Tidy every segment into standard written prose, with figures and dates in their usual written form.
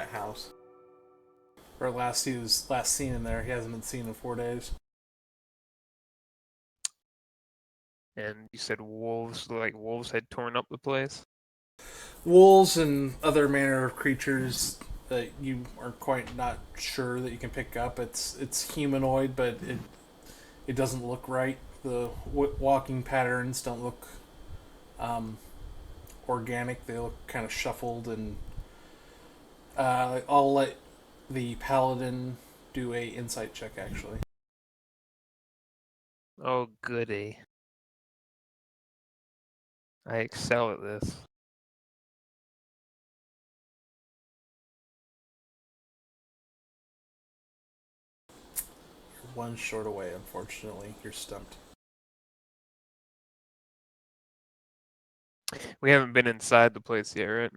that house. Or he was last seen in there. He hasn't been seen in 4 days. And you said wolves, like wolves had torn up the place? Wolves and other manner of creatures that you are quite not sure that you can pick up. It's humanoid, but it doesn't look right. The walking patterns don't look um, organic. They look kind of shuffled, and I'll let the paladin do a insight check. Actually, Oh, goody. I excel at this. you're one short away. Unfortunately, you're stumped. We haven't been inside the place yet, right?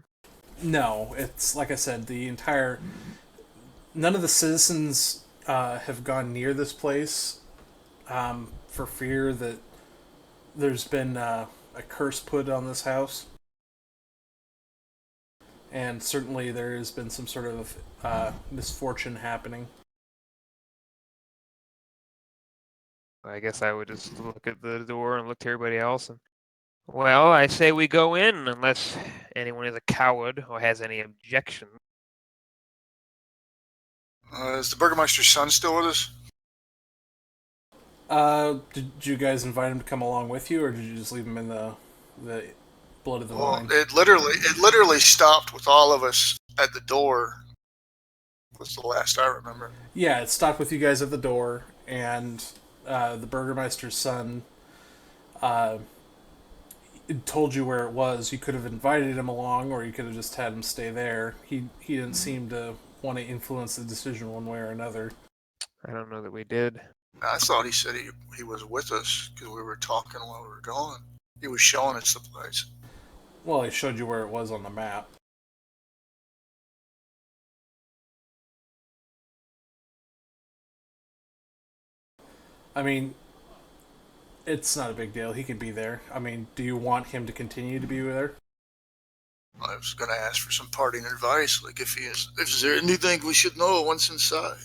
No, it's like I said. The entire none of the citizens have gone near this place for fear that there's been a curse put on this house, and certainly there has been some sort of misfortune happening. I guess I would just look at the door and look to everybody else and well, I say we go in unless anyone is a coward or has any objection. Is the Burgermeister's son still with us? Did you guys invite him to come along with you, or did you just leave him in the blood of the Well, vine? it literally stopped with all of us at the door. Was the last I remember. Yeah, it stopped with you guys at the door, and the Burgermeister's son uh, told you where it was. You could have invited him along, or you could have just had him stay there. He didn't seem to want to influence the decision one way or another. I don't know that we did. I thought he said he was with us because we were talking while we were gone. He was showing us the place. Well, he showed you where it was on the map. I mean, it's not a big deal. He can be there. I mean, do you want him to continue to be there? I was going to ask for some parting advice, like if there anything we should know once inside?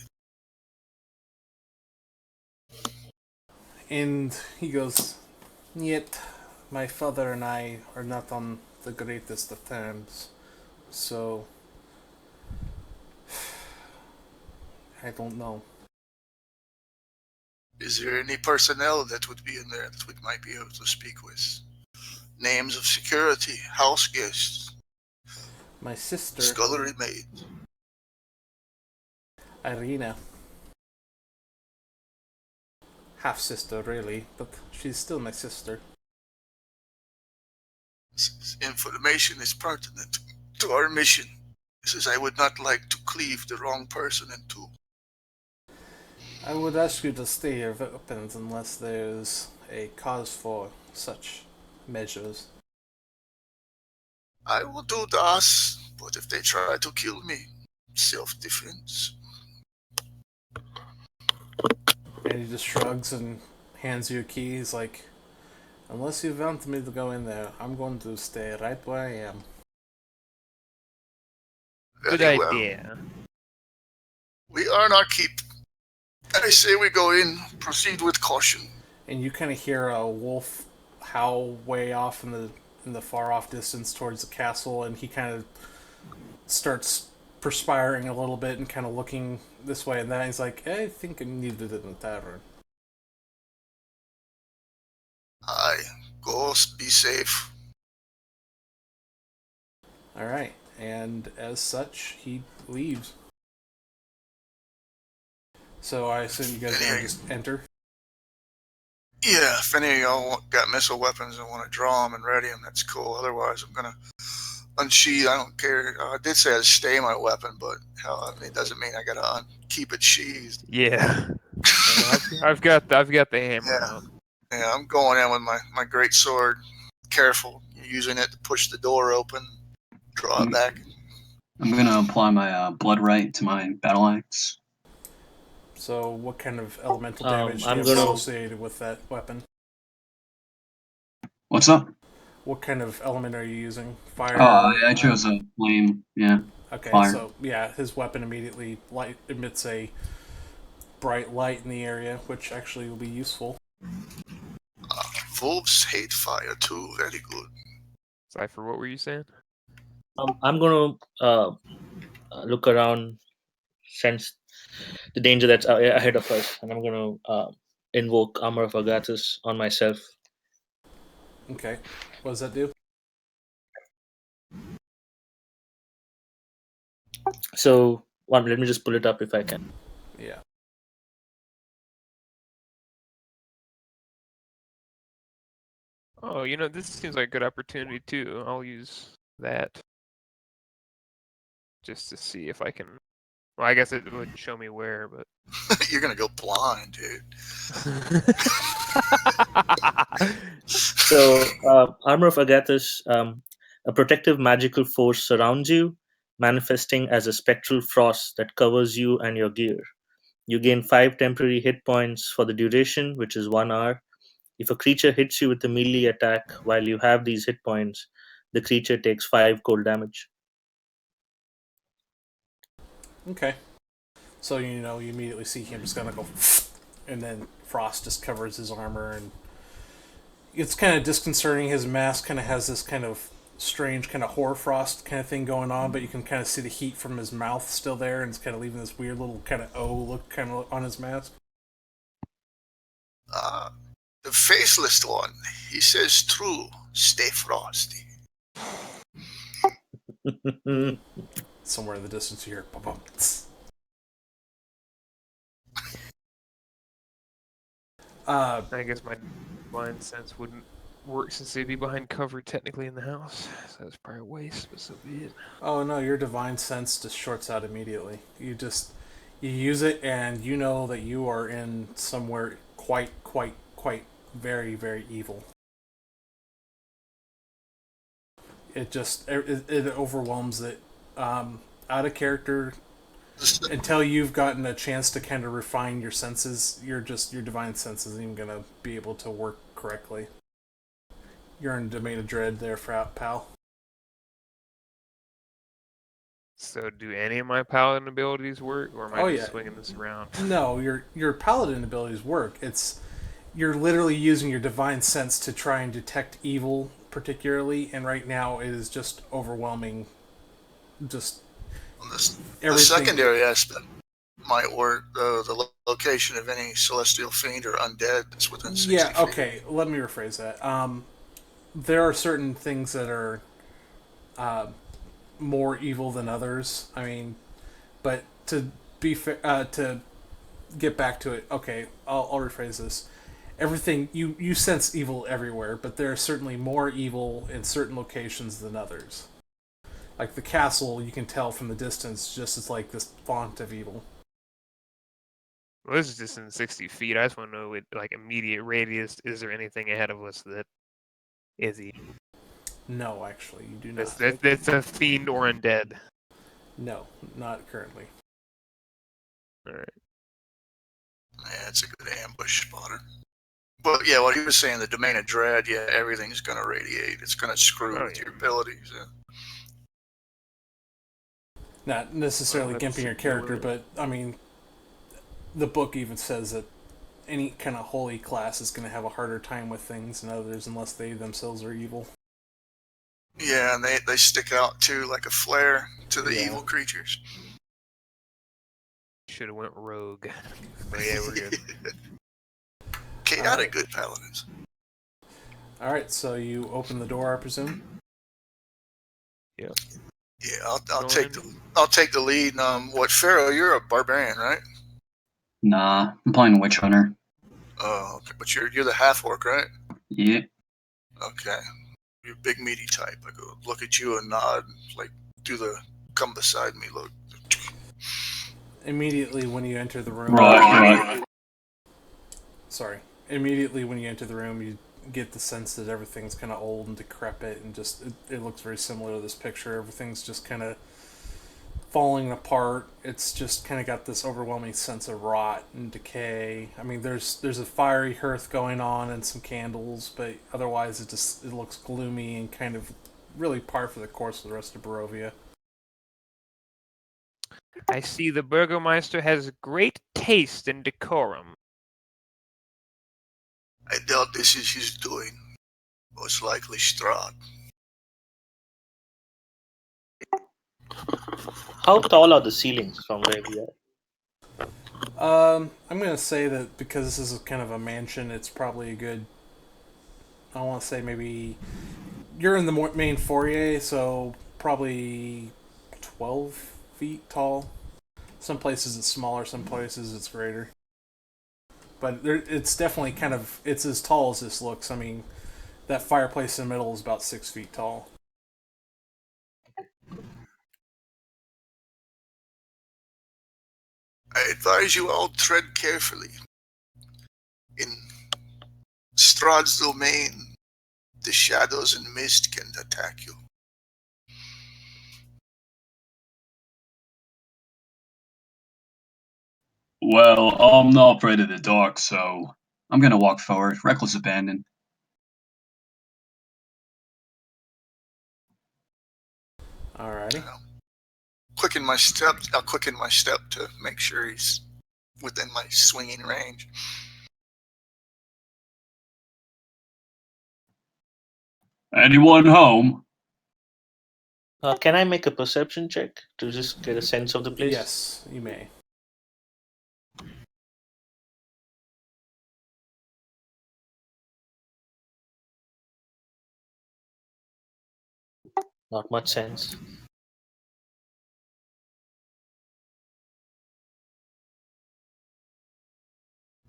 And he goes, "Yet, my father and I are not on the greatest of terms, so I don't know." Is there any personnel that would be in there that we might be able to speak with? Names of security, house guests, My sister, scullery maid. Irina, half sister really, but she's still my sister. This information is pertinent to our mission. This is I would not like to cleave the wrong person in two. I would ask you to stay your weapons unless there's a cause for such measures. I will do das, but if they try to kill me, self-defense. And he just shrugs and hands you a key. He's like, "Unless you want me to go in there, I'm going to stay right where I am." Good Very well. idea. We earn our keep. I say we go in, proceed with caution. And you kind of hear a wolf howl way off in the far off distance towards the castle, and he kind of starts perspiring a little bit and kind of looking this way and that. He's like, "I think I needed it in the tavern." Aye, go be safe. All right, and as such, he leaves. So I assume you guys are gonna just enter. Yeah, if any of y'all got missile weapons and want to draw them and ready them, that's cool. Otherwise, I'm gonna unsheath. I don't care. I did say I'd stay my weapon, but hell, I mean, it doesn't mean I gotta keep it sheathed. Yeah. I've got the hammer Yeah. out. Yeah, I'm going in with my great sword. Careful, you're using it to push the door open, draw it back. I'm gonna apply my blood right to my battle axe. So what kind of elemental damage do you have associated with that weapon? What's up? What kind of element are you using? Fire? Oh, I chose a flame. Yeah. Okay, Fire. so yeah, his weapon immediately emits a bright light in the area, which actually will be useful. Wolves hate fire too. Very good. Cypher, what were you saying? I'm gonna look around, sense the danger that's ahead of us, and I'm gonna invoke Armor of Agathis on myself. Okay, what does that do? So, let me just pull it up if I can. Yeah. Oh, this seems like a good opportunity too. I'll use that just to see if I can. Well, I guess it would show me where, but. You're gonna go blind, dude. So, Armor of Agathis, a protective magical force surrounds you, manifesting as a spectral frost that covers you and your gear. You gain 5 temporary hit points for the duration, which is 1 hour. If a creature hits you with a melee attack while you have these hit points, the creature takes 5 cold damage. Okay. So you immediately see him just gonna go, and then frost just covers his armor, and it's kind of disconcerting. His mask kind of has this kind of strange kind of hoarfrost kind of thing going on, but you can kind of see the heat from his mouth still there, and it's kind of leaving this weird little kind of O look kind of on his mask. The faceless one. He says true. Stay frosty. Somewhere in the distance you hear pop. I guess my blind sense wouldn't work since they'd be behind cover technically in the house. So that's probably a waste, but so be it. Oh no, your divine sense just shorts out immediately. You use it, and you know that you are in somewhere quite very, very evil. It overwhelms it. Out of character, until you've gotten a chance to kind of refine your senses, your divine sense isn't even gonna be able to work correctly. You're in domain of dread there, pal. So do any of my paladin abilities work, or am I just yeah. swinging this around? No, your paladin abilities work. You're literally using your divine sense to try and detect evil, particularly, and right now it is just overwhelming. Just the secondary aspect might work. The location of any celestial fiend or undead that's within 60 feet. Yeah. Okay. Let me rephrase that. There are certain things that are more evil than others. I mean, but to be to get back to it, okay, I'll rephrase this. Everything you sense evil everywhere, but there are certainly more evil in certain locations than others. Like the castle, you can tell from the distance, just as like this font of evil. Well, this is just in 60 feet. I just want to know, with like immediate radius, is there anything ahead of us that is evil? No, actually, you do not. That's a fiend or undead. No, not currently. All right. Yeah, it's a good ambush spotter. But yeah, what he was saying, the domain of dread, yeah, everything's going to radiate. It's going to screw with your abilities. Yeah. Not necessarily gimping your character, but I mean, the book even says that any kind of holy class is going to have a harder time with things than others unless they themselves are evil. Yeah, and they stick out too, like a flare to the evil creatures. Should have went rogue. But yeah, we're good. Chaotic good paladins. Alright, so you open the door, I presume? Yep. Yeah, I'll take the lead. What, Pharaoh? You're a barbarian, right? Nah, I'm playing Witch Hunter. Oh, okay. But you're the half orc, right? Yeah. Okay. You're a big meaty type. I go look at you and nod, like do the come beside me look. Immediately when you enter the room... Right. Sorry. Immediately when you enter the room, you get the sense that everything's kind of old and decrepit, and just it looks very similar to this picture. Everything's just kind of falling apart. It's just kind of got this overwhelming sense of rot and decay. I mean, there's a fiery hearth going on and some candles, but otherwise it looks gloomy and kind of really par for the course of the rest of Barovia. I see the Burgermeister has great taste and decorum. I doubt this is his doing. Most likely Strahd. How tall are the ceilings from where we are? I'm gonna say that because this is kind of a mansion, it's probably a good. I want to say maybe you're in the main foyer, so probably 12 feet tall. Some places it's smaller, some places it's greater. But it's definitely kind of it's as tall as this looks. I mean, that fireplace in the middle is about 6 feet tall. I advise you all tread carefully. In Strahd's domain, the shadows and mist can attack you. Well, I'm not afraid of the dark, so I'm gonna walk forward, reckless abandon. Alrighty. I'll quicken my step to make sure he's within my swinging range. Anyone home? Can I make a perception check to just get a sense of the place? Yes, you may. Not much sense.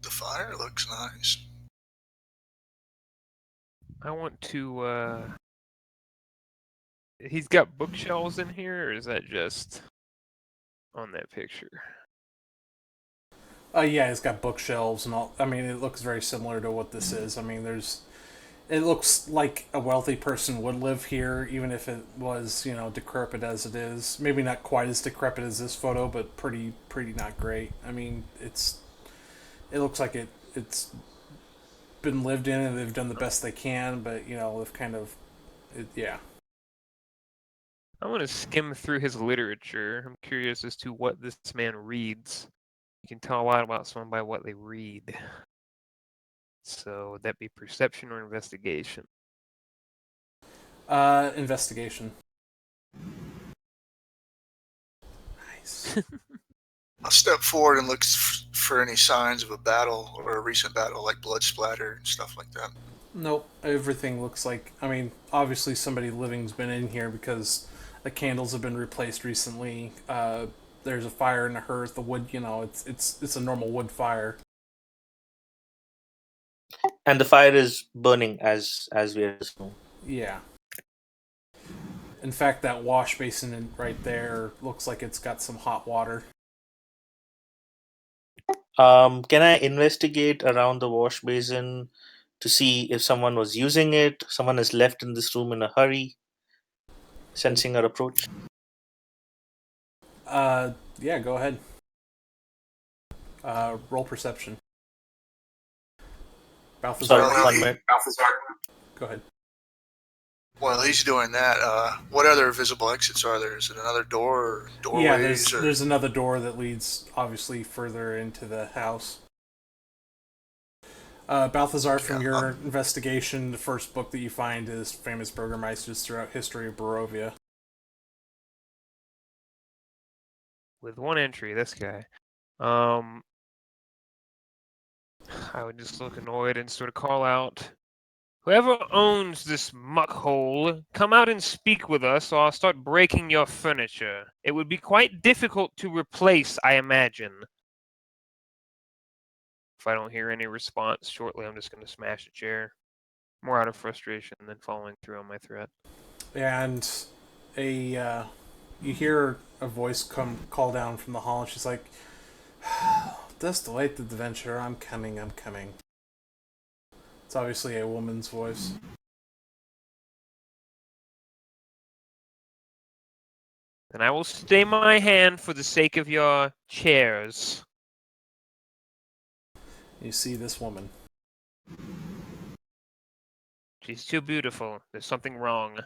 The fire looks nice. I want to, He's got bookshelves in here, or is that just on that picture? Yeah, it's got bookshelves and all. I mean, it looks very similar to what this is. I mean, it looks like a wealthy person would live here, even if it was, decrepit as it is. Maybe not quite as decrepit as this photo, but pretty not great. I mean, it looks like it's been lived in and they've done the best they can, but they've kind of, yeah. I want to skim through his literature. I'm curious as to what this man reads. You can tell a lot about someone by what they read. So would that be perception or investigation? Investigation. Nice. I'll step forward and look for any signs of a battle or a recent battle, like blood splatter and stuff like that. Nope. Everything looks like. I mean, obviously somebody living's been in here because the candles have been replaced recently. There's a fire in the hearth. The wood, it's a normal wood fire. And the fire is burning as we are assuming. Yeah. In fact, that wash basin right there looks like it's got some hot water. Can I investigate around the wash basin to see if someone was using it? Someone has left in this room in a hurry, sensing our approach. Yeah, go ahead. Roll perception. Balthazar. Sorry, One minute. Go ahead. While he's doing that, what other visible exits are there? Is it another door or doorways? Yeah, there's another door that leads obviously further into the house. Balthazar, from your investigation, the first book that you find is Famous Burgermeisters Throughout History of Barovia. With one entry, this guy. I would just look annoyed and sort of call out, "Whoever owns this muck hole, come out and speak with us, or I'll start breaking your furniture. It would be quite difficult to replace, I imagine." If I don't hear any response shortly, I'm just going to smash a chair. More out of frustration than following through on my threat. And you hear a voice call down from the hall, and she's like, "Thus delayed the adventure. I'm coming. It's obviously a woman's voice. And I will stay my hand for the sake of your chairs. You see this woman. She's too beautiful. There's something wrong.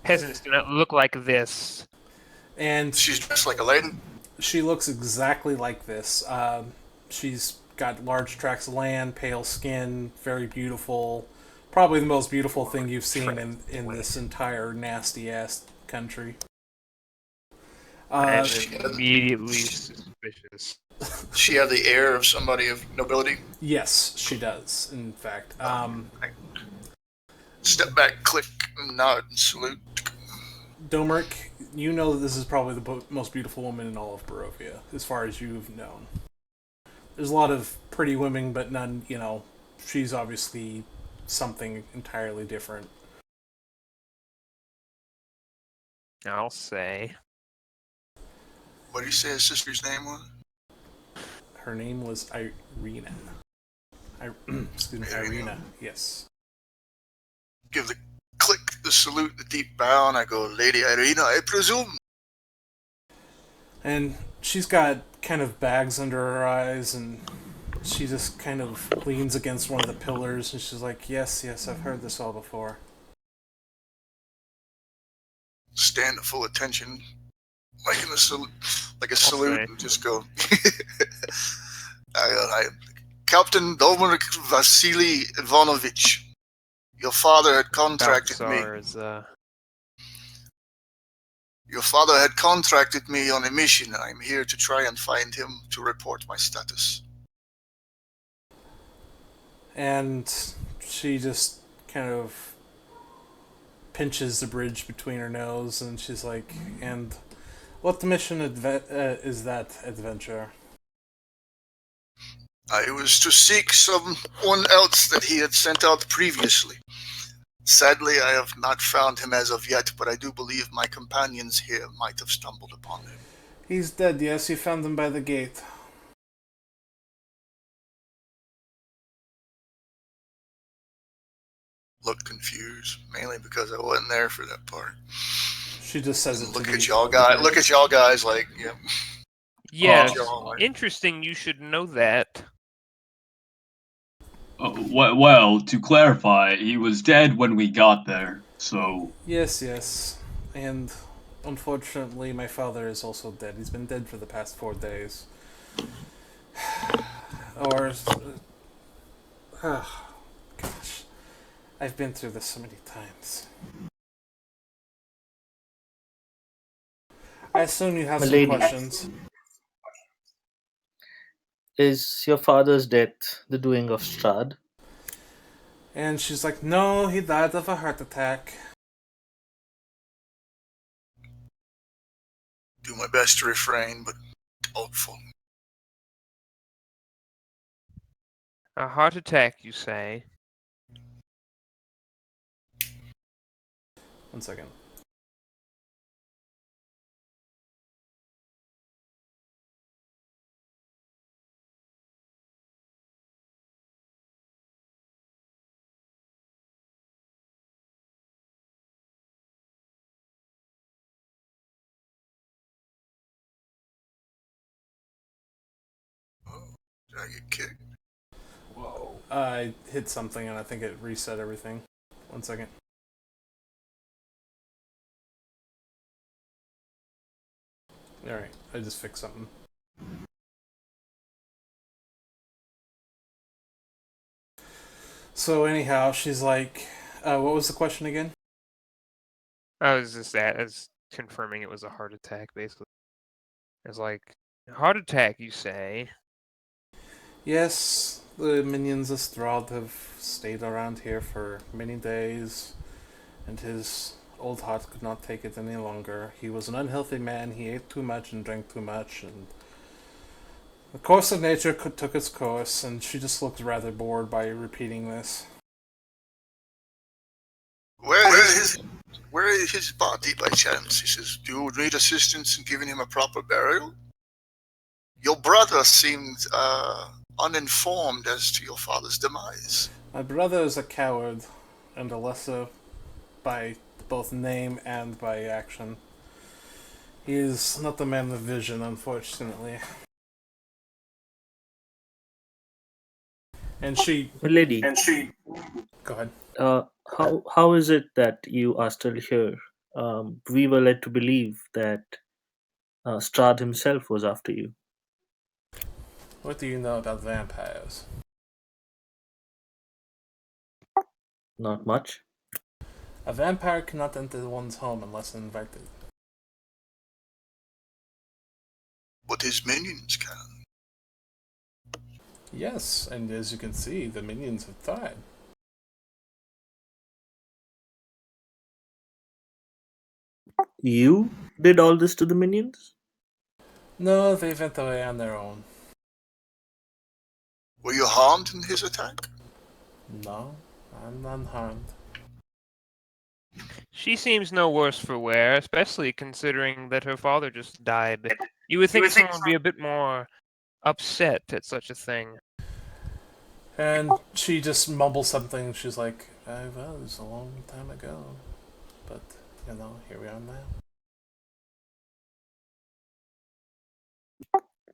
Peasants do not look like this. And She's dressed like a lady. she looks exactly like this. She's got large tracts of land, pale skin, very beautiful. Probably the most beautiful thing you've seen in this entire nasty ass country. I'm She had, immediately suspicious. she had the air of somebody of nobility. Yes, she does. In fact, I step back, click, nod, and salute. Domeric, you know that this is probably the most beautiful woman in all of Barovia, as far as you've known. There's a lot of pretty women, but none. She's obviously something entirely different. I'll say. What did you say his sister's name was? Her name was Irina. Excuse me, Irina. Yes. Give the click, the salute, the deep bow, and I go, Lady Irina, I presume. And she's got kind of bags under her eyes, and she just kind of leans against one of the pillars, and she's like, yes, I've heard this all before. Stand at full attention, like in a salute, and just go. I Captain Dominic Vasily Ivanovich, your father had contracted me. Your father had contracted me on a mission, and I'm here to try and find him to report my status. And she just kind of pinches the bridge between her nose, and she's like, and what mission is that adventure? I was to seek someone else that he had sent out previously. Sadly, I have not found him as of yet, but I do believe my companions here might have stumbled upon him. He's dead, yes, you found him by the gate. Look confused, mainly because I wasn't there for that part. She just says it. Look at y'all guys like, yeah. Yes, interesting. You should know that. Well, to clarify, he was dead when we got there, so... Yes. And unfortunately, my father is also dead. He's been dead for the past 4 days. Gosh. I've been through this so many times. I assume you have some questions. Is your father's death the doing of Strahd? And she's like, no, he died of a heart attack. Do my best to refrain, but doubtful. A heart attack, you say? 1 second. Did I get kicked? Whoa. I hit something and I think it reset everything. 1 second. Alright, I just fixed something. So anyhow, she's like, what was the question again? I was just confirming it was a heart attack, basically. It's like, heart attack, you say? Yes, the minions of Strahd have stayed around here for many days, and his old heart could not take it any longer. He was an unhealthy man, he ate too much and drank too much, and the course of nature took its course, and she just looks rather bored by repeating this. Where is his body by chance? He says, do you need assistance in giving him a proper burial? Your brother seemed uninformed as to your father's demise. My brother is a coward, and a lesser by both name and by action. He is not the man of vision, unfortunately. And she... Lady. Go ahead. How is it that you are still here? We were led to believe that Strahd himself was after you. What do you know about vampires? Not much. A vampire cannot enter one's home unless invited. But his minions can. Yes, and as you can see, the minions have died. You did all this to the minions? No, they went away on their own. Were you harmed in his attack? No, I'm unharmed. She seems no worse for wear, especially considering that her father just died. You would think someone would be a bit more upset at such a thing. And she just mumbles something. She's like, well, it was a long time ago. But, here we are now.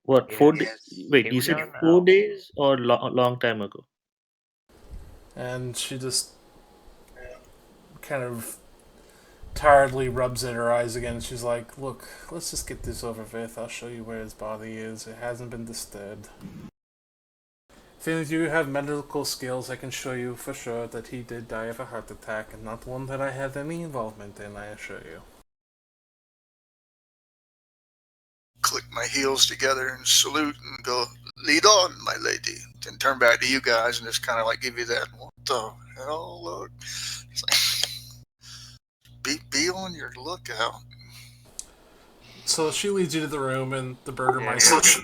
What, 4 days? Yes, Wait, here you we said are now. 4 days or a long time ago? And she just kind of tiredly rubs at her eyes again. She's like, look, let's just get this over with. I'll show you where his body is. It hasn't been disturbed. Since you have medical skills, I can show you for sure that he did die of a heart attack, and not one that I had any involvement in, I assure you. Click my heels together and salute and go, lead on, my lady. Then turn back to you guys and just kind of like give you that, what the hell, Lord? It's like, be on your lookout. So she leads you to the room, and the Burgermeister...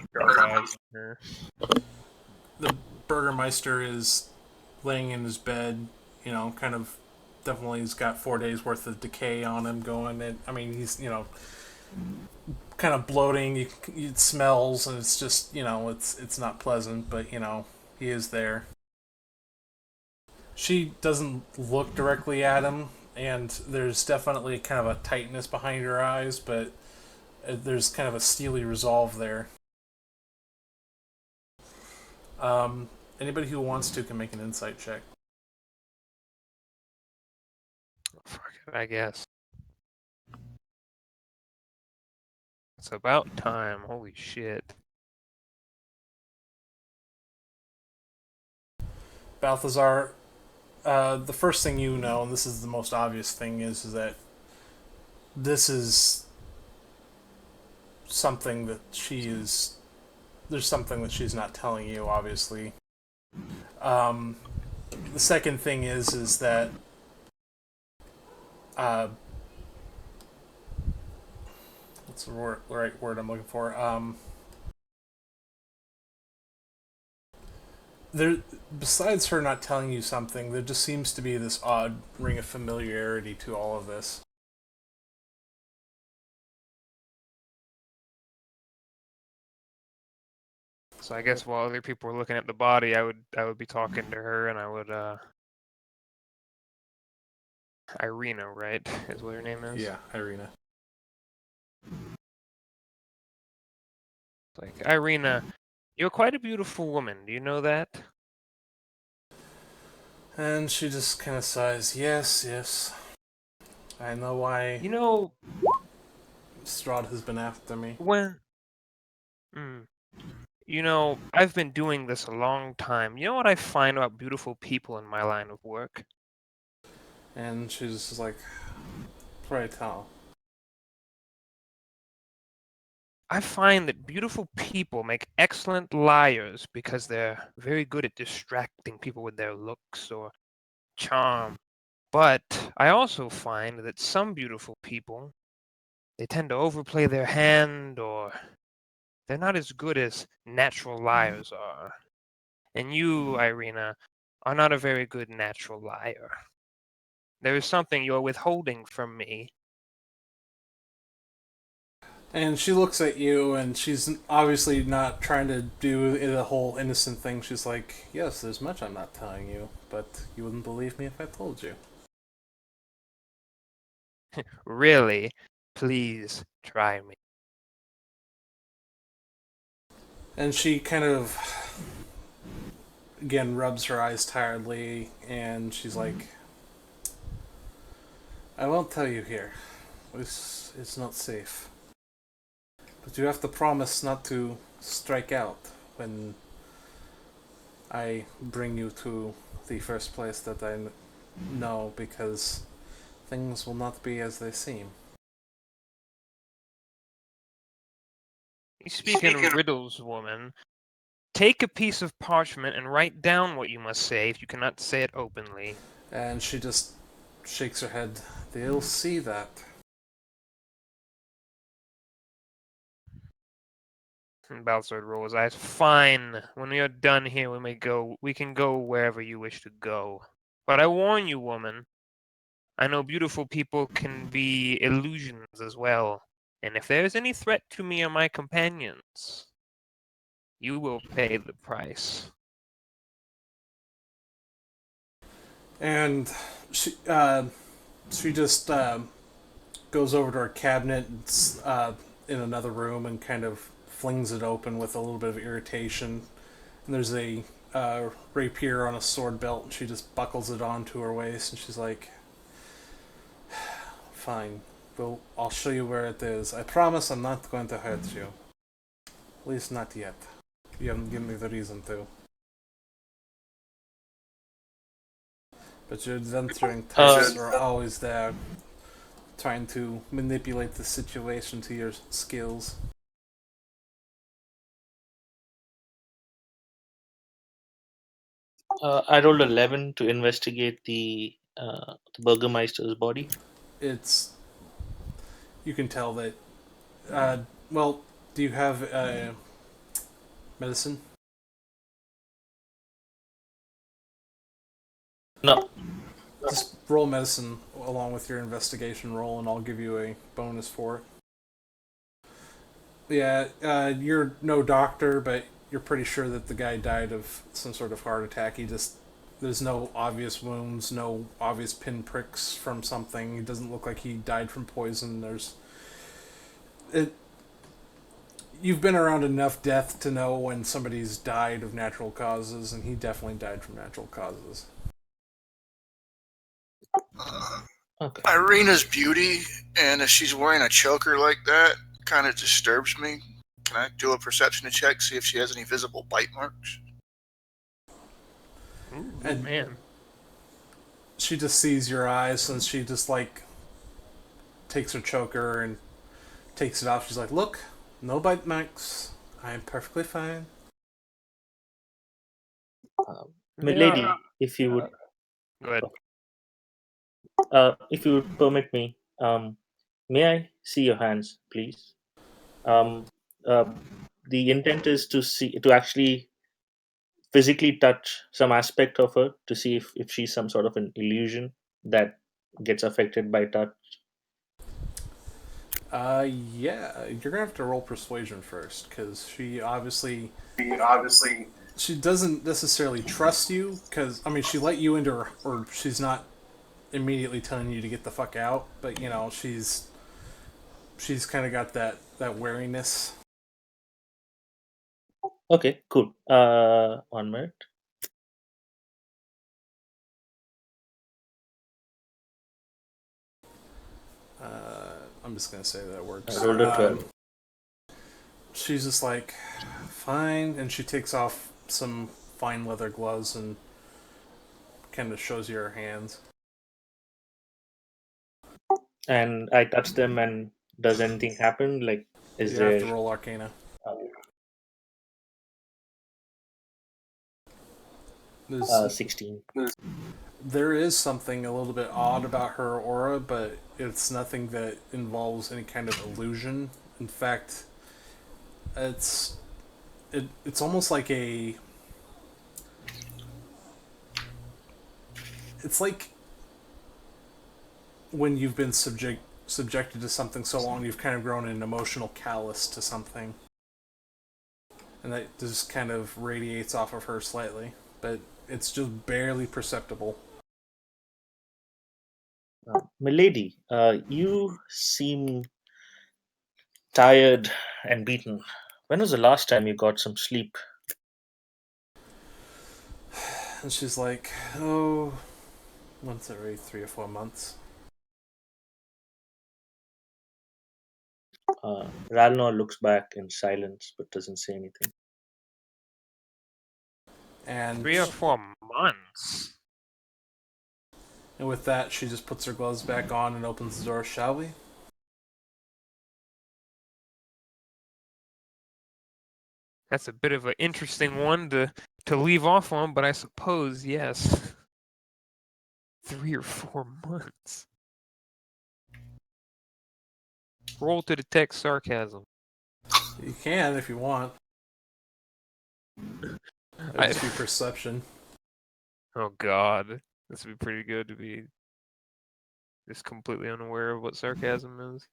The Burgermeister is laying in his bed, kind of definitely he's got 4 days worth of decay on him going. And I mean, he's, kind of bloating. It smells, and it's just, it's not pleasant, but, he is there. She doesn't look directly at him, and there's definitely kind of a tightness behind her eyes, but there's kind of a steely resolve there. Anybody who wants to can make an insight check. Fuck it, I guess. It's about time. Holy shit. Balthazar, the first thing you know, and this is the most obvious thing, is that this is something that there's something that she's not telling you, obviously. The second thing is that what's the right word I'm looking for? There, besides her not telling you something, there just seems to be this odd ring of familiarity to all of this. So I guess while other people were looking at the body, I would be talking to her, and I would Irina, right? Is what her name is? Yeah, Irina. It's like, Irina, you're quite a beautiful woman. Do you know that? And she just kind of sighs, yes. I know why You know, Strahd has been after me. when... You know, I've been doing this a long time. You know what I find about beautiful people in my line of work? And she's just like, pray tell. I find that beautiful people make excellent liars because they're very good at distracting people with their looks or charm. But I also find that some beautiful people, they tend to overplay their hand, or they're not as good as natural liars are. And you, Irina, are not a very good natural liar. There is something you're withholding from me. And she looks at you, and she's obviously not trying to do the whole innocent thing. She's like, yes, there's much I'm not telling you, but you wouldn't believe me if I told you. Really? Please try me. And she kind of, again, rubs her eyes tiredly, and she's like, I won't tell you here. It's not safe. But you have to promise not to strike out when I bring you to the first place that I know, because things will not be as they seem. You speak in riddles, woman. Take a piece of parchment and write down what you must say if you cannot say it openly. And she just shakes her head. They'll see that. And Balthazar rolls his eyes. Fine. When we are done here, we can go wherever you wish to go. But I warn you, woman. I know beautiful people can be illusions as well. And if there is any threat to me or my companions, you will pay the price. And she just goes over to her cabinet in another room and kind of flings it open with a little bit of irritation. And there's a rapier on a sword belt, and she just buckles it onto her waist, and she's like, "Fine, well, I'll show you where it is. I promise I'm not going to hurt you. At least not yet. You haven't given me the reason to." But your adventuring types are always there, trying to manipulate the situation to your skills. I rolled 11 to investigate the Burgermeister's body. It's you can tell that. Well, do you have medicine? No. Just roll medicine along with your investigation roll, and I'll give you a bonus for it. Yeah, you're no doctor, but you're pretty sure that the guy died of some sort of heart attack. There's no obvious wounds, no obvious pinpricks from something. He doesn't look like he died from poison. You've been around enough death to know when somebody's died of natural causes, and he definitely died from natural causes. Okay. Irina's beauty, and if she's wearing a choker like that, kind of disturbs me. Can I do a perception check, see if she has any visible bite marks? Ooh, And- man. She just sees your eyes, and she just takes her choker and takes it off. She's like, "Look, no bite marks. I am perfectly fine." Milady, if you would, Go ahead. if you would permit me, may I see your hands, please? Um, uh, the intent is to actually physically touch some aspect of her to see if she's some sort of an illusion that gets affected by touch. Yeah, you're gonna have to roll persuasion first, because she doesn't necessarily trust you, because, I mean, she let you into her, or she's not immediately telling you to get the fuck out, but, she's kind of got that wariness. Okay, cool. One minute. I'm just gonna say that works. I rolled a 12. She's just like, "Fine," and she takes off some fine leather gloves and kind of shows you her hands. And I touch them, and does anything happen? Like, is You there have to roll Arcana. There's 16? There is something a little bit odd about her aura, but it's nothing that involves any kind of illusion. In fact, it's almost like it's like when you've been subjected to something so long, you've kind of grown an emotional callus to something, and that just kind of radiates off of her slightly, but it's just barely perceptible. Milady, you seem tired and beaten. When was the last time you got some sleep? And she's like, "Oh, once every 3 or 4 months." Ralnor looks back in silence but doesn't say anything. And 3 or 4 months. and with that, she just puts her gloves back on and opens the door. Shall we? That's a bit of an interesting one to leave off on, but I suppose yes. 3 or 4 months. Roll to detect sarcasm. You can if you want. That'd just be perception. Oh God, this would be pretty good to be just completely unaware of what sarcasm is.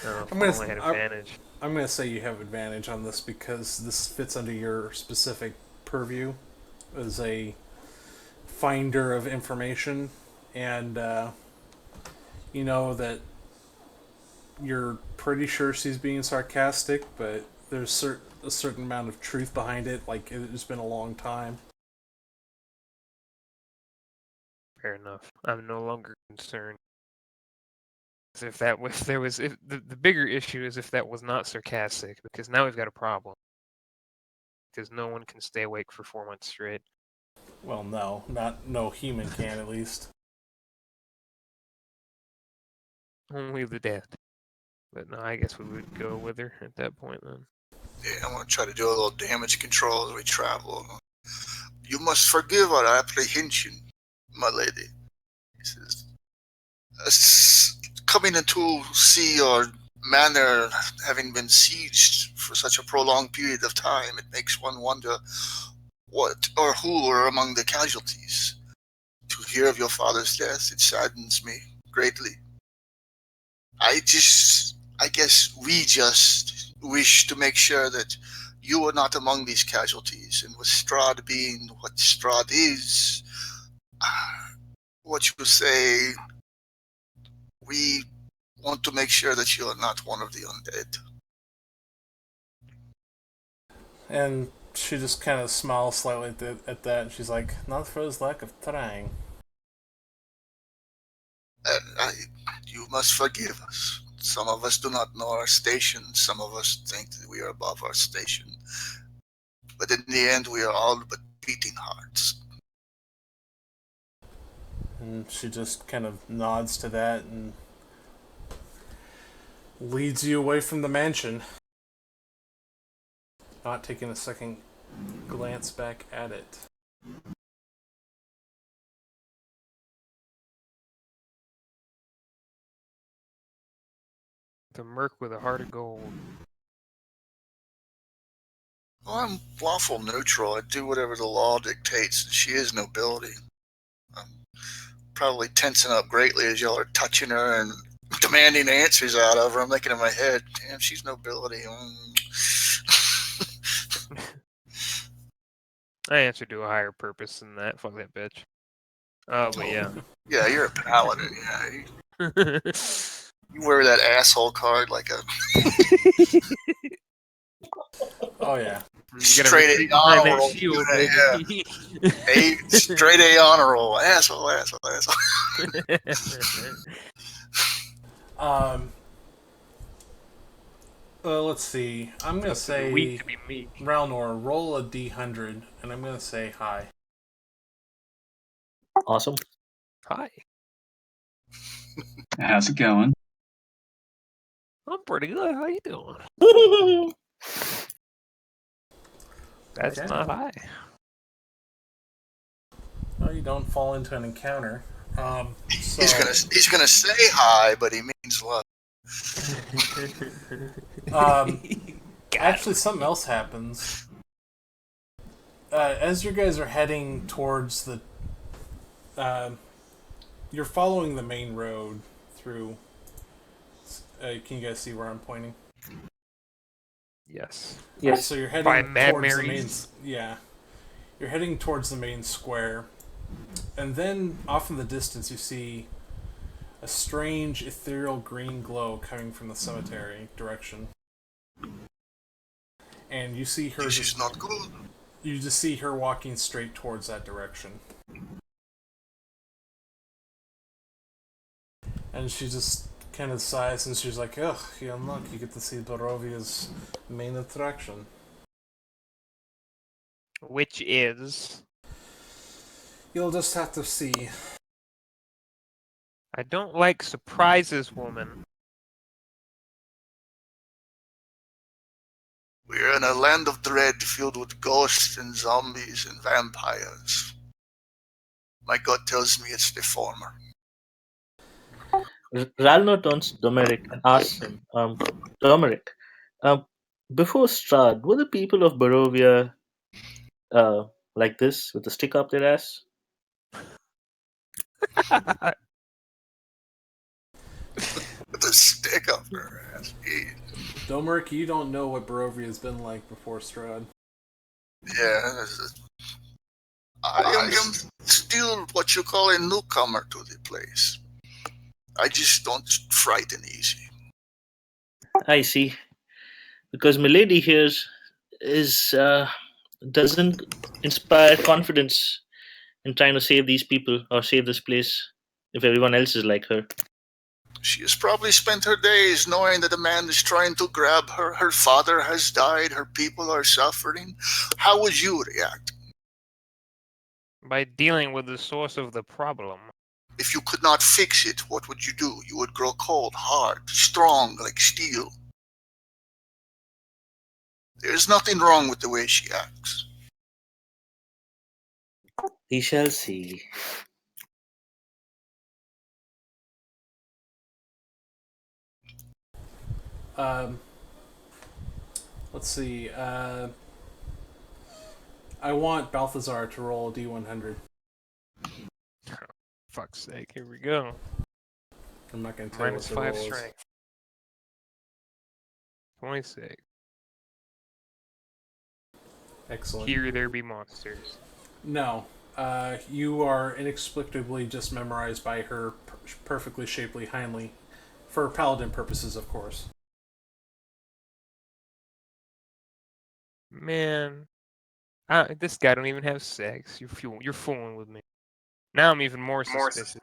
Oh, I'm I gonna, only had I'm, advantage. I'm gonna say you have advantage on this because this fits under your specific purview as a finder of information, and you know that you're pretty sure she's being sarcastic, but there's a certain amount of truth behind it. Like it's been a long time. Fair enough. I'm no longer concerned. If the bigger issue is if that was not sarcastic, because now we've got a problem. Because no one can stay awake for 4 months straight. Well, no human can at least. Only the dead. But no, I guess we would go with her at that point then. Yeah, I'm gonna try to do a little damage control as we travel. You must forgive our apprehension, my lady. He says, coming into see your manor having been sieged for such a prolonged period of time, it makes one wonder what or who were among the casualties. To hear of your father's death, it saddens me greatly. I guess we just wish to make sure that you are not among these casualties, and with Strahd being what Strahd is, what you say, we want to make sure that you are not one of the undead. And she just kind of smiles slightly at that, and she's like, "Not for his lack of trying." You must forgive us. Some of us do not know our station. Some of us think that we are above our station. But in the end, we are all but beating hearts. And she just kind of nods to that and leads you away from the mansion. Not taking a second glance back at it. The merc with a heart of gold. Well, I'm lawful neutral. I do whatever the law dictates. She is nobility. I'm probably tensing up greatly as y'all are touching her and demanding answers out of her. I'm thinking in my head, damn, she's nobility. I answered to a higher purpose than that. Fuck that bitch. But yeah. Yeah, you're a paladin. Yeah, you wear that asshole card like a Oh yeah. straight A honor roll. Shield, Yeah, straight A honor roll. Asshole. Let's see. I'm gonna say weak to be meek. Ralnor, roll a d100, and I'm gonna say hi. Awesome. Hi. How's it going? I'm pretty good. How you doing? That's Okay. not high. Well, you don't fall into an encounter. So He's gonna say hi, but he means love. actually, something else happens. As you guys are heading towards the, you're following the main road through. Can you guys see where I'm pointing? Yes. Yes. So you're heading By Mad towards the main. Mary's? Yeah, you're heading towards the main square, and then off in the distance you see a strange ethereal green glow coming from the cemetery direction. And you see her. This is not good. You just see her walking straight towards that direction. And she just kind of sighs and she's like, ugh, you unlock, you get to see Borovia's main attraction. Which is... You'll just have to see. I don't like surprises, woman. We're in a land of dread filled with ghosts and zombies and vampires. My gut tells me it's the former. Ralno turns to Domeric and asks him, Domeric, um, before Strahd, were the people of Barovia like this, with a stick up their ass? With a stick up her ass. Domeric, you don't know what Barovia's been like before Strahd. Yeah. I am still what you call a newcomer to the place. I just don't frighten easy. I see. Because Milady here is doesn't inspire confidence in trying to save these people or save this place if everyone else is like her. She has probably spent her days knowing that a man is trying to grab her. Her father has died. Her people are suffering. How would you react? By dealing with the source of the problem. If you could not fix it, what would you do? You would grow cold, hard, strong like steel. There's nothing wrong with the way she acts. We shall see. Let's see. I want Balthazar to roll a D100. Fuck's sake, here we go. I'm not going to tell you what Minus the 5 roll is. strength. 26. Excellent. Here there be monsters. No. You are inexplicably just memorized by her perfectly shapely Heinley. For paladin purposes, of course. Man. This guy don't even have sex. You're fooling with me. Now I'm even more suspicious.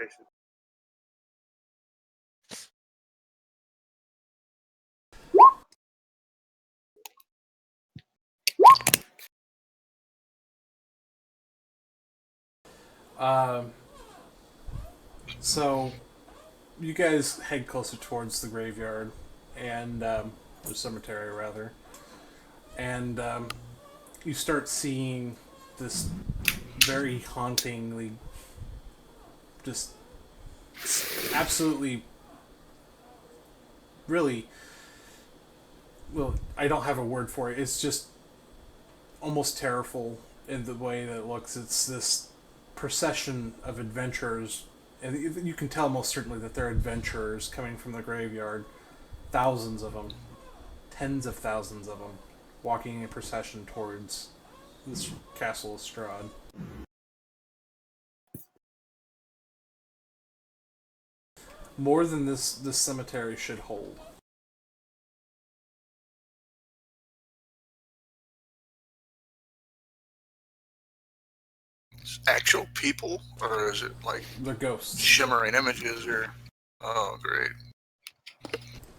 So, you guys head closer towards the graveyard, and the cemetery, rather. And you start seeing this very hauntingly, just absolutely, really, well, I don't have a word for it. It's just almost terrible in the way that it looks. It's this procession of adventurers, and you can tell most certainly that they're adventurers coming from the graveyard. Thousands of them, tens of thousands of them, walking in a procession towards this castle of Strahd. More than this cemetery should hold. Actual people, or is it like They're ghosts. shimmering images? Or oh, great.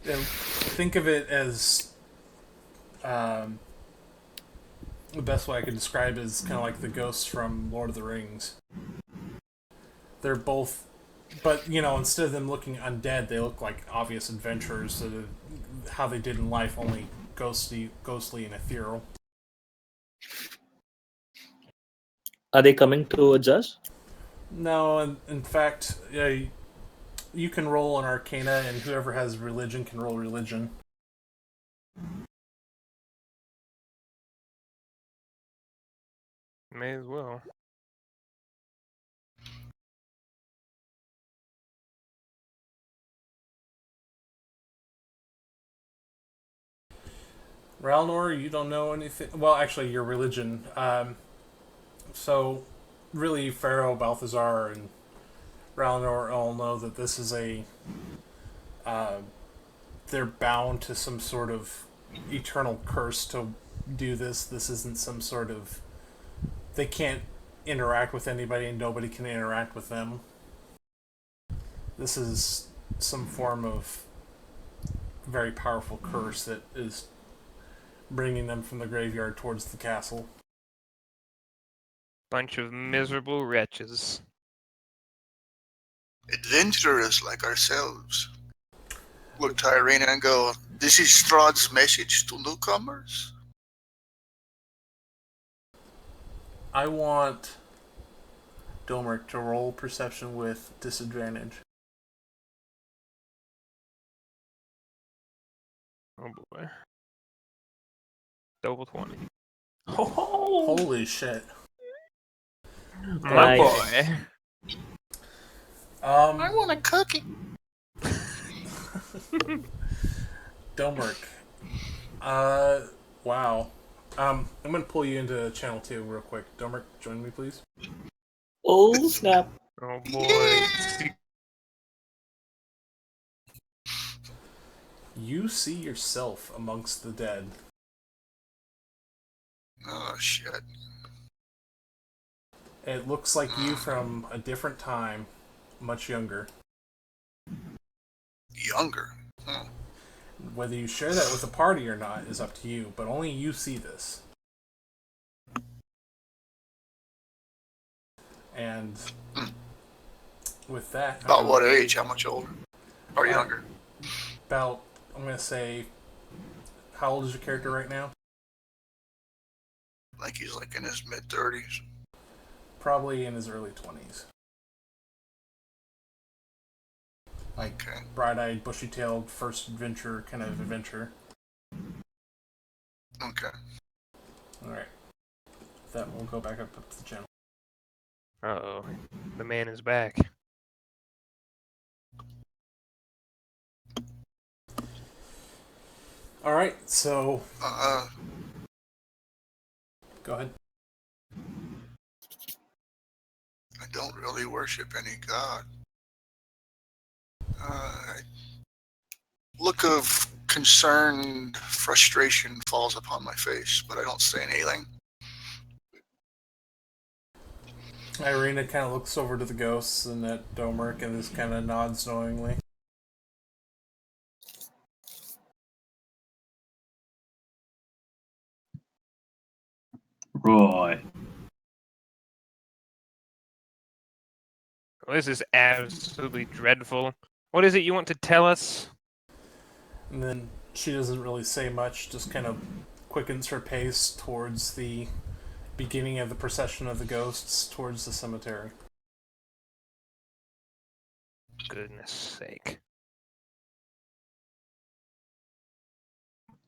And think of it as the best way I could describe it is kind of like the ghosts from Lord of the Rings. They're both, but instead of them looking undead, they look like obvious adventurers. So how they did in life, only ghostly and ethereal. Are they coming towards us? No, in fact, you can roll an Arcana, and whoever has religion can roll religion. May as well. Ralnor, you don't know anything. Well, actually, your religion. So, really, Pharaoh, Balthazar, and Ralnor all know that this is they're bound to some sort of eternal curse to do this. This isn't some sort of. They can't interact with anybody, and nobody can interact with them. This is some form of very powerful curse that is bringing them from the graveyard towards the castle. Bunch of miserable wretches. Adventurers like ourselves. Look to Irina and go, this is Strahd's message to newcomers? I want Domer to roll perception with disadvantage. Oh boy. Double 20. Holy shit. My Nice. boy. I want a cookie. Domerk. Wow. I'm gonna pull you into channel 2 real quick. Domerk, join me please. Oh, snap. Oh boy. You see yourself amongst the dead. Oh, shit. It looks like you from a different time, much younger. Younger. Huh. Whether you share that with the party or not is up to you, but only you see this. And with that... About what age? How much older? Or younger? About, I'm going to say, how old is your character right now? Like he's like in his mid-30s. Probably in his early 20s. Like, Okay. bright-eyed, bushy-tailed, first adventure kind of adventure. Okay. Alright. That will go back up to the channel. Uh-oh. The man is back. Alright, so... Go ahead. I don't really worship any god. Look of concerned frustration falls upon my face, but I don't say anything. Irina kind of looks over to the ghosts and at Domerk and just kind of nods knowingly. Right. Well, this is absolutely dreadful. What is it you want to tell us? And then she doesn't really say much, just kind of quickens her pace towards the beginning of the procession of the ghosts towards the cemetery. Goodness sake.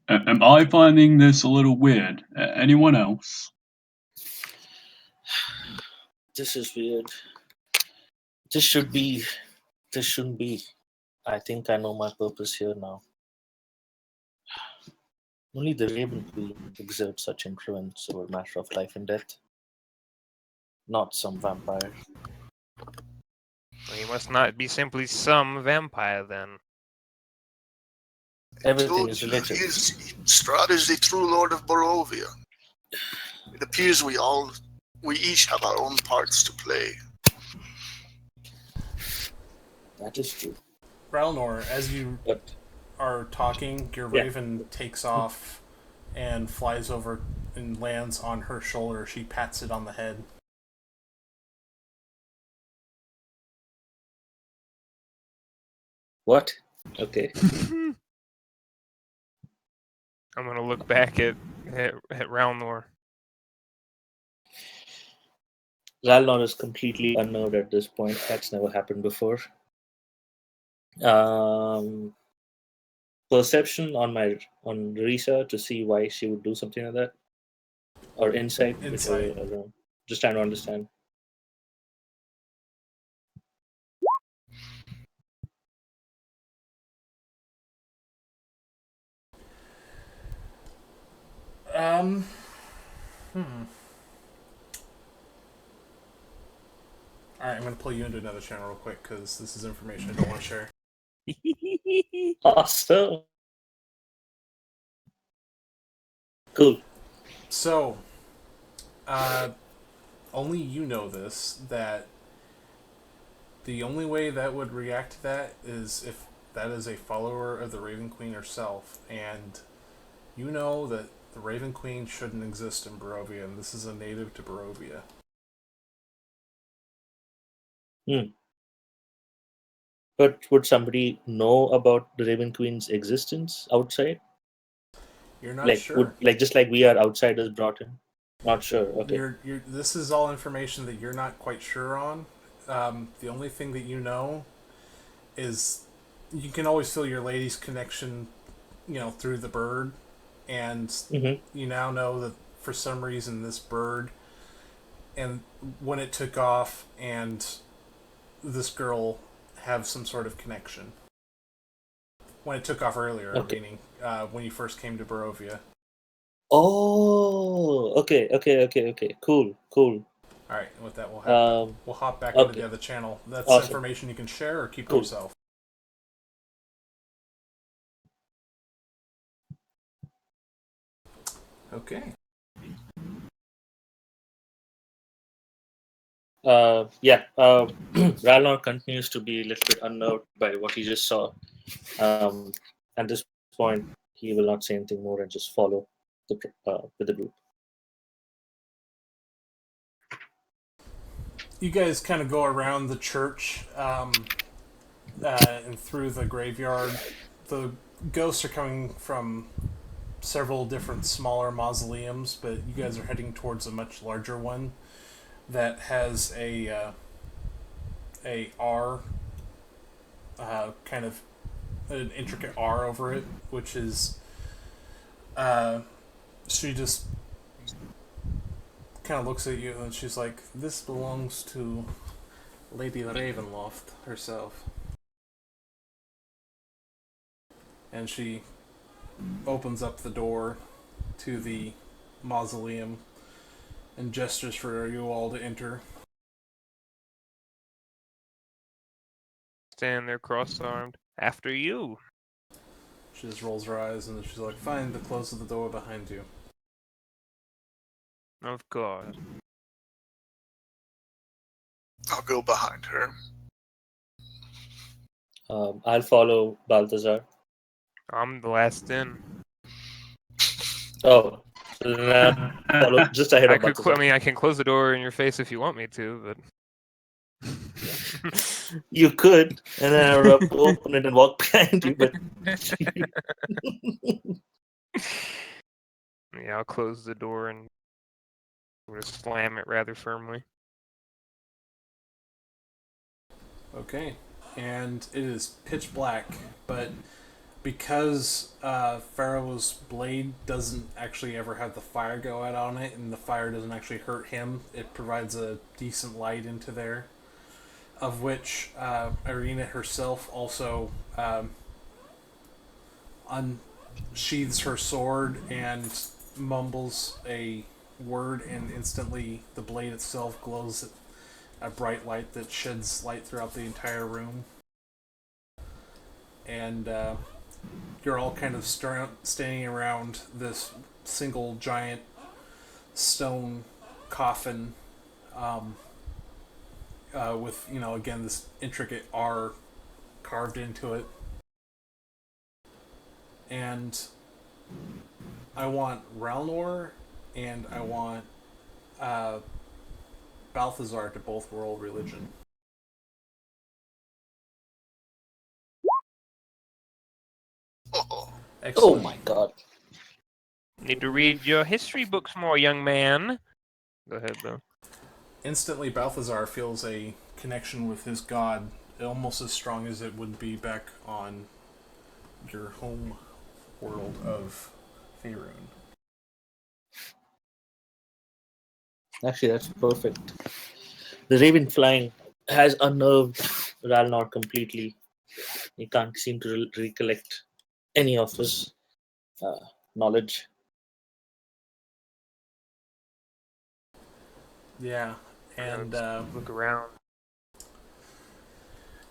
Am I finding this a little weird? Anyone else? This is weird. This shouldn't be. I think I know my purpose here now. Only the Raven Queen exerts such influence over a matter of life and death. Not some vampire. Well, you must not be simply some vampire, then. Everything is related. Strahd is the true Lord of Barovia. It appears we each have our own parts to play. That is true. Ralnor, as you But are talking, your raven takes off and flies over and lands on her shoulder. She pats it on the head. what? Okay. I'm gonna look back at Ralnor. Ralnor is completely unnerved at this point. That's never happened before. Perception on Risa to see why she would do something like that, or insight. Insight. Whichever, I don't know. Just trying to understand. Alright, I'm going to pull you into another channel real quick because this is information I don't want to share. Awesome. Cool. So, only you know this, that The only way that would react to that is if that is a follower of the Raven Queen herself, and you know that the Raven Queen shouldn't exist in Barovia, and this is a native to Barovia. But would somebody know about the Raven Queen's existence outside? You're not sure. Just like we are outsiders brought in? Not sure. Okay. This is all information that you're not quite sure on. The only thing that you know is you can always feel your lady's connection, through the bird, and you now know that for some reason this bird, and when it took off, and this girl have some sort of connection. When it took off earlier, meaning when you first came to Barovia. Oh, okay. Cool. All right, with that, we'll hop back into the other channel. That's information you can share or keep to yourself. Okay. Ralnor continues to be a little bit unnerved by what he just saw. At this point, he will not say anything more and just follow with the group. You guys kind of go around the church and through the graveyard. The ghosts are coming from several different smaller mausoleums, but you guys are heading towards a much larger one that has a R, kind of an intricate R over it, which is she just kind of looks at you and she's like, "This belongs to Lady Ravenloft herself." And she opens up the door to the mausoleum and gestures for you all to enter. Stand there cross-armed. After you. She just rolls her eyes and she's like, "Fine, to close the door behind you." Of course. I'll go behind her. I'll follow Balthazar. I'm the last in. Oh, so then I'll follow just ahead of Balthazar. I can close the door in your face if you want me to, but... You could, and then I would open it and walk behind you, but... Yeah, I'll close the door and slam it rather firmly. Okay, and it is pitch black, but because Pharaoh's blade doesn't actually ever have the fire go out on it, and the fire doesn't actually hurt him, it provides a decent light into there, of which Irina herself also unsheathes her sword and mumbles a word, and instantly the blade itself glows a bright light that sheds light throughout the entire room. And you're all kind of standing around this single giant stone coffin with, again, this intricate R carved into it. And I want Ralnor and I want Balthazar to both roll religion. Oh, Excellent. Oh my god. Need to read your history books more, young man. Go ahead, though. Instantly, Balthazar feels a connection with his god, almost as strong as it would be back on your home world of Faerun. Actually, that's perfect. The raven flying has unnerved Ralnor completely. He can't seem to recollect any of his knowledge. Yeah, and Look around.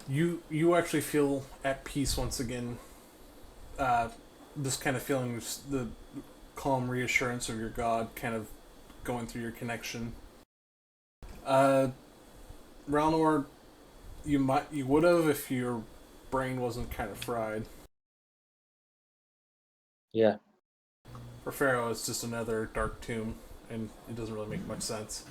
you actually feel at peace once again. This kind of feeling, the calm reassurance of your god, kind of going through your connection. Ralnor, You would have if your brain wasn't kind of fried. Yeah. For Pharaoh, it's just another dark tomb, and it doesn't really make much sense.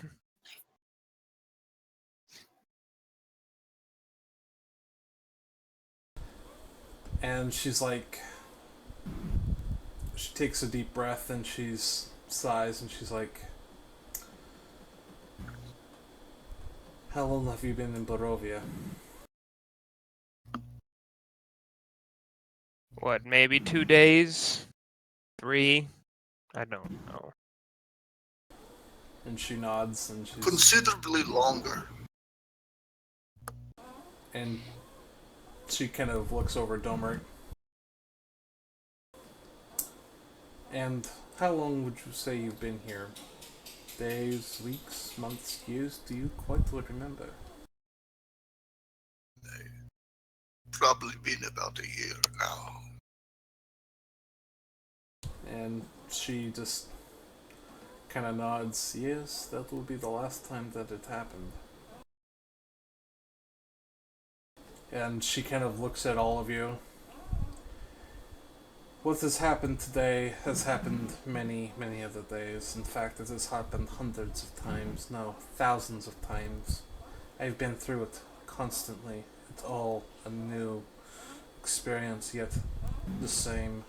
And she's like, she takes a deep breath and she's sighs and she's like, "How long have you been in Barovia?" What, maybe 2 days? 3? I don't know. And she nods and she's Considerably longer. and she kind of looks over at Domer. And how long would you say you've been here? Days, weeks, months, years? Do you quite remember? Probably been about a year now. And she just kind of nods. Yes, that will be the last time that it happened. And she kind of looks at all of you. What has happened today has happened many, many other days. In fact, it has happened hundreds of times, no, thousands of times. I've been through it constantly. It's all a new experience, yet the same.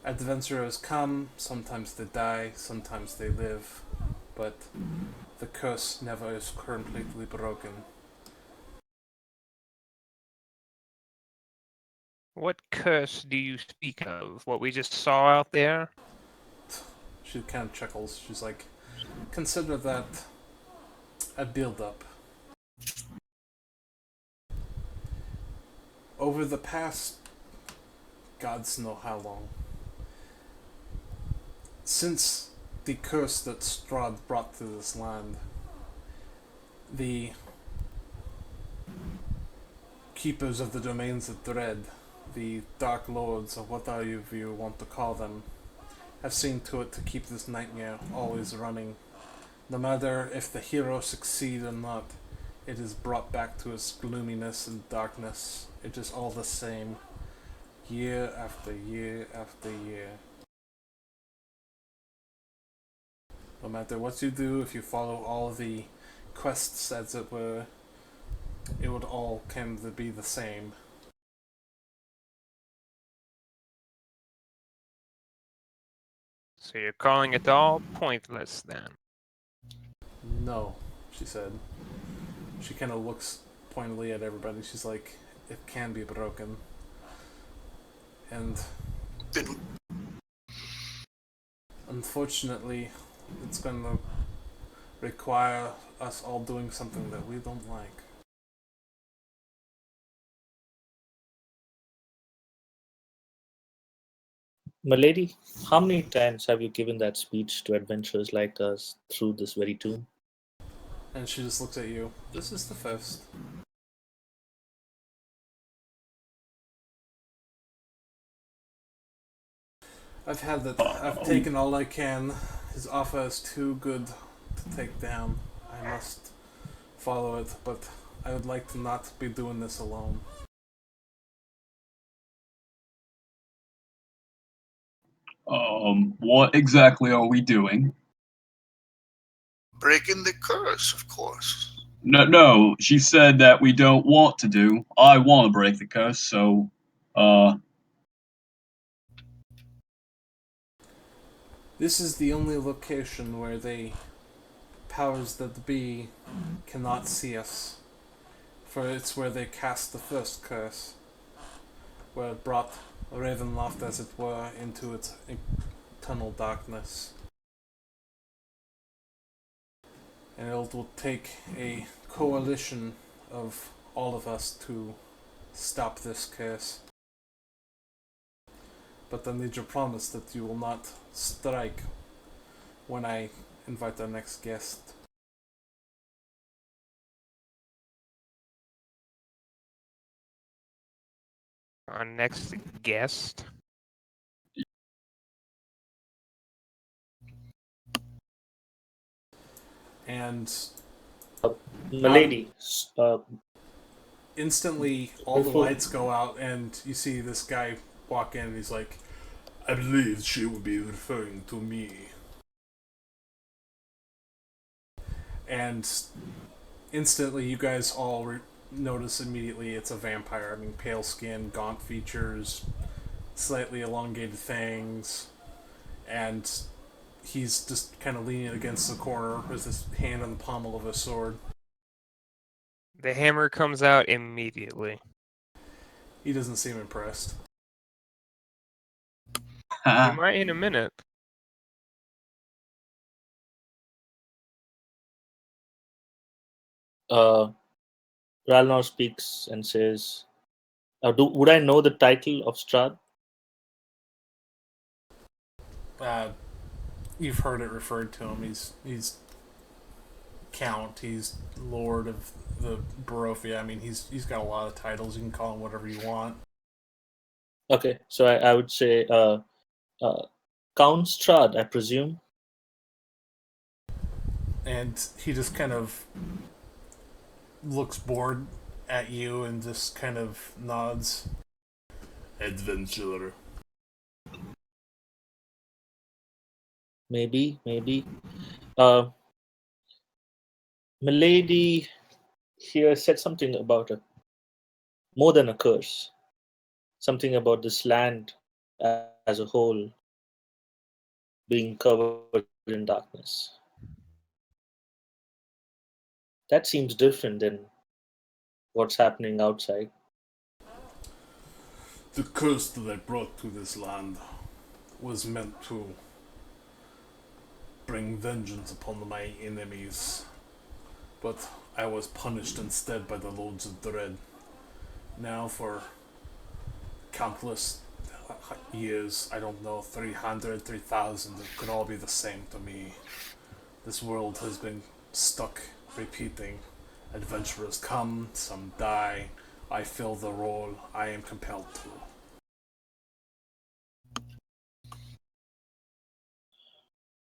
Adventurers come, sometimes they die, sometimes they live, but the curse never is completely broken. What curse do you speak of? What we just saw out there? She kind of chuckles. She's like, consider that a build-up. Over the past, gods know how long, since the curse that Strahd brought to this land, the keepers of the domains of dread, the Dark Lords, or whatever you want to call them, have seen to it to keep this nightmare always running. No matter if the hero succeeds or not, it is brought back to its gloominess and darkness. It is all the same, year after year after year. No matter what you do, if you follow all the quests as it were, it would all come to be the same. So you're calling it all pointless then? No, she said. She kind of looks pointedly at everybody. She's like, it can be broken. And Did we unfortunately, it's gonna require us all doing something that we don't like. Milady, how many times have you given that speech to adventurers like us through this very tomb? And she just looks at you. This is the first. I've had that. I've taken all I can. His offer is too good to take down. I must follow it, but I would like to not be doing this alone. What exactly are we doing? breaking the curse, of course. No, she said that we don't want to do. I want to break the curse, so, This is the only location where the powers that be cannot see us, for it's where they cast the first curse, where it brought Ravenloft, as it were, into its eternal darkness. And it will take a coalition of all of us to stop this curse. But I need your promise that you will not strike when I invite our next guest. Our next guest? And Milady, instantly all the before lights go out, and you see this guy walk in, and he's like, I believe she would be referring to me. And instantly, you guys all notice immediately it's a vampire. I mean, pale skin, gaunt features, slightly elongated fangs, and he's just kind of leaning against the corner with his hand on the pommel of his sword. The hammer comes out immediately. He doesn't seem impressed. We might in a minute. Ralnor speaks and says, would I know the title of Strahd? Uh, you've heard it referred to him. He's count. He's lord of the Barovia. I mean, he's got a lot of titles. You can call him whatever you want. Okay, so I would say Count Strahd, I presume. And he just kind of looks bored at you and just kind of nods. Adventurer. Maybe. Milady here said something about more than a curse. Something about this land as a whole being covered in darkness. That seems different than what's happening outside. The curse that I brought to this land was meant to bring vengeance upon my enemies, but I was punished instead by the Lords of Dread. Now, for countless years, I don't know, 300, 3,000, it could all be the same to me. This world has been stuck repeating. Adventurers come, some die. I fill the role I am compelled to.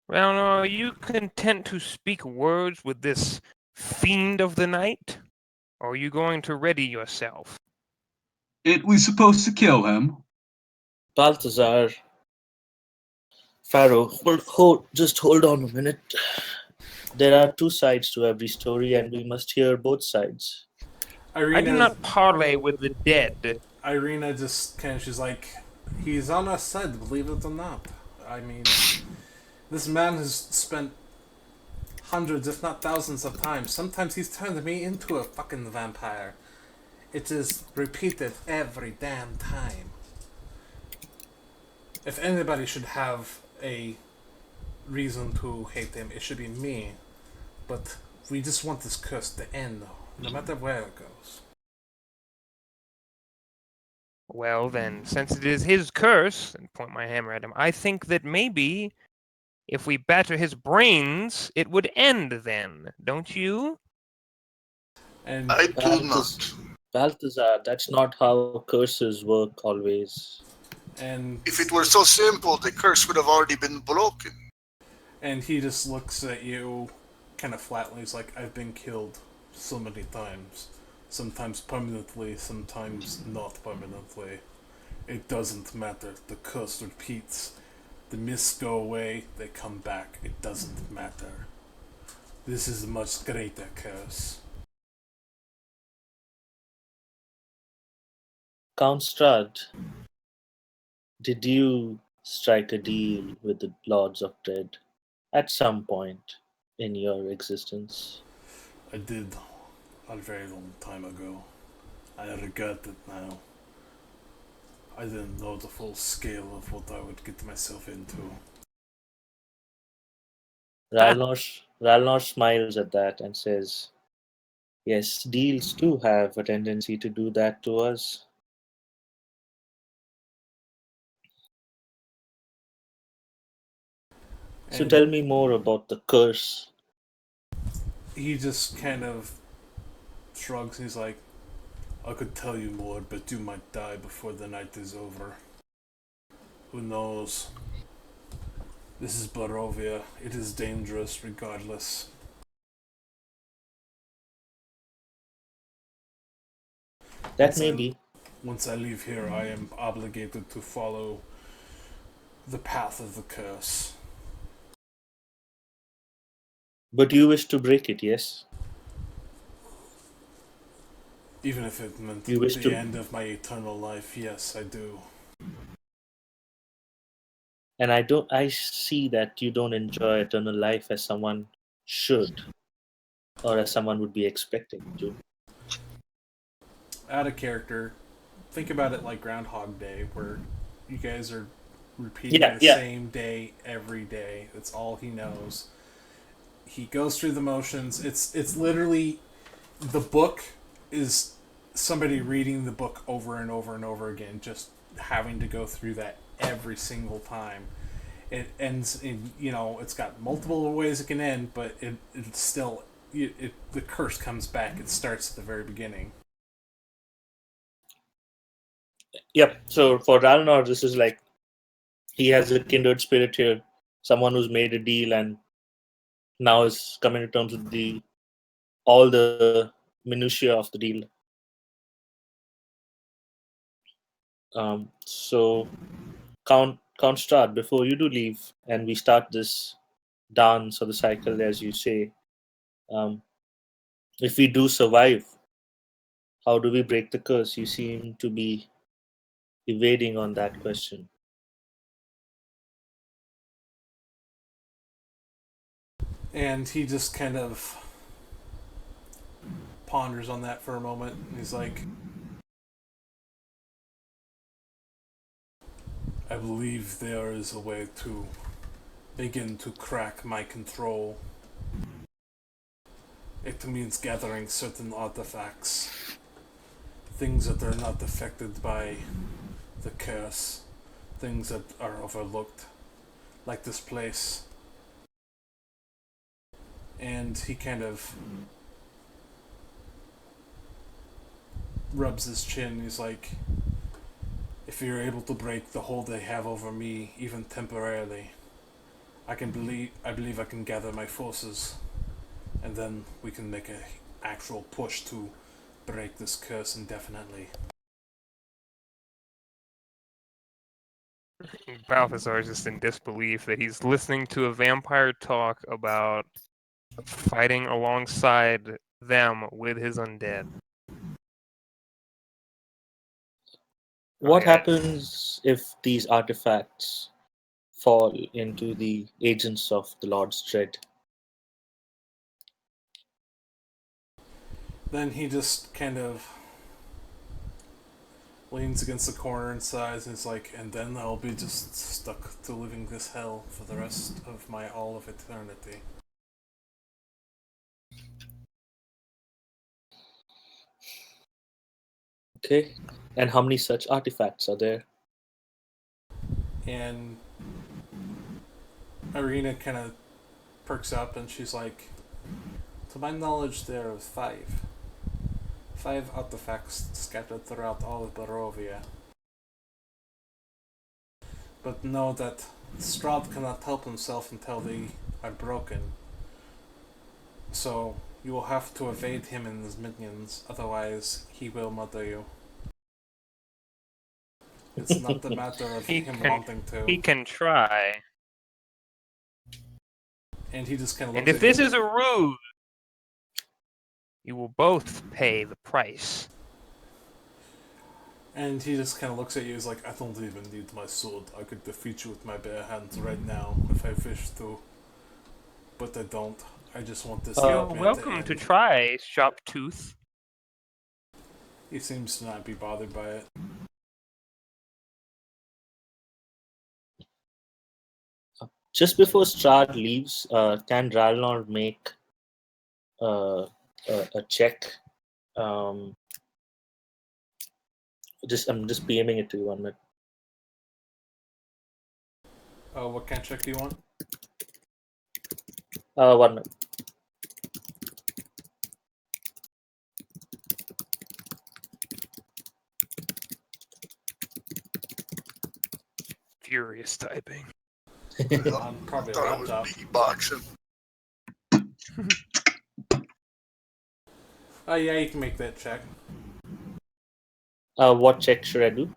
Well, are you content to speak words with this fiend of the night? Or are you going to ready yourself? It we supposed to kill him? Balthazar, Pharaoh, just hold on a minute. There are two sides to every story, and we must hear both sides. I do not parley with the dead. Irina just kind of, she's like, he's on our side, believe it or not. I mean, this man has spent hundreds, if not thousands of times. Sometimes he's turned me into a fucking vampire. It is repeated every damn time. If anybody should have a reason to hate him, it should be me. But we just want this curse to end, no matter where it goes. Well, then, since it is his curse, and point my hammer at him, I think that maybe if we batter his brains, it would end then, don't you? And I do not. Balthazar, that's not how curses work always. and If it were so simple, the curse would have already been broken. and he just looks at you kind of flatly. He's like, I've been killed so many times. Sometimes permanently, sometimes not permanently. It doesn't matter. The curse repeats. The mists go away, they come back. It doesn't matter. This is a much greater curse. Count Strahd, did you strike a deal with the Lords of Dread at some point in your existence? I did a very long time ago. I regret it now. I didn't know the full scale of what I would get myself into. Ralnor smiles at that and says, yes, deals do have a tendency to do that to us. So And tell me more about the curse. he just kind of shrugs. He's like, I could tell you more, but you might die before the night is over. Who knows? This is Barovia. It is dangerous regardless. That may be. Once I leave here, I am obligated to follow the path of the curse. But you wish to break it, yes? Even if it meant You wish the to, end of my eternal life, yes, I do. and I see that you don't enjoy eternal life as someone should, or as someone would be expecting to. Out of character, think about it like Groundhog Day, where you guys are repeating Yeah, the yeah. same day every day. That's all he knows. He goes through the motions. It's literally the book is somebody reading the book over and over and over again, just having to go through that every single time. It ends in, it's got multiple ways it can end, but it's still the curse comes back. It starts at the very beginning. Yep. So for Ralnor, this is like he has a kindred spirit here, someone who's made a deal and now is coming to terms with all the minutiae of the deal. So Count Strahd, before you do leave and we start this dance or the cycle, as you say, um, if we do survive, how do we break the curse? You seem to be evading on that question. And he just kind of ponders on that for a moment. And he's like, I believe there is a way to begin to crack my control. It means gathering certain artifacts, things that are not affected by the curse, things that are overlooked, like this place. And he kind of rubs his chin. He's like, if you're able to break the hold they have over me, even temporarily, I believe I can gather my forces, and then we can make an actual push to break this curse indefinitely. Balthazar is just in disbelief that he's listening to a vampire talk about fighting alongside them with his undead. What Okay. happens if these artifacts fall into the agents of the Lord's Dread? Then he just kind of leans against the corner and sighs, and is like, and then I'll be just stuck to living this hell for the rest of all of eternity. Okay. And how many such artifacts are there? And Irina kind of perks up, and she's like, to my knowledge, there are five. 5 artifacts scattered throughout all of Barovia. But know that Strahd cannot help himself until they are broken. So you will have to evade him and his minions, otherwise he will murder you. It's not a matter of He him can- wanting to. He can try. And he just kind of And looks if at this you. is a ruse, you will both pay the price. And he just kind of looks at you. He's like, I don't even need my sword. I could defeat you with my bare hands right now if I wish to. But I don't. I just want this You're nightmare welcome to end. try, Sharptooth. He seems to not be bothered by it. Just before Strahd leaves, can Ralnor make a check? I'm just PMing it to you 1 minute. What kind of check do you want? 1 minute. Furious typing. Probably a Thought it was laptop. beatboxing. Oh yeah, you can make that check. What check should I do?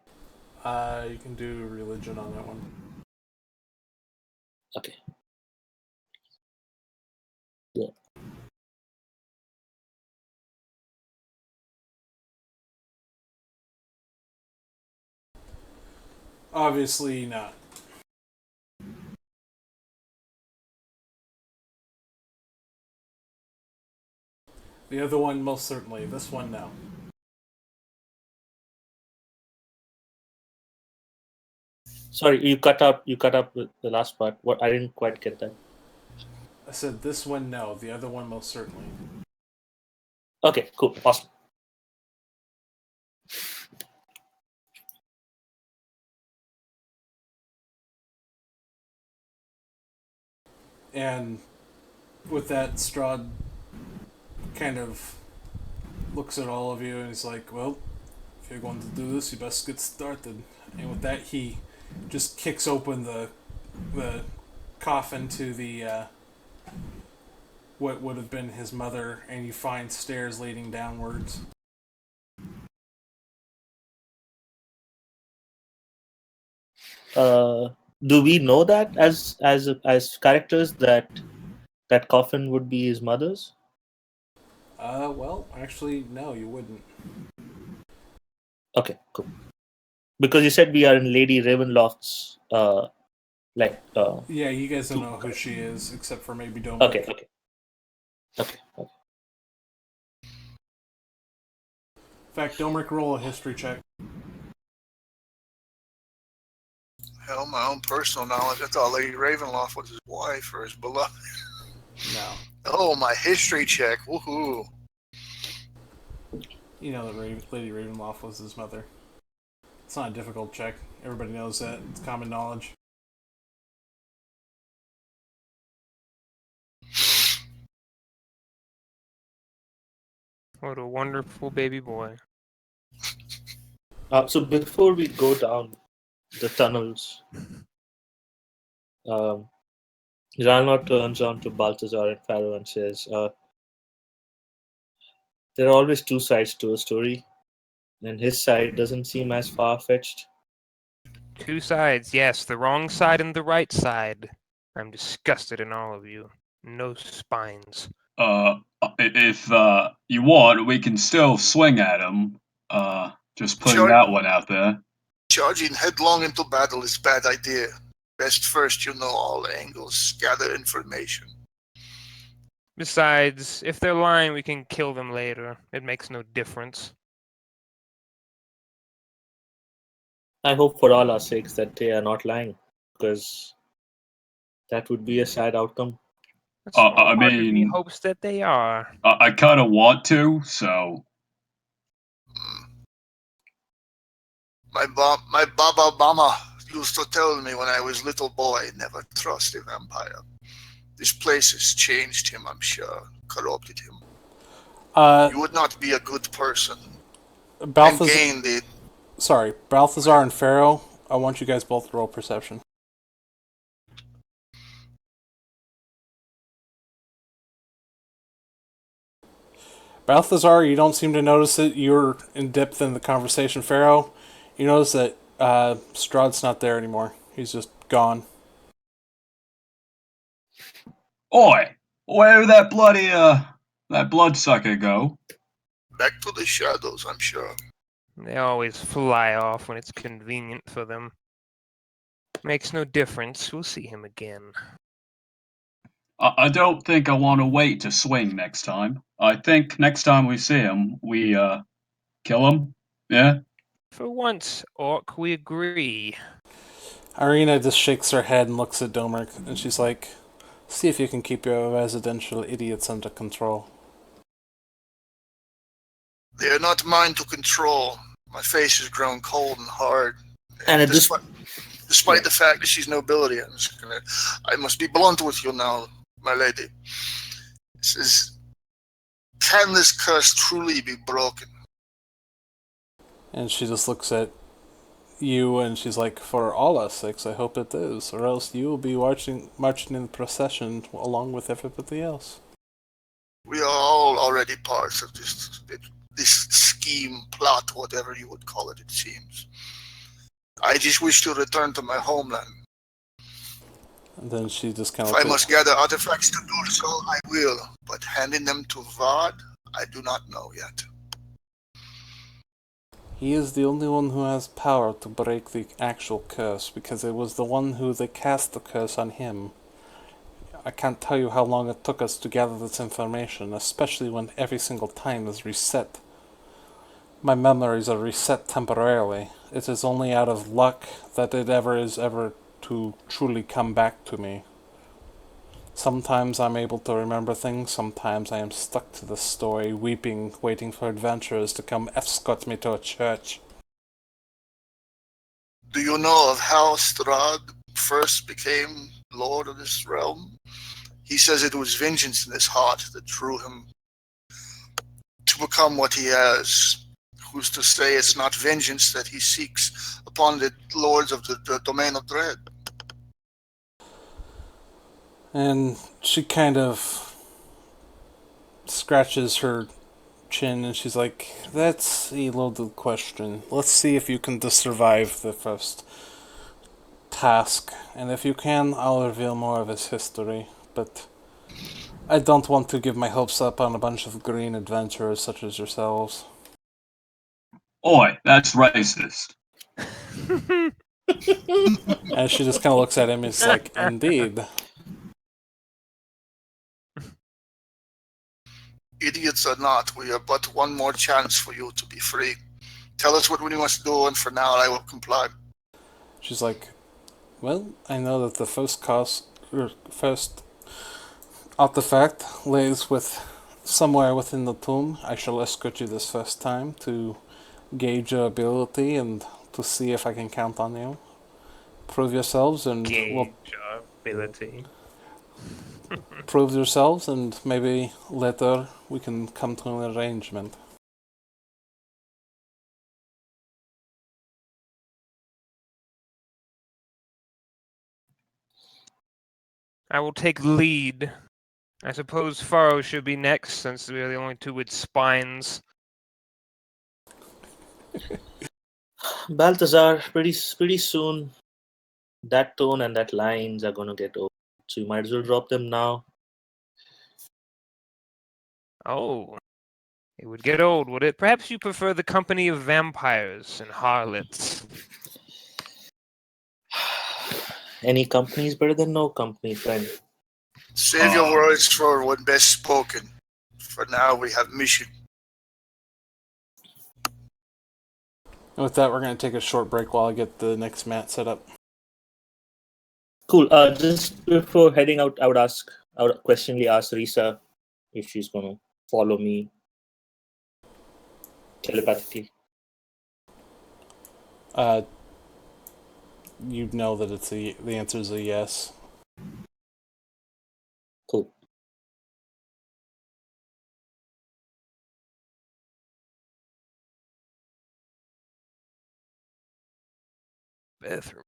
You can do religion on that one. Okay. Yeah. Obviously not. The other one, most certainly. This one, no. Sorry, you cut out. You cut up the last part. What I didn't quite get that. I said this one, no. The other one, most certainly. Okay, cool, awesome. And with that, Strahd kind of looks at all of you and he's like, well, if you're going to do this, you best get started. And with that, he just kicks open the coffin to the what would have been his mother, and you find stairs leading downwards. Do we know that as characters that coffin would be his mother's? Well, actually, no, you wouldn't. Okay, cool. Because you said we are in Lady Ravenloft's, Yeah, you guys don't know who she is, except for maybe Dome. Okay. In fact, Domric, roll a history check. Hell, my own personal knowledge, I thought Lady Ravenloft was his wife or his beloved. No. Oh, my history check. Woohoo. You know that Lady Ravenloft was his mother. It's not a difficult check. Everybody knows that. It's common knowledge. What a wonderful baby boy. So before we go down the tunnels, Ranor turns on to Balthazar and Pharaoh and says, there are always two sides to a story, and his side doesn't seem as far-fetched. Two sides, yes, the wrong side and the right side. I'm disgusted in all of you. No spines. If you want, we can still swing at him. Just putting Sure. that one out there. Charging headlong into battle is a bad idea. Best first you know all angles, gather information. Besides, if they're lying, we can kill them later. It makes no difference. I hope for all our sakes that they are not lying, because that would be a sad outcome. A small I part of me mean- hopes that they are. I kind of want to, so My Baba Mama used to tell me when I was little boy, never trust a vampire. This place has changed him, I'm sure, corrupted him. You would not be a good person. Balthazar, And gain the... sorry, Balthazar and Pharaoh, I want you guys both to roll perception. Balthazar, you don't seem to notice it. You're in depth in the conversation. Pharaoh, you notice that Strahd's not there anymore. He's just gone. Oi! Where did that bloody, that bloodsucker go? Back to the shadows, I'm sure. They always fly off when it's convenient for them. Makes no difference. We'll see him again. I don't think I want to wait to swing next time. I think next time we see him, we, kill him? Yeah? For once, Orc, we agree. Irina just shakes her head and looks at Domric, and she's like, see if you can keep your residential idiots under control. They are not mine to control. My face has grown cold and hard. And at this Despite the fact that she's nobility, I must be blunt with you now, my lady. This is, can this curse truly be broken? And she just looks at you and she's like, for all our sakes, I hope it is, or else you will be marching in the procession along with everybody else. We are all already parts of this this scheme, plot, whatever you would call it, it seems. I just wish to return to my homeland. And then she just kind If of I must gather artifacts to do so, I will. But handing them to Vard, I do not know yet. He is the only one who has power to break the actual curse, because it was the one who they cast the curse on him. I can't tell you how long it took us to gather this information, especially when every single time is reset. My memories are reset temporarily. It is only out of luck that it is ever to truly come back to me. Sometimes I'm able to remember things, sometimes I am stuck to the story, weeping, waiting for adventurers to come escort me to a church. Do you know of how Strahd first became lord of this realm? He says it was vengeance in his heart that drew him to become what he has. Who's to say it's not vengeance that he seeks upon the lords of the domain of dread? And she kind of scratches her chin and she's like, "That's a loaded question. Let's see if you can survive the first task. And if you can, I'll reveal more of his history. But I don't want to give my hopes up on a bunch of green adventurers such as yourselves." Oi, that's racist. And she just kind of looks at him and is like, "Indeed." Idiots or not, we have but one more chance for you to be free. Tell us what we must do, and for now I will comply. She's like, "Well, I know that the first artifact lays with somewhere within the tomb. I shall escort you this first time to gauge your ability and to see if I can count on you. Prove yourselves, and we'll Gauge our ability. prove yourselves, and maybe later we can come to an arrangement." I will take lead. I suppose Faro should be next, since we're the only two with spines. Balthazar, pretty soon, that tone and that lines are gonna get old. So you might as well drop them now. Oh, it would get old, would it? Perhaps you prefer the company of vampires and harlots. Any company is better than no company, friend. Save your words for when best spoken. For now, we have mission. And with that, we're going to take a short break while I get the next mat set up. Cool. Just before heading out, I would questioningly ask Risa if she's gonna follow me telepathically. You know that the answer is a yes. Cool. Bathroom.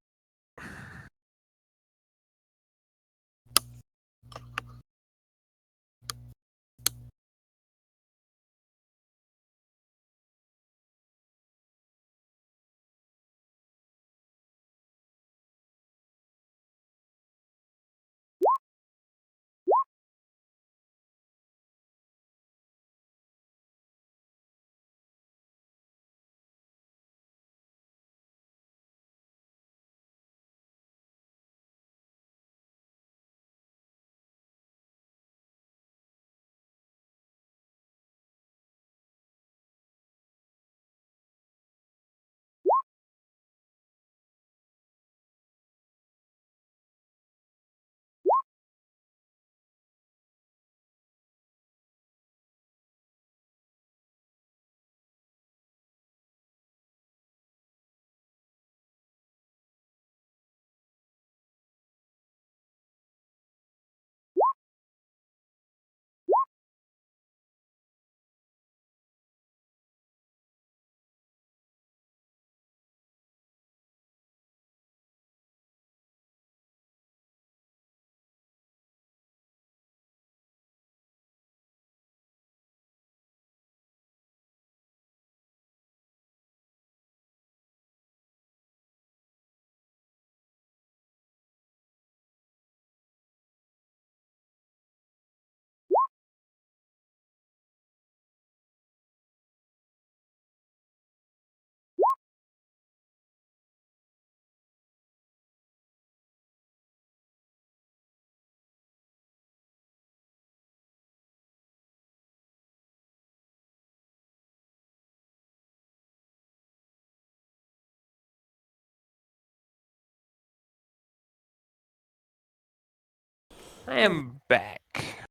I am back.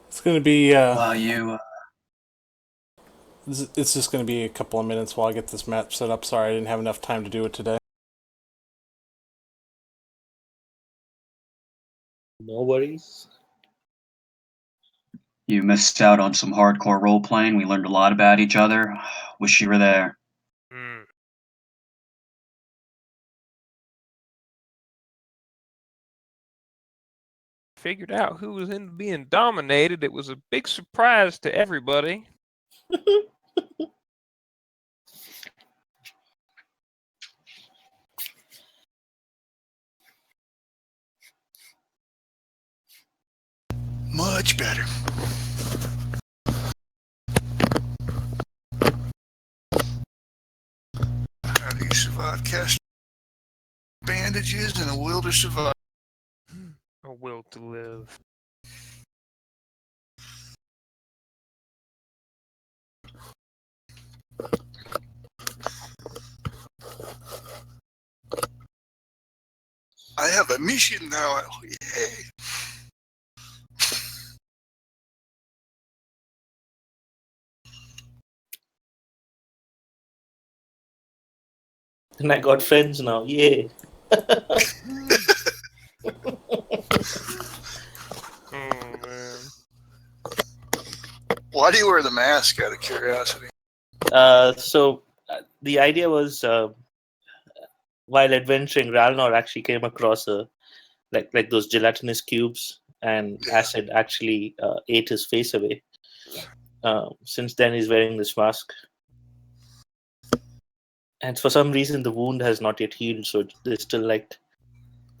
It's going to be. Well, you. It's just going to be a couple of minutes while I get this map set up. Sorry, I didn't have enough time to do it today. No worries. You missed out on some hardcore role playing. We learned a lot about each other. Wish you were there. Hmm. Figured out who was into being dominated. It was a big surprise to everybody. Much better. How do you survive cast bandages and a will to survive? A will to live. I have a mission now. Yay. And I got friends now. Yay. Oh man. Why do you wear the mask out of curiosity? The idea was while adventuring, Ralnor actually came across like those gelatinous cubes, and acid actually ate his face away. Since then, he's wearing this mask. And for some reason, the wound has not yet healed, so there's still like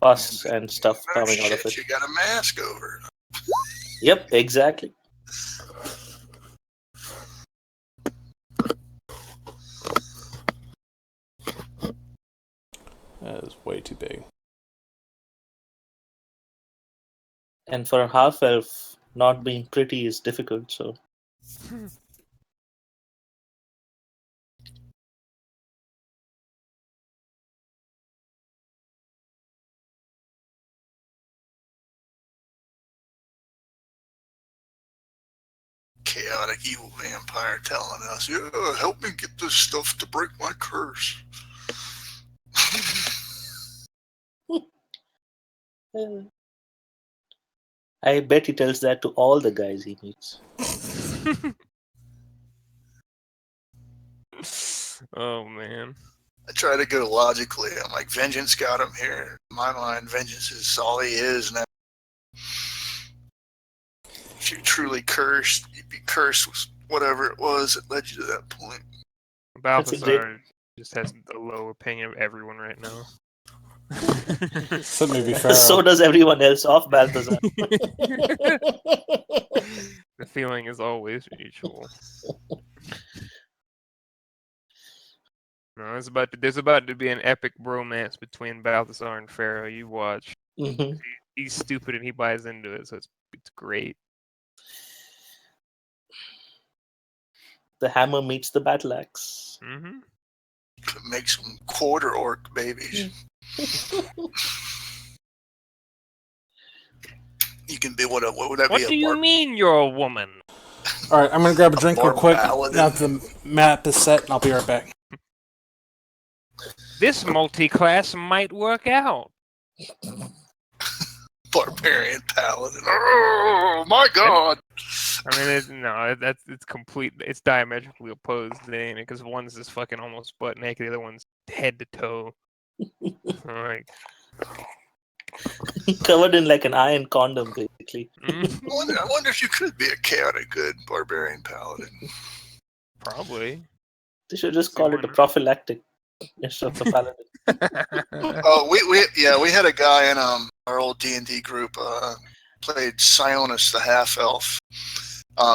pus and stuff coming out of it. You got a mask over. Yep, exactly. That is way too big. And for a half elf, not being pretty is difficult, so. Chaotic evil vampire telling us, yeah, help me get this stuff to break my curse. I bet he tells that to all the guys he meets. Oh man. I try to go logically. I'm like, vengeance got him here. In my mind, vengeance is all he is now. If you're truly cursed, you'd be cursed with whatever it was that led you to that point. Balthazar just has a low opinion of everyone right now. So maybe Pharaoh. So does everyone else off Balthazar. The feeling is always mutual. No, there's about to be an epic bromance between Balthazar and Pharaoh. You watch. Mhm. He's stupid and he buys into it, so it's great. The hammer meets the battle axe. Mm-hmm. Make some quarter orc babies. You can be what would that be? What do you mean you're a woman? All right, I'm gonna grab a drink real quick. paladin. Now that the map is set, and I'll be right back. This multi-class might work out. Barbarian paladin. Oh my god! I mean, it's complete. It's diametrically opposed, because one's just fucking almost butt naked, the other one's head to toe. Like, Covered in like an iron condom, basically. I wonder if you could be a chaotic good barbarian paladin. Probably. They should just call it a prophylactic instead of a paladin. Oh, we had a guy in our old D&D group played Sionis the half elf.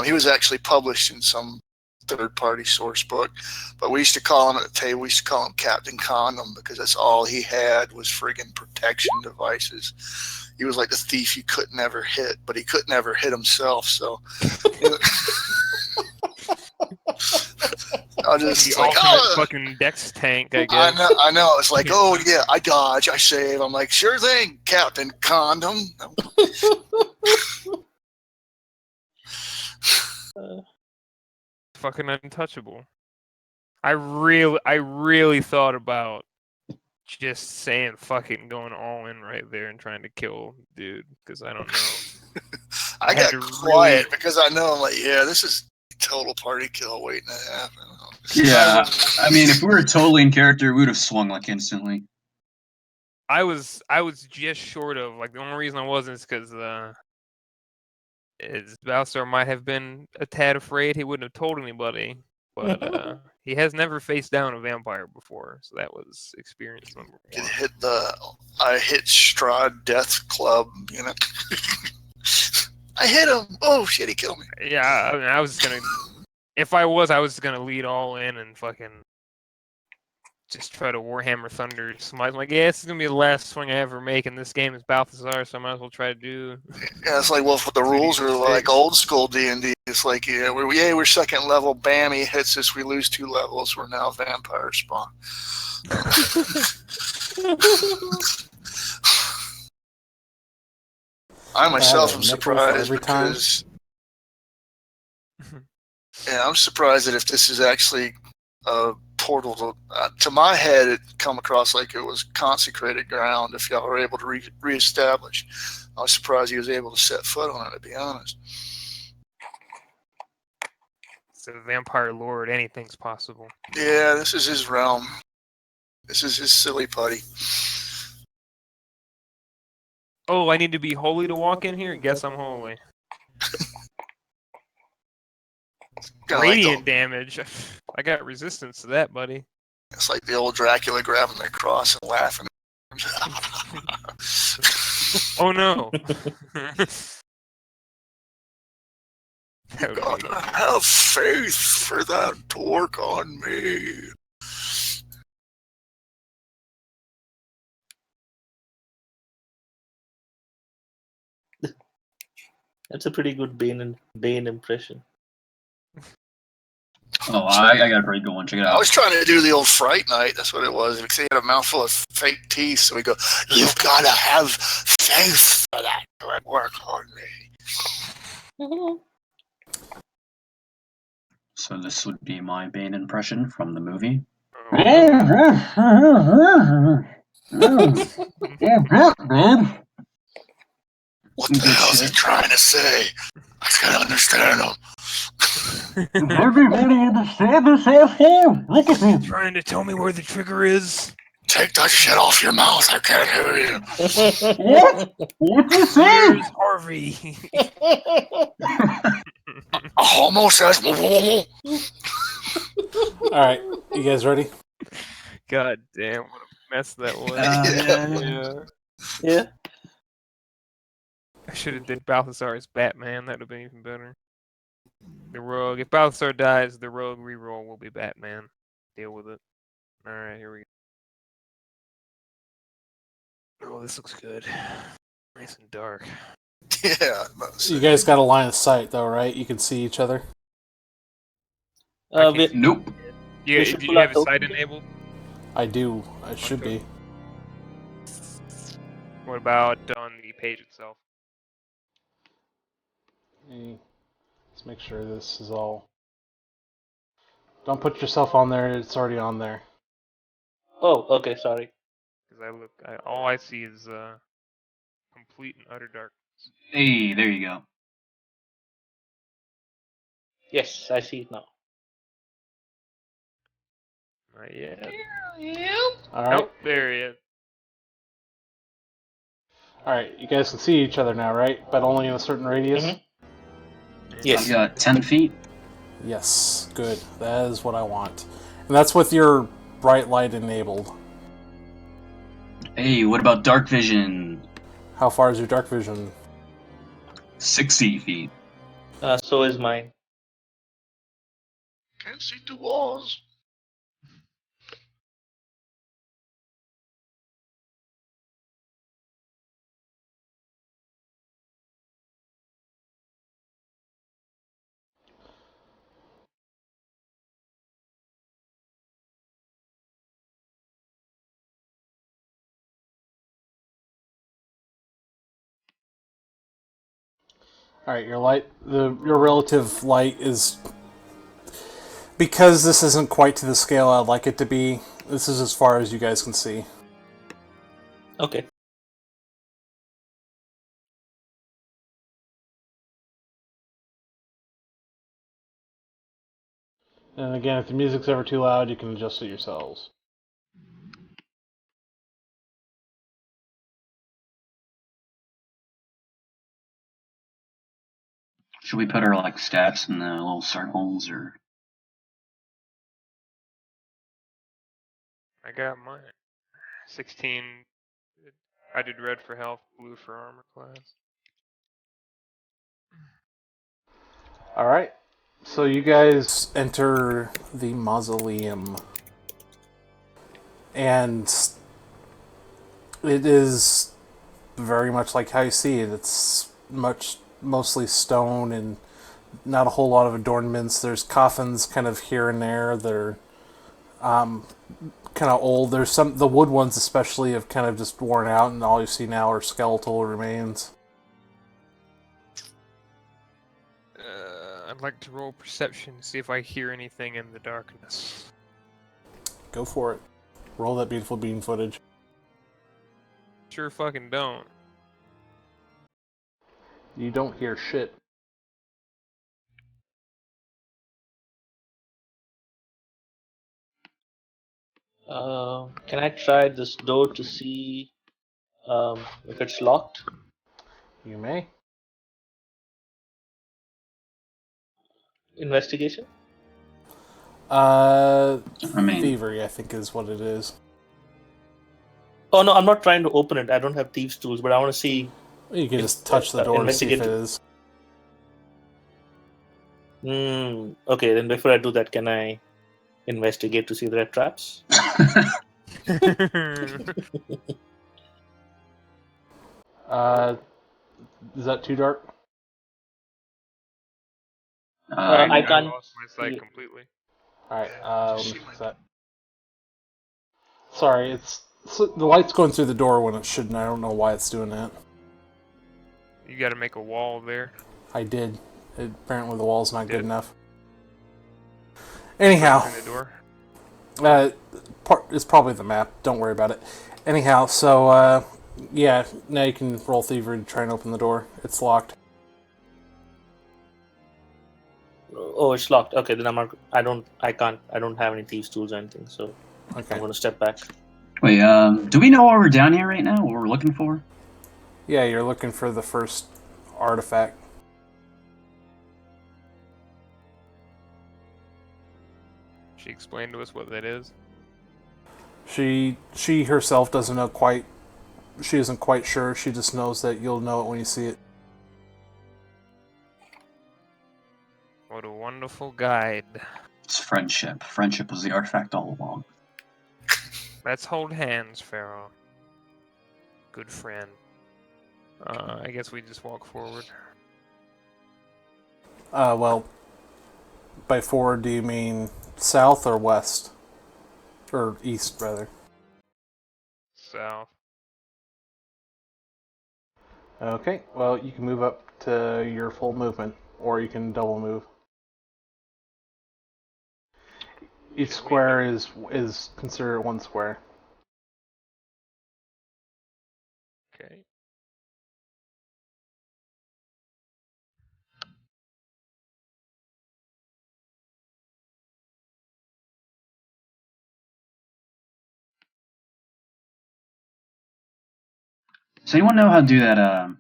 He was actually published in some third-party source book, but we used to call him at the table. We used to call him Captain Condom because that's all he had was friggin' protection devices. He was like the thief you could never hit, but he could never hit himself. So I'll just The like, ultimate oh, fucking Dex tank, I guess. I know. It's like, oh yeah, I dodge, I save. I'm like, sure thing, Captain Condom. Fucking untouchable. I really thought about just saying fucking going all in right there and trying to kill dude, because I don't know. I had got to quiet because I know I'm like, yeah, this is total party kill waiting to happen. Yeah, I mean, if we were totally in character, we would have swung like instantly. I was just short of, like, the only reason I wasn't is because Balthazar might have been a tad afraid. He wouldn't have told anybody, but he has never faced down a vampire before, so that was experience number Could one. I hit Strahd Death Club, you know. I hit him. Oh shit, he killed me. Yeah, I mean, I was just gonna. If I was gonna lead all in and fucking just try to Warhammer Thunder. Somebody's like, yeah, this is gonna be the last swing I ever make, and this game is Balthazar, so I might as well try to do. Yeah, it's like, well, the rules are like old school D&D. It's like, yeah, we're second level. Bam, he hits us. We lose 2 levels. We're now vampire spawn. I myself am surprised because, yeah, I'm surprised that if this is actually a portal to my head, it come across like it was consecrated ground. If y'all were able to reestablish, I was surprised he was able to set foot on it. To be honest, It's a vampire lord. Anything's possible. yeah, this is his realm. This is his silly putty. Oh, I need to be holy to walk in here? Guess I'm holy. Radiant damage. I got resistance to that, buddy. It's like the old Dracula grabbing their cross and laughing. Oh no. You gotta have faith for that to work on me. That's a pretty good Bane impression. Oh, I got a pretty good one. Check it out. I was trying to do the old Fright Night. That's what it was. Because he had a mouthful of fake teeth. So we go, you've got to have faith for that to work on me. So this would be my Bane impression from the movie. What the hell is he trying to say? I can't understand him. Everybody understand this asshole? Look at him. Trying to tell me where the trigger is? Take that shit off your mouth. I can't hear you. What? What'd you say? Where's Harvey? A homo says. Alright, you guys ready? God damn, what a mess that was. Yeah. I should have did Balthazar as Batman. That would have been even better. The rogue. If Balthazar dies, the rogue reroll will be Batman. Deal with it. Alright, here we go. Oh, this looks good. Nice and dark. Yeah. You guys got a line of sight, though, right? You can see each other? Nope. Yeah, do you have a sight enabled? I do. I should be. What about on the page itself? Let's make sure this is all... Don't put yourself on there, it's already on there. Oh, okay, sorry. Because all I see is complete and utter darkness. Hey, there you go. Yes, I see it now. Not yet. Alright. Nope, there he is. Alright, you guys can see each other now, right? But only in a certain radius? Mhm. Yes. I've got 10 feet. Yes, good. That is what I want. And that's with your bright light enabled. Hey, what about dark vision? How far is your dark vision? 60 feet. So is mine. Can't see the walls. All right, your relative light is, because this isn't quite to the scale I'd like it to be. This is as far as you guys can see. Okay. And again, if the music's ever too loud, you can adjust it yourselves. Should we put our like stats in the little circles or? I got mine. 16. I did red for health, blue for armor class. All right. So you guys enter the mausoleum, and it is very much like how you see it. It's mostly stone and not a whole lot of adornments. There's coffins kind of here and there. They're kind of old. There's the wood ones especially have kind of just worn out, and all you see now are skeletal remains. I'd like to roll perception, see if I hear anything in the darkness. Go for it. Roll that beautiful bean footage. Sure fucking don't. You don't hear shit. Can I try this door to see if it's locked? You may. Investigation? I mean, Thievery, I think, is what it is. Oh no, I'm not trying to open it. I don't have thieves' tools, but I want to see. You can just touch the door to see if it investigate. is. Okay, then before I do that, can I investigate to see if there are traps? Is that too dark? I can't. lost my sight completely. Alright, let me fix that. Sorry, the light's going through the door when it shouldn't. I don't know why it's doing that. You gotta make a wall there. I did. Apparently the wall's not good enough. Anyhow. Open the door. It's probably the map. Don't worry about it. Anyhow, so, yeah, now you can roll thievery to try and open the door. It's locked. Oh, it's locked. Okay, then I don't have any thieves' tools or anything, so Okay. I'm gonna step back. wait, do we know why we're down here right now? What we're looking for? Yeah, you're looking for the first artifact. She explained to us what that is. She herself doesn't know quite. She isn't quite sure. She just knows that you'll know it when you see it. What a wonderful guide. It's friendship. Friendship was the artifact all along. Let's hold hands, Pharaoh. Good friend. I guess we just walk forward. Well, by forward, do you mean south or west? Or east, rather. South. Okay, well, you can move up to your full movement, or you can double move. Each square is considered one square. Okay. Does anyone know how to do that,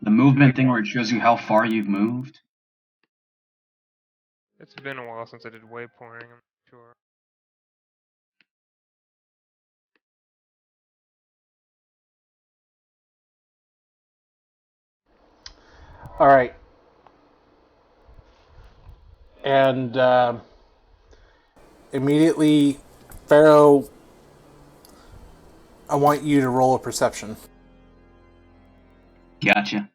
the movement thing where it shows you how far you've moved? It's been a while since I did waypointing, I'm sure. Alright. And immediately, Pharaoh, I want you to roll a perception. Gotcha.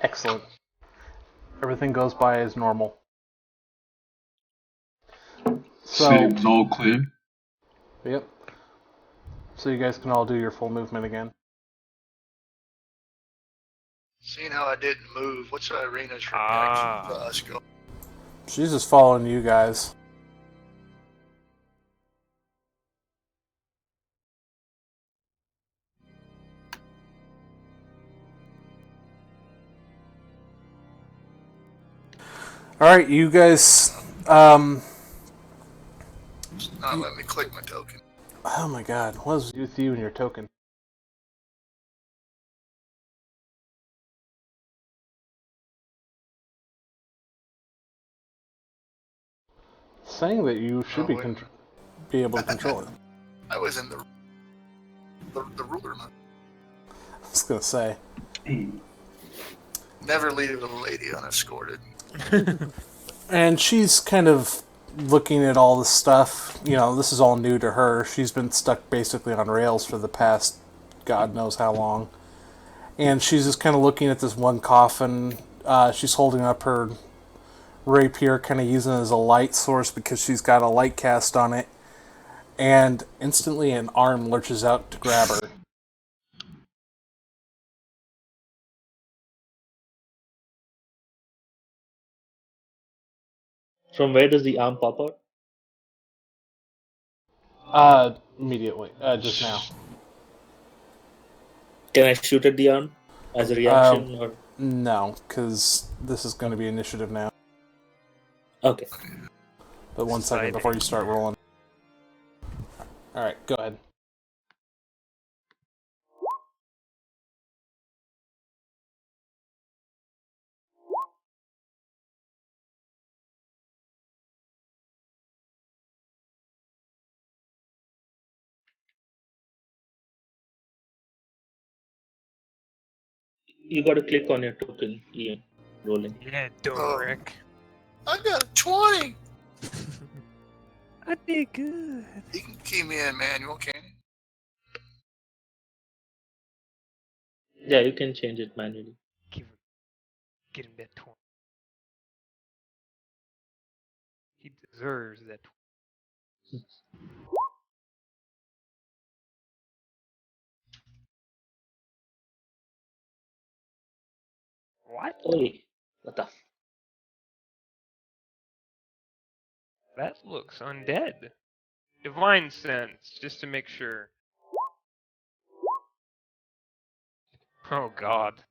Excellent. Everything goes by as normal. So, Seems all clear. yep. so you guys can all do your full movement again. Seeing how I didn't move, what's Irina's reaction Ah. to us going? She's just following you guys. Alright, you guys, Not letting me click my token. oh my god, what is with you and your token? Saying that you should be able to control it. I was in the ruler mode. I was gonna say. Never leave a lady unescorted. And she's kind of looking at all this stuff. You know, this is all new to her. She's been stuck basically on rails for the past God knows how long. And she's just kind of looking at this one coffin. She's holding up her rapier, kind of using it as a light source because she's got a light cast on it. And instantly an arm lurches out to grab her. From where does the arm pop out? Immediately. Just now. Can I shoot at the arm as a reaction? Or No, because this is going to be initiative now. okay. But 1 second before you start rolling. Alright, go ahead. You got to click on your token, Ian. Rolling. Yeah, Dorek. I got a 20. I did good. You can key me in manual, can you? Yeah, you can change it manually. Get him that 20. He deserves that 20. What? Oi, what the? That looks undead. Divine sense, just to make sure. Oh god.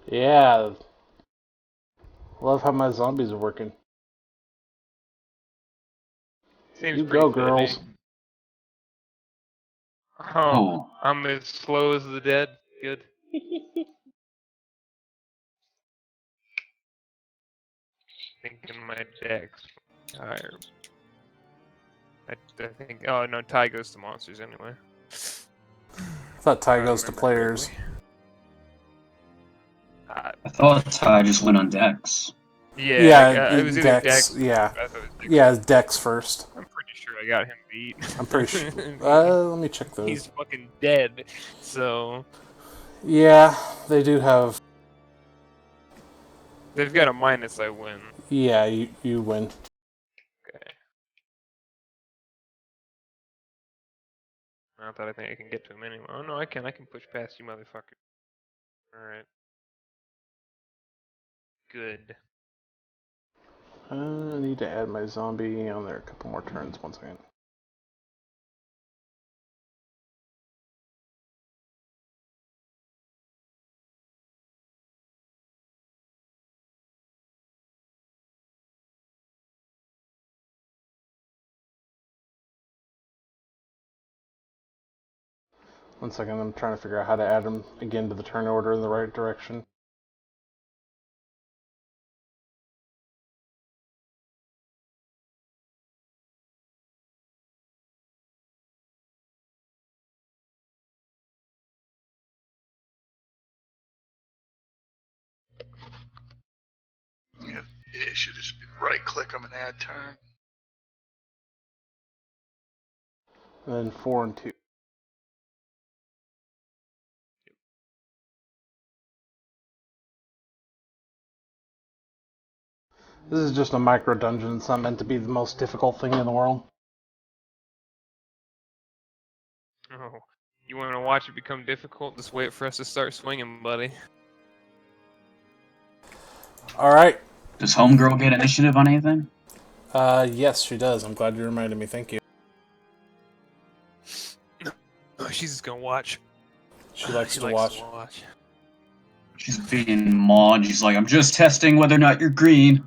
Yeah. Love how my zombies are working. Seems You pretty go, fitting. girls. Oh, I'm as slow as the dead. Good. Thinking my dex higher. I think. Oh no, tie goes to monsters anyway. I thought tie goes to players. I thought Ty just went on Dex. Yeah, it was either Dex. dex. Yeah, I thought it was dex. yeah, Dex first. I'm pretty sure I got him beat. I'm pretty sure. Let me check those. He's fucking dead. So Yeah, they do have. they've got a minus. I win. Yeah, you win. Okay. Not that I think I can get to him anymore. Oh no, I can. I can push past you, motherfucker. All right. Good. I need to add my zombie on there a couple more turns. 1 second. One second, I'm trying to figure out how to add them again to the turn order in the right direction. Yeah, it should just be right click them and add turn. And then 4 and 2. This is just a micro dungeon. It's not meant to be the most difficult thing in the world. Oh, you want to watch it become difficult? Just wait for us to start swinging, buddy. All right. Does Homegirl get initiative on anything? Yes, she does. I'm glad you reminded me. Thank you. Oh, she's just gonna watch. She likes She to likes watch. to watch. She's being maud. She's like, I'm just testing whether or not you're green.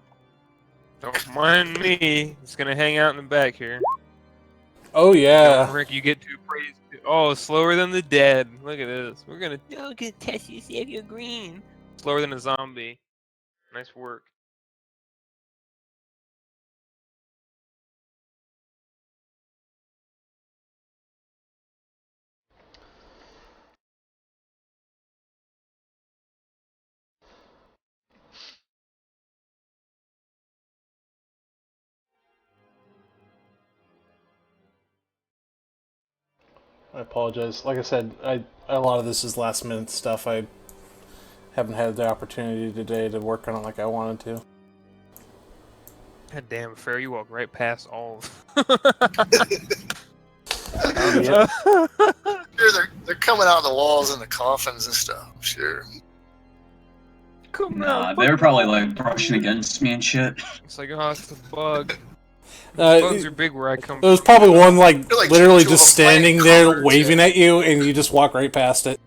Don't mind me. Just gonna hang out in the back here. Oh Don't, yeah. Rick, you get too praised. Oh, slower than the dead. Look at this. We're gonna test you, see if you're green. Slower than a zombie. Nice work. I apologize. Like I said, a lot of this is last minute stuff. I haven't had the opportunity today to work on it like I wanted to. God damn, Fair, you walk right past all Yep. Sure, they're coming out of the walls and the coffins and stuff. I'm sure. Come Nah, on, they're probably like brushing against me and shit. It's like, oh, it's a bug. Bugs are It big where I come was from. probably one like You're like literally two just of 'em playing standing there cards, waving yeah. at you, and you just walk right past it.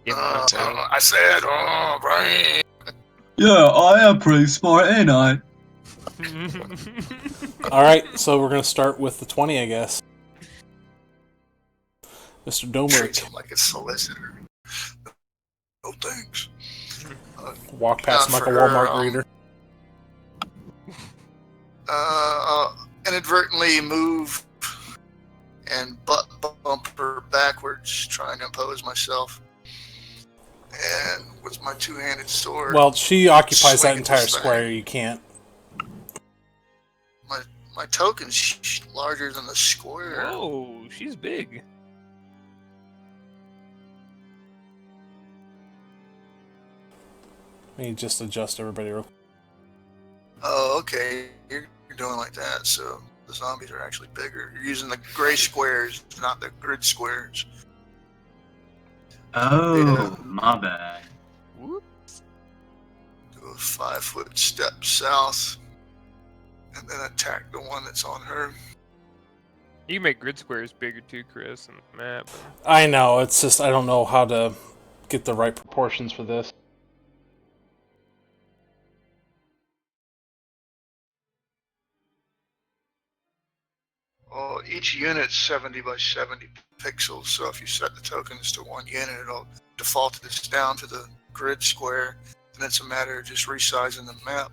Give me my thing. I said, oh, Brian. Yeah, I am pretty smart, ain't I? All right, so we're gonna start with the 20, I guess. Mr. Treats Domer, him like a solicitor. No thanks. walk past him like a for her, Walmart greeter. Inadvertently move and butt bump her backwards, trying to impose myself. And with my two-handed sword, Well, she occupies that swing at entire this thing. square. You can't. My token's larger than the square. Whoa, she's big. Let me just adjust everybody real quick. Oh, okay. You're doing like that, so the zombies are actually bigger. You're using the gray squares, not the grid squares. Oh, my bad. Whoop. Do a 5-foot step south, and then attack the one that's on her. You can make grid squares bigger too, Chris, on the map. I know. It's just I don't know how to get the right proportions for this. Well, each unit's 70 by 70 pixels, so if you set the tokens to one unit, it'll default this down to the grid square, and it's a matter of just resizing the map.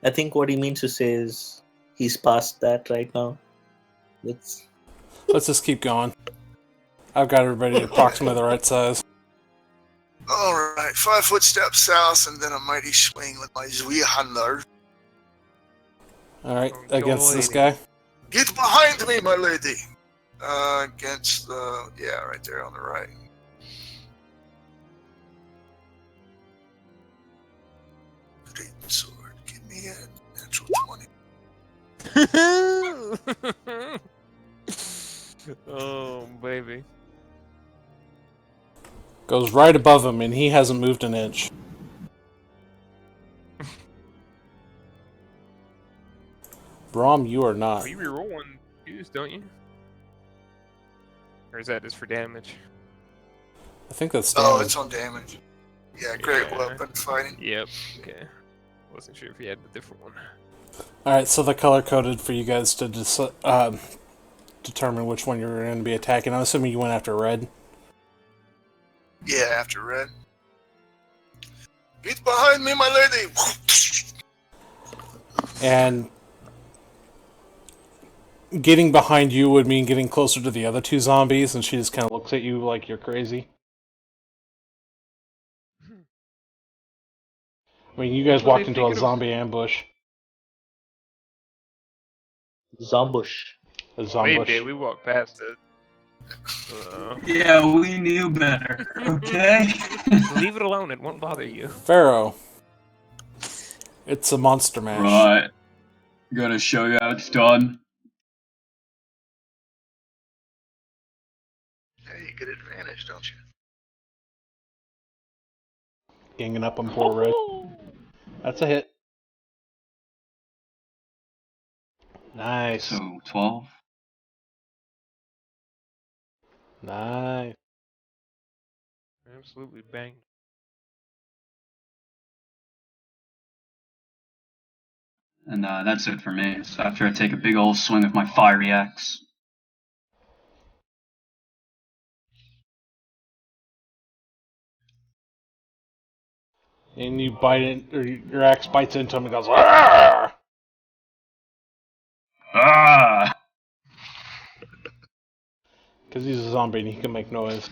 I think what he means to say is he's past that right now. Let's Just keep going. I've got everybody approximately the right size. Alright, 5-foot step south, and then a mighty swing with my Zweihander. All right, Oh, against this lady. guy. Get behind me, my lady! Against the... yeah, right there on the right. Great sword, give me a natural 20. Oh, baby. Goes right above him, and he hasn't moved an inch. Brom, you are not. Oh, you reroll one use, don't you? Or is that just for damage? I think that's Oh, damage. it's on damage. Yeah, great Yeah. weapon fighting. Yep. Okay. Wasn't sure if you had a different one. All right, so the color coded for you guys to determine which one you're going to be attacking. I'm assuming you went after red. Yeah, after red. Get behind me, my lady! And getting behind you would mean getting closer to the other two zombies, and she just kind of looks at you like you're crazy. I mean, you guys What are walked they into a thinking of- zombie ambush. Zombush. A They zombush. did. We walked past it. Yeah, we knew better. Okay. Leave it alone. It won't bother you. Pharaoh. It's a monster mash. Right. Gonna show you how it's done. Hey, you get advantage, don't you? Ganging up on poor Red. That's a hit. Nice. So 12. Nice. Absolutely bang. And that's it for me. So after I take a big old swing of my fiery axe. And you bite it, or your axe bites into him and goes, "Arrgh!" Ah! Because he's a zombie and he can make noise.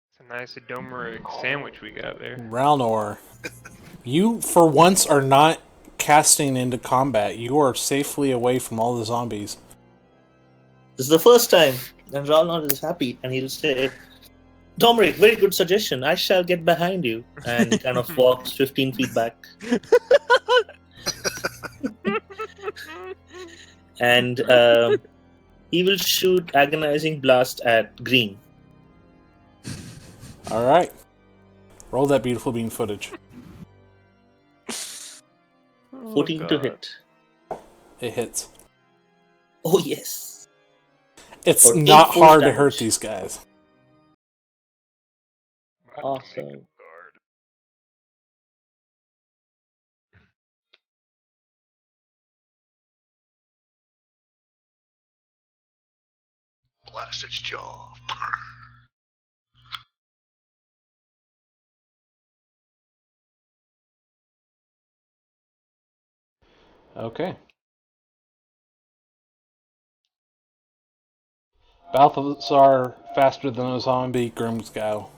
It's a nice Adomeric sandwich we got there. Ralnor, you for once are not casting into combat. You are safely away from all the zombies. This is the first time, and Ronald is happy, and he'll say, Dominic, very good suggestion. I shall get behind you. And he kind of walks 15 feet back. And he will shoot Agonizing Blast at Green. Alright. Roll that beautiful bean footage. 14 to hit. It hits. Oh, yes. It's For not 8 force hard to damage. hurt these guys. Awesome. Blast its jaw. Okay. Balthazar faster than a zombie, Grimscow.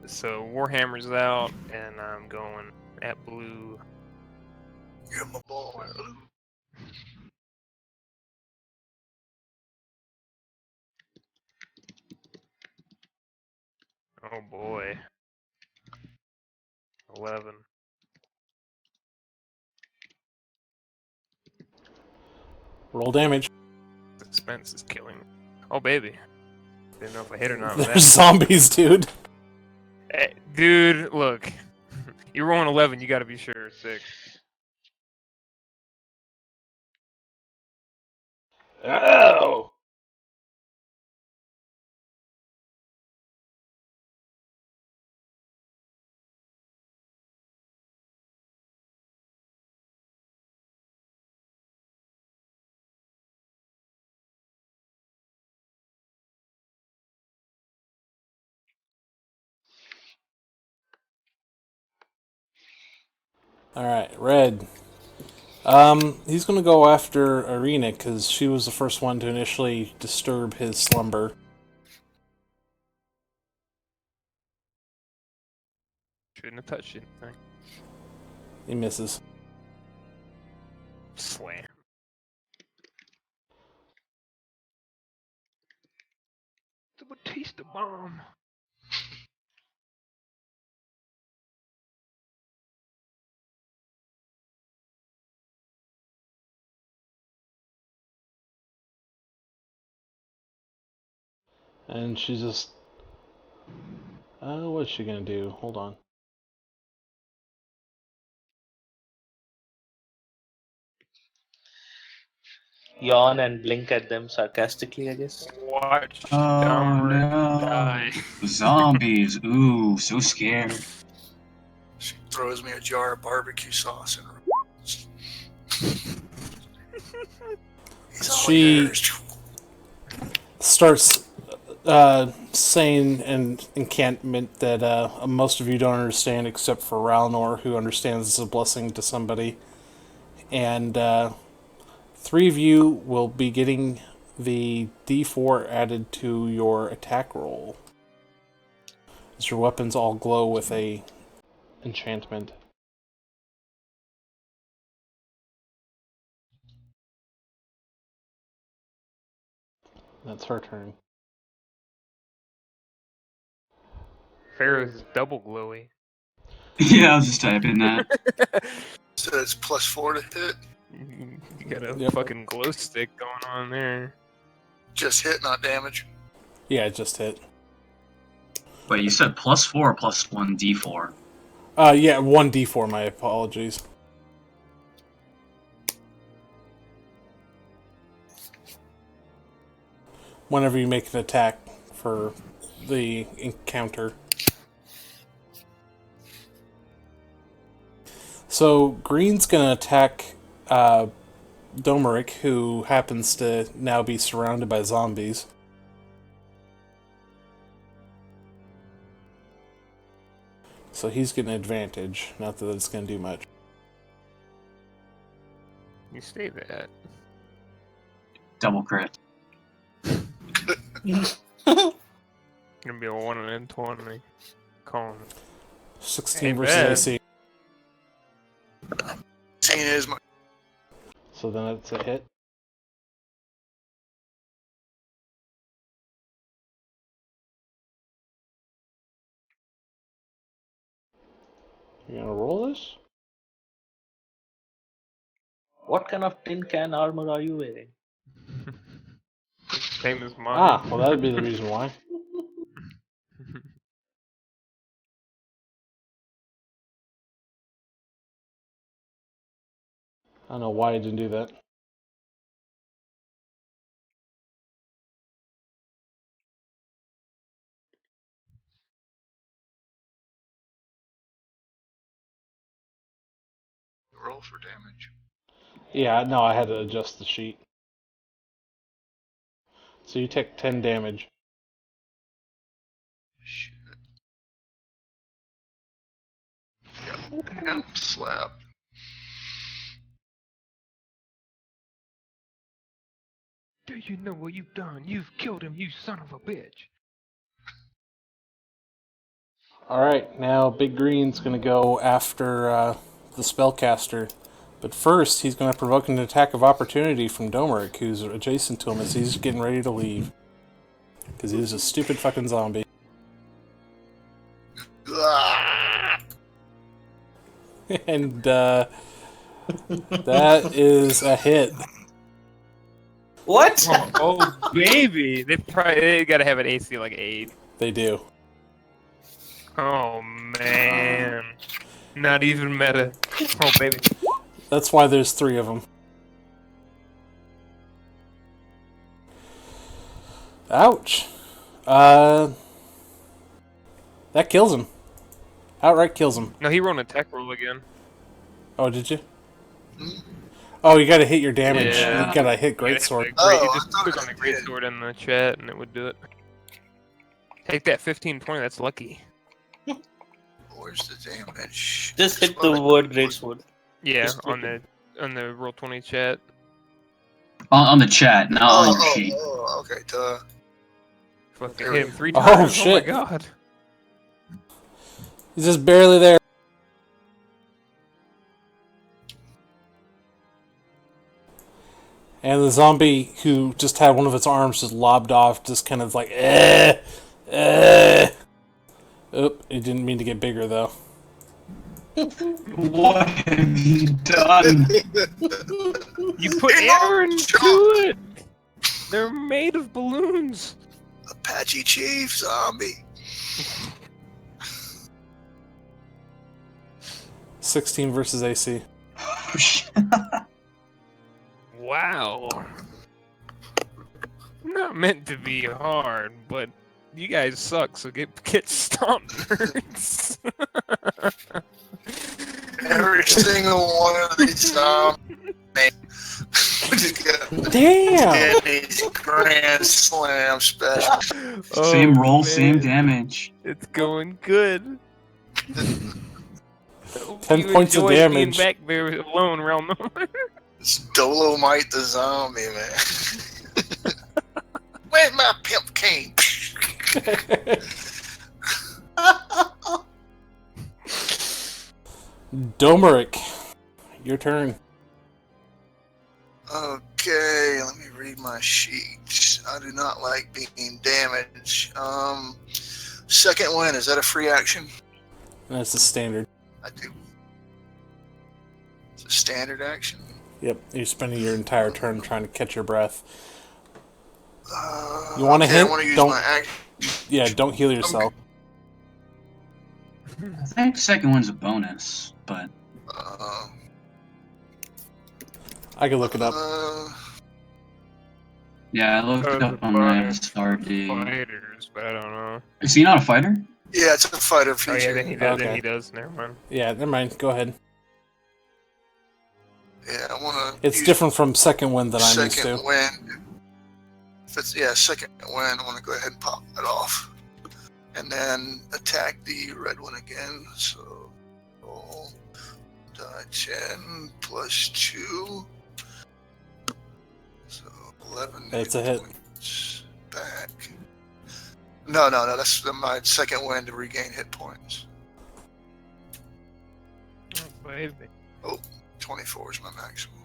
So Warhammer's out, and I'm going at blue. You're my boy. Oh boy. 11. Roll damage. Suspense is killing me. Oh baby. Didn't know if I hit or not with There's that. zombies, dude. Hey, dude, look. You're rolling 11, you gotta be sure it's 6. Oh! Alright, Red. He's gonna go after Arena because she was the first one to initially disturb his slumber. Shouldn't have touched anything. He misses. Slam. The Batista bomb. And she's just... what's she gonna do? Hold on. Yawn and blink at them sarcastically, I guess. Watch Oh Domeric no. die. Zombies. Ooh, so scared. She throws me a jar of barbecue sauce and She starts saying an enchantment that most of you don't understand except for Ralnor, who understands it's a blessing to somebody. And 3 of you will be getting the D4 added to your attack roll. As your weapons all glow with a enchantment. That's her turn. Pharaoh's double glowy. Yeah, I was just typing that. So it's +4 to hit. You got a Yep. fucking glow stick going on there. Just hit, not damage. Yeah, it just hit. Wait, you said +4 or +1d4? Yeah, 1d4, my apologies. Whenever you make an attack for the encounter. So, Green's gonna attack Domeric, who happens to now be surrounded by zombies. So he's getting an advantage. Not that it's going to do much. You say that. Double crit. Gonna be a 1 in 20. Calling. 16 Ain't versus bad. AC. 16 is my. So then it's a hit. You gonna roll this? What kind of tin can armor are you wearing? Same as mine. Ah, well that'd be the reason why. I don't know why I didn't do that. Roll for damage. Yeah, no, I had to adjust the sheet. So you take 10 damage. Shit. Yep, slap. Do you know what you've done? You've killed him, you son of a bitch. Alright, now Big Green's gonna go after the spellcaster. But first, he's gonna provoke an attack of opportunity from Domeric, who's adjacent to him as he's getting ready to leave. Because he's a stupid fucking zombie. Ah! And that is a hit. What? Oh, baby! They gotta have an AC like 8. They do. Oh, man. Not even meta. Oh, baby. That's why there's 3 of them. Ouch. That kills him. Outright kills him. No, he rolled an attack roll again. Oh, did you? Oh, you gotta hit your damage. Yeah. You gotta hit You gotta hit greatsword. the Oh, you I just thought click I on the did. greatsword in the chat and it would do it. Take that 15-20, that's lucky. Where's the damage? Just hit the word greatsword. Yeah, Just click on the Roll20 chat. On the chat, not on your Oh, sheet. okay, duh. Fucking There hit we him 3 Oh, times. shit. Oh my god. He's just barely there. And the zombie who just had one of its arms just lobbed off, just kind of like, Oop, it didn't mean to get bigger though. What have you done? You put air into it! They're made of balloons! Apache Chief zombie. 16 versus AC. Wow. Not meant to be hard, but you guys suck, so get stomped, nerds. Every single one of these Damn! these Grand Slam special. Same Oh, roll, same man. damage. It's going good. 10 points of damage. Being back there alone around the It's Dolomite the zombie, man. Where's my pimp cane? Domeric, your turn. Okay, let me read my sheet. I do not like being damaged. Second wind, is that a free action? That's the standard. I do. It's a standard action. Yep, you're spending your entire turn trying to catch your breath. You You want a okay, hint? I want to use Don't. my action. Yeah, don't heal yourself. I think second one's a bonus, but I can look it up. yeah, I looked it up on the SRD. Fighters, but I don't know. Is he not a fighter? Yeah, it's a fighter Oh feature. yeah, then he does. Okay. Then he does. Never mind. Yeah, never mind. Go ahead. Yeah, I want to. It's different from second wind that I'm used to. Second wind. If it's second wind, I want to go ahead and pop that off, and then attack the red one again. So roll die 10 plus 2, so 11. That's a hit. Points back. No. That's my second wind to regain hit points. Oh, baby. 24 is my maximum.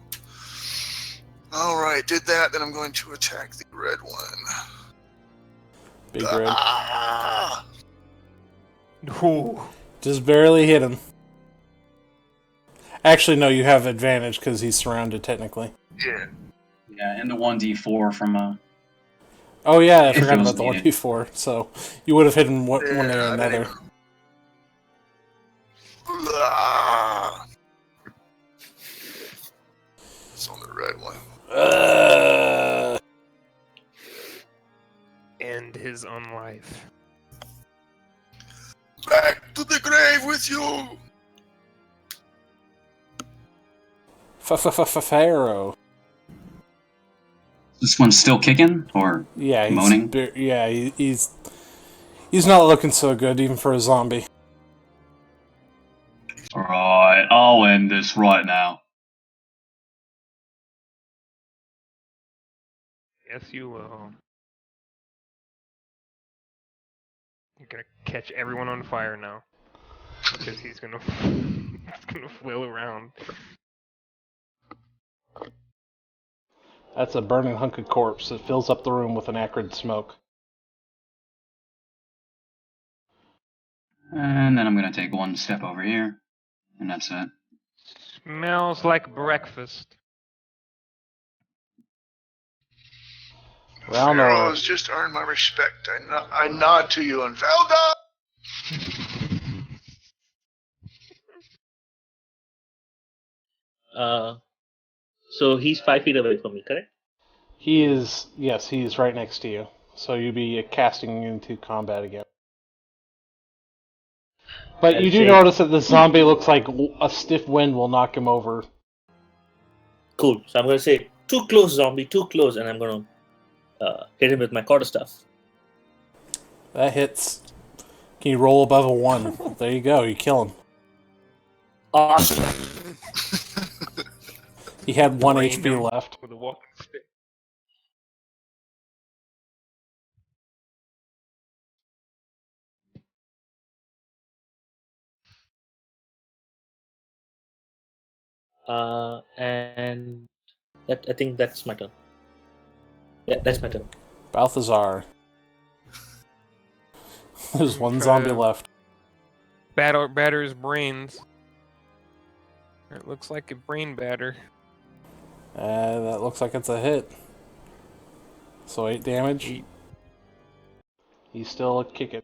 Alright, did that, then I'm going to attack the red one. Big red. Ah! Ooh. Just barely hit him. Actually, no, you have advantage because he's surrounded technically. Yeah. Yeah, and the 1d4 from Oh yeah, I If forgot it was about the one needed. before. So you would have hit him one way or I another. didn't even- Ah! It's on the red one. End his own life. Back to the grave with you! Pharaoh. this one's still kicking, or Yeah, he's moaning. he's not looking so good even for a zombie. Alright, I'll end this right now. Yes, you will. You're gonna catch everyone on fire now, because he's gonna flail around. That's a burning hunk of corpse that fills up the room with an acrid smoke. And then I'm gonna take one step over here, and that's it. Smells like breakfast. Round Pharaoh or has just earned my respect. I nod to you and Velda! So he's 5 feet away from me, correct? he is right next to you. So you'd be casting into combat again. But you I'll do say- notice that the zombie looks like a stiff wind will knock him over. Cool. So I'm going to say, too close, zombie, too close, and I'm going to hit him with my quarterstaff. That hits. Can you roll above a 1? There you go, you kill him. Awesome. He had 1 Brained HP him left. with a walking stick. And I think that's my turn. Yeah, that's my turn. Balthazar. There's one Try zombie to- left. Batter his brains. It looks like a brain batter. That looks like it's a hit. So 8 damage. 8. He's still kicking.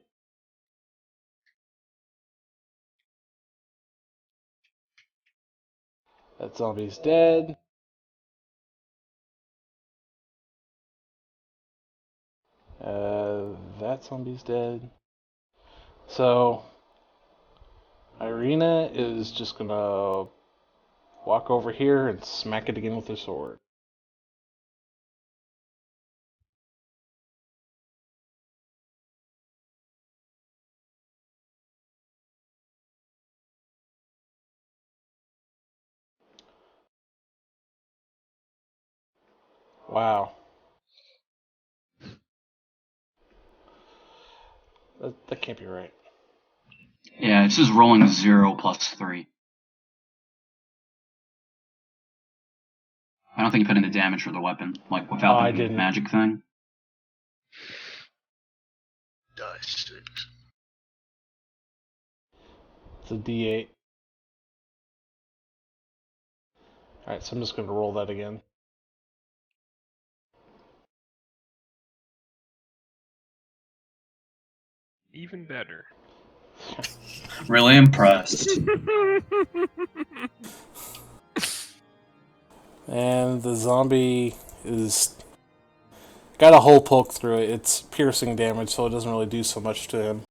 That zombie's dead. That zombie's dead. So Irina is just gonna walk over here and smack it again with her sword. Wow. That can't be right. Yeah, it's just rolling 0 plus 3. I don't think you put in the damage for the weapon, like without I the didn't. magic thing. Dice 6. It's a D8. Alright, so I'm just going to roll that again. Even better. Really impressed. And the zombie is got a hole poked through it. It's piercing damage, so it doesn't really do so much to him.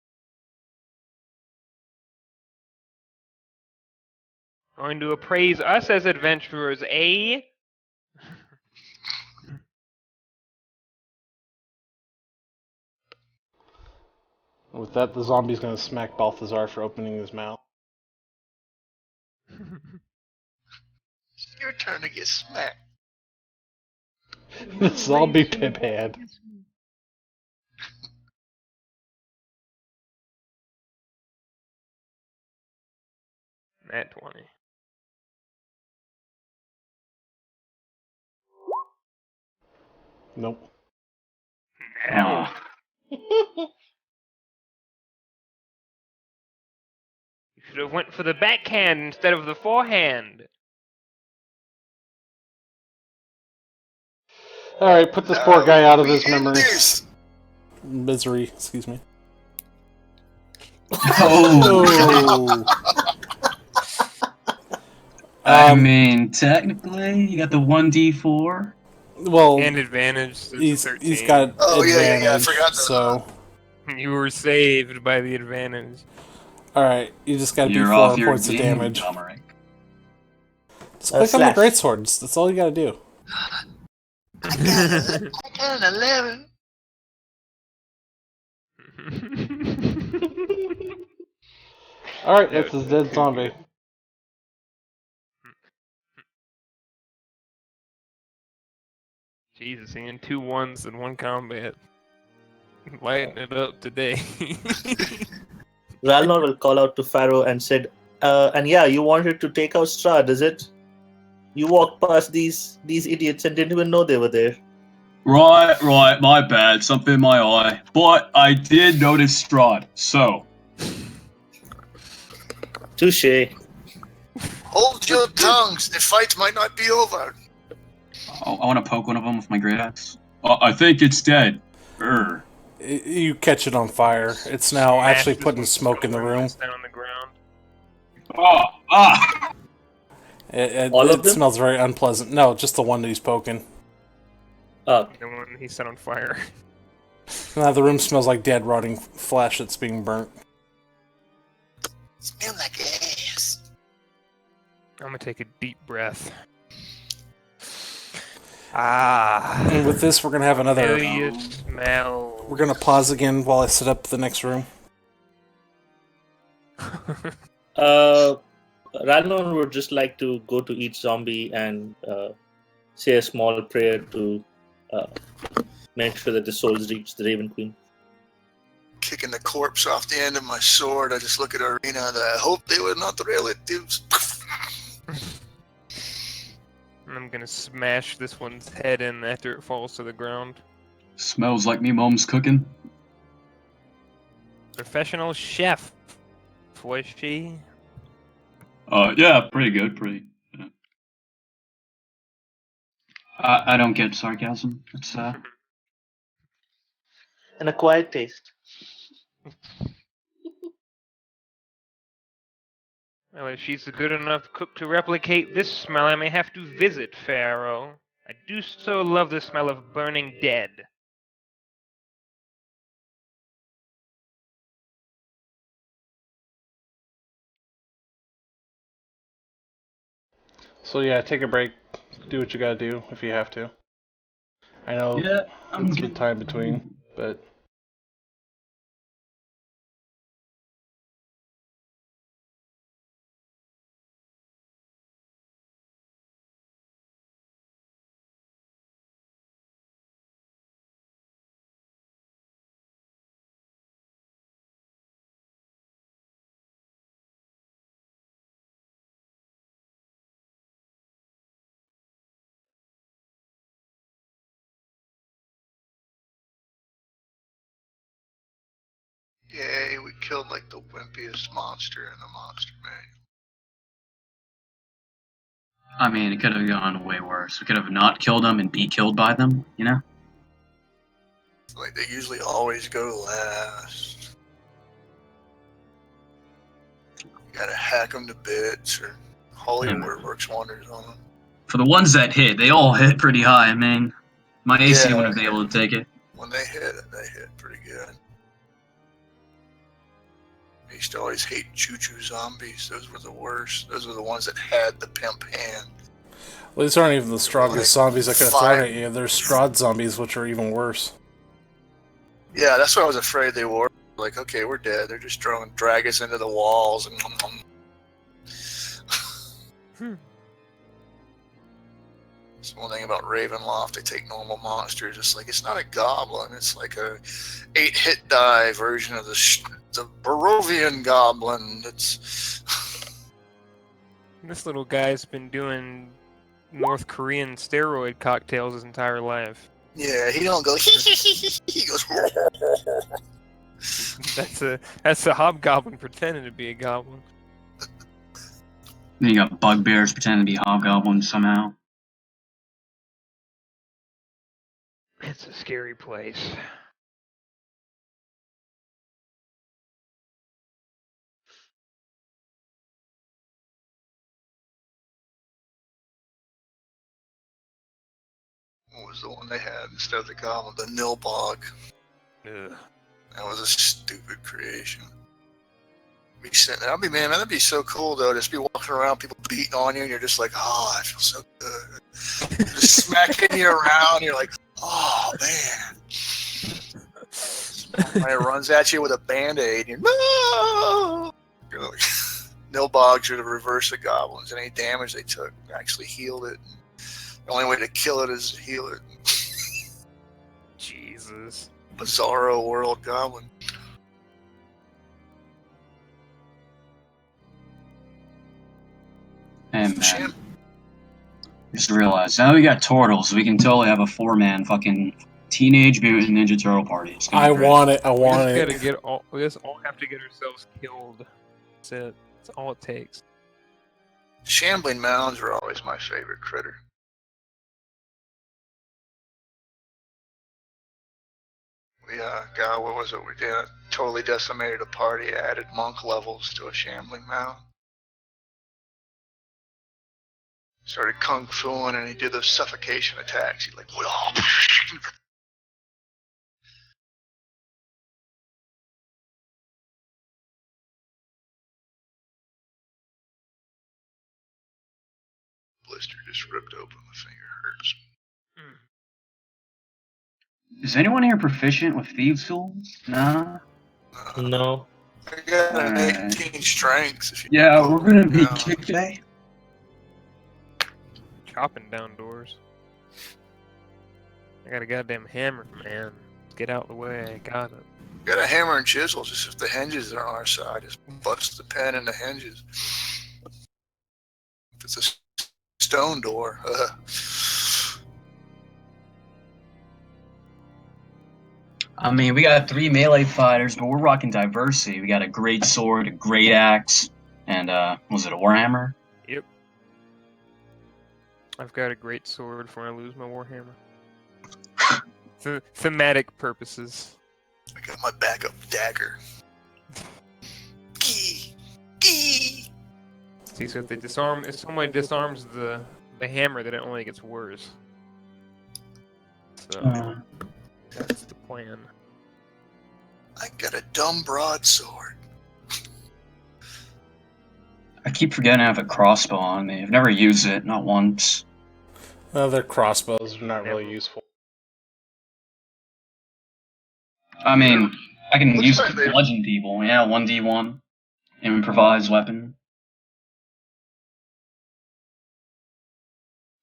Going to appraise us as adventurers, eh? With that, the zombie's going to smack Balthazar for opening his mouth. It's your turn to get smacked. The zombie pip hand. Nat 20. Nope. Now. You should have went for the backhand instead of the forehand. Alright, put this poor guy out of his We end memory. this. Misery, excuse me. Oh! I mean, technically, you got the 1d4. Well, And advantage. So it's 13. he's got Oh, yeah, advantage, I forgot that. so... You were saved by the advantage. Alright, you just gotta do You're 4 off your points of game, damage. Domeric. Just click on the slash. greatswords, that's all you gotta do. I got an 11. Alright, that's his dead zombie. Jesus, seeing 2 1s in one combat. Lighting it up today. Ralnor will call out to Pharaoh and said, and yeah, you wanted to take out Strahd, is it? You walked past these idiots and didn't even know they were there. Right, my bad, something in my eye. But I did notice Strahd, so. Touche. Hold your tongues. The fight might not be over. I want to poke one of them with my great axe. I think it's dead. Urgh. You catch it on fire. It's now Smash actually this putting one smoke in the somewhere room. else down on the ground. Ah! All of It them? smells very unpleasant. No, just the one that he's poking. The one he set on fire. Now the room smells like dead, rotting flesh that's being burnt. Smell like ass. I'm gonna take a deep breath. Ah. And with this, we're gonna have another. Familiar smell. We're gonna pause again while I set up the next room. Ralnor would just like to go to each zombie and say a small prayer to make sure that the souls reach the Raven Queen. Kicking the corpse off the end of my sword. I just look at Arena and I hope they were not relatives. I'm gonna smash this one's head in after it falls to the ground. Smells like me mom's cooking. Professional chef. Was she? Yeah, pretty good, yeah. I don't get sarcasm. It's, An acquired taste. Well, if she's a good enough cook to replicate this smell, I may have to visit Pharaoh. I do so love the smell of burning dead. So yeah, take a break. Do what you gotta do if you have to. I know yeah, it's good time between, but killed like the wimpiest monster in the monster manual. I mean, it could have gone way worse. We could have not killed them and be killed by them, you know? Like they usually always go last. You gotta hack them to bits, or Hollywood works wonders on them. For the ones that hit, they all hit pretty high. I mean, my AC Yeah. wouldn't be able to take it. When they hit, pretty good. I used to always hate choo-choo zombies. Those were the worst. Those were the ones that had the pimp hand. Well, these aren't even the strongest Like zombies I could have thrown five- at you. They're Strahd zombies, which are even worse. Yeah, that's what I was afraid they were. Like, okay, we're dead. They're just drag us into the walls and. That's one thing about Ravenloft. They take normal monsters. It's like it's not a goblin. It's like a 8-hit die version of the Barovian goblin. It's This little guy's been doing North Korean steroid cocktails his entire life. yeah. He don't go. He goes. That's a hobgoblin pretending to be a goblin. Then you got bugbears pretending to be hobgoblins somehow. It's a scary place. What was the one they had instead of the goblin? The Nilbog. Ugh. That was a stupid creation. Be sitting there. I'd be, man, that'd be so cool though. Just be walking around, people beating on you, and you're just like, oh, I feel so good. Just smacking you around. You're like, oh man. When it runs at you with a band-aid, you're like, Nilbogs are the reverse of goblins. Any damage they took actually healed it. The only way to kill it is to heal it. Jesus. Bizarro world goblin. And man, Sham- just realized now we got turtles. We can totally have a 4-man fucking Teenage Mutant Ninja Turtle party. It's gonna I be great. want it. I want We it. just all have to get ourselves killed. That's it. That's all it takes. Shambling mounds were always my favorite critter. We God, what was it? We did totally decimated a party, added monk levels to a shambling mound. Started kung fuing, and he did those suffocation attacks. He'd like, blister just ripped open. My finger hurts. Is anyone here proficient with thieves' tools? Nah. No. I got an Alright. 18 strength. If you Yeah, pull we're gonna it be down. kicked today. Chopping down doors. I got a goddamn hammer, man. Get out of the way. I got it. Got a hammer and chisel. Just if the hinges are on our side, just bust the pen in the hinges. If it's a stone door, I mean, we got 3 melee fighters, but we're rocking diversity. We got a great sword, a great axe, and was it a warhammer? Yep. I've got a great sword for when I lose my warhammer. For thematic purposes. I got my backup dagger. Gee, gee. See, so if someone disarms the hammer, then it only gets worse. So that's the plan. I got a dumb broadsword. I keep forgetting I have a crossbow on me. I've never used it, not once. Their crossbows are not Never. really useful. I mean, I can Looks use it like to they- bludgeon people. Yeah, 1d1. Improvised weapon.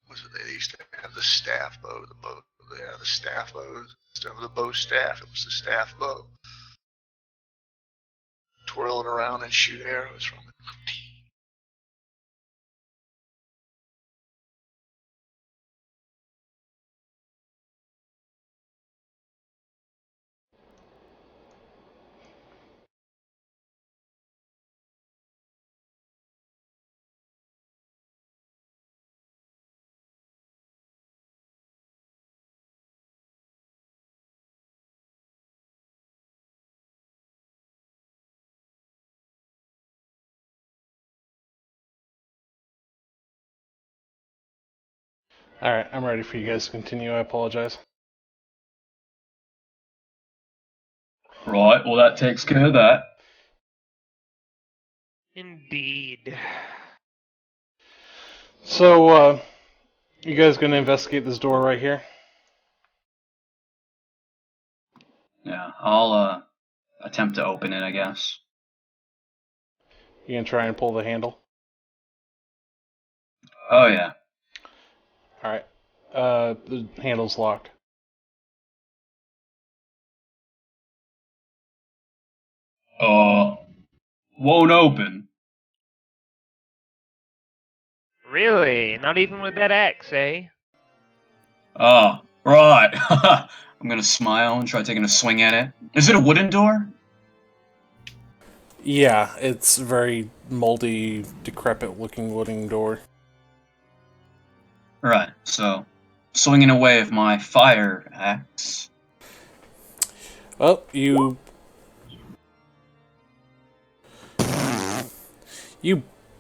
Was it they used to have the staff bow, the staff bows instead of the bow staff. It was the staff bow. Twirl it around and shoot arrows from it. Alright, I'm ready for you guys to continue. I apologize. Right, well that takes care of that. Indeed. So, you guys gonna investigate this door right here? Yeah, I'll attempt to open it, I guess. You gonna try and pull the handle? Oh yeah. Alright. The handle's locked. Won't open. Really? Not even with that axe, eh? Oh, right. I'm gonna smile and try taking a swing at it. Is it a wooden door? Yeah, it's a very moldy, decrepit looking wooden door. Right, so swinging away with my fire axe. Well, you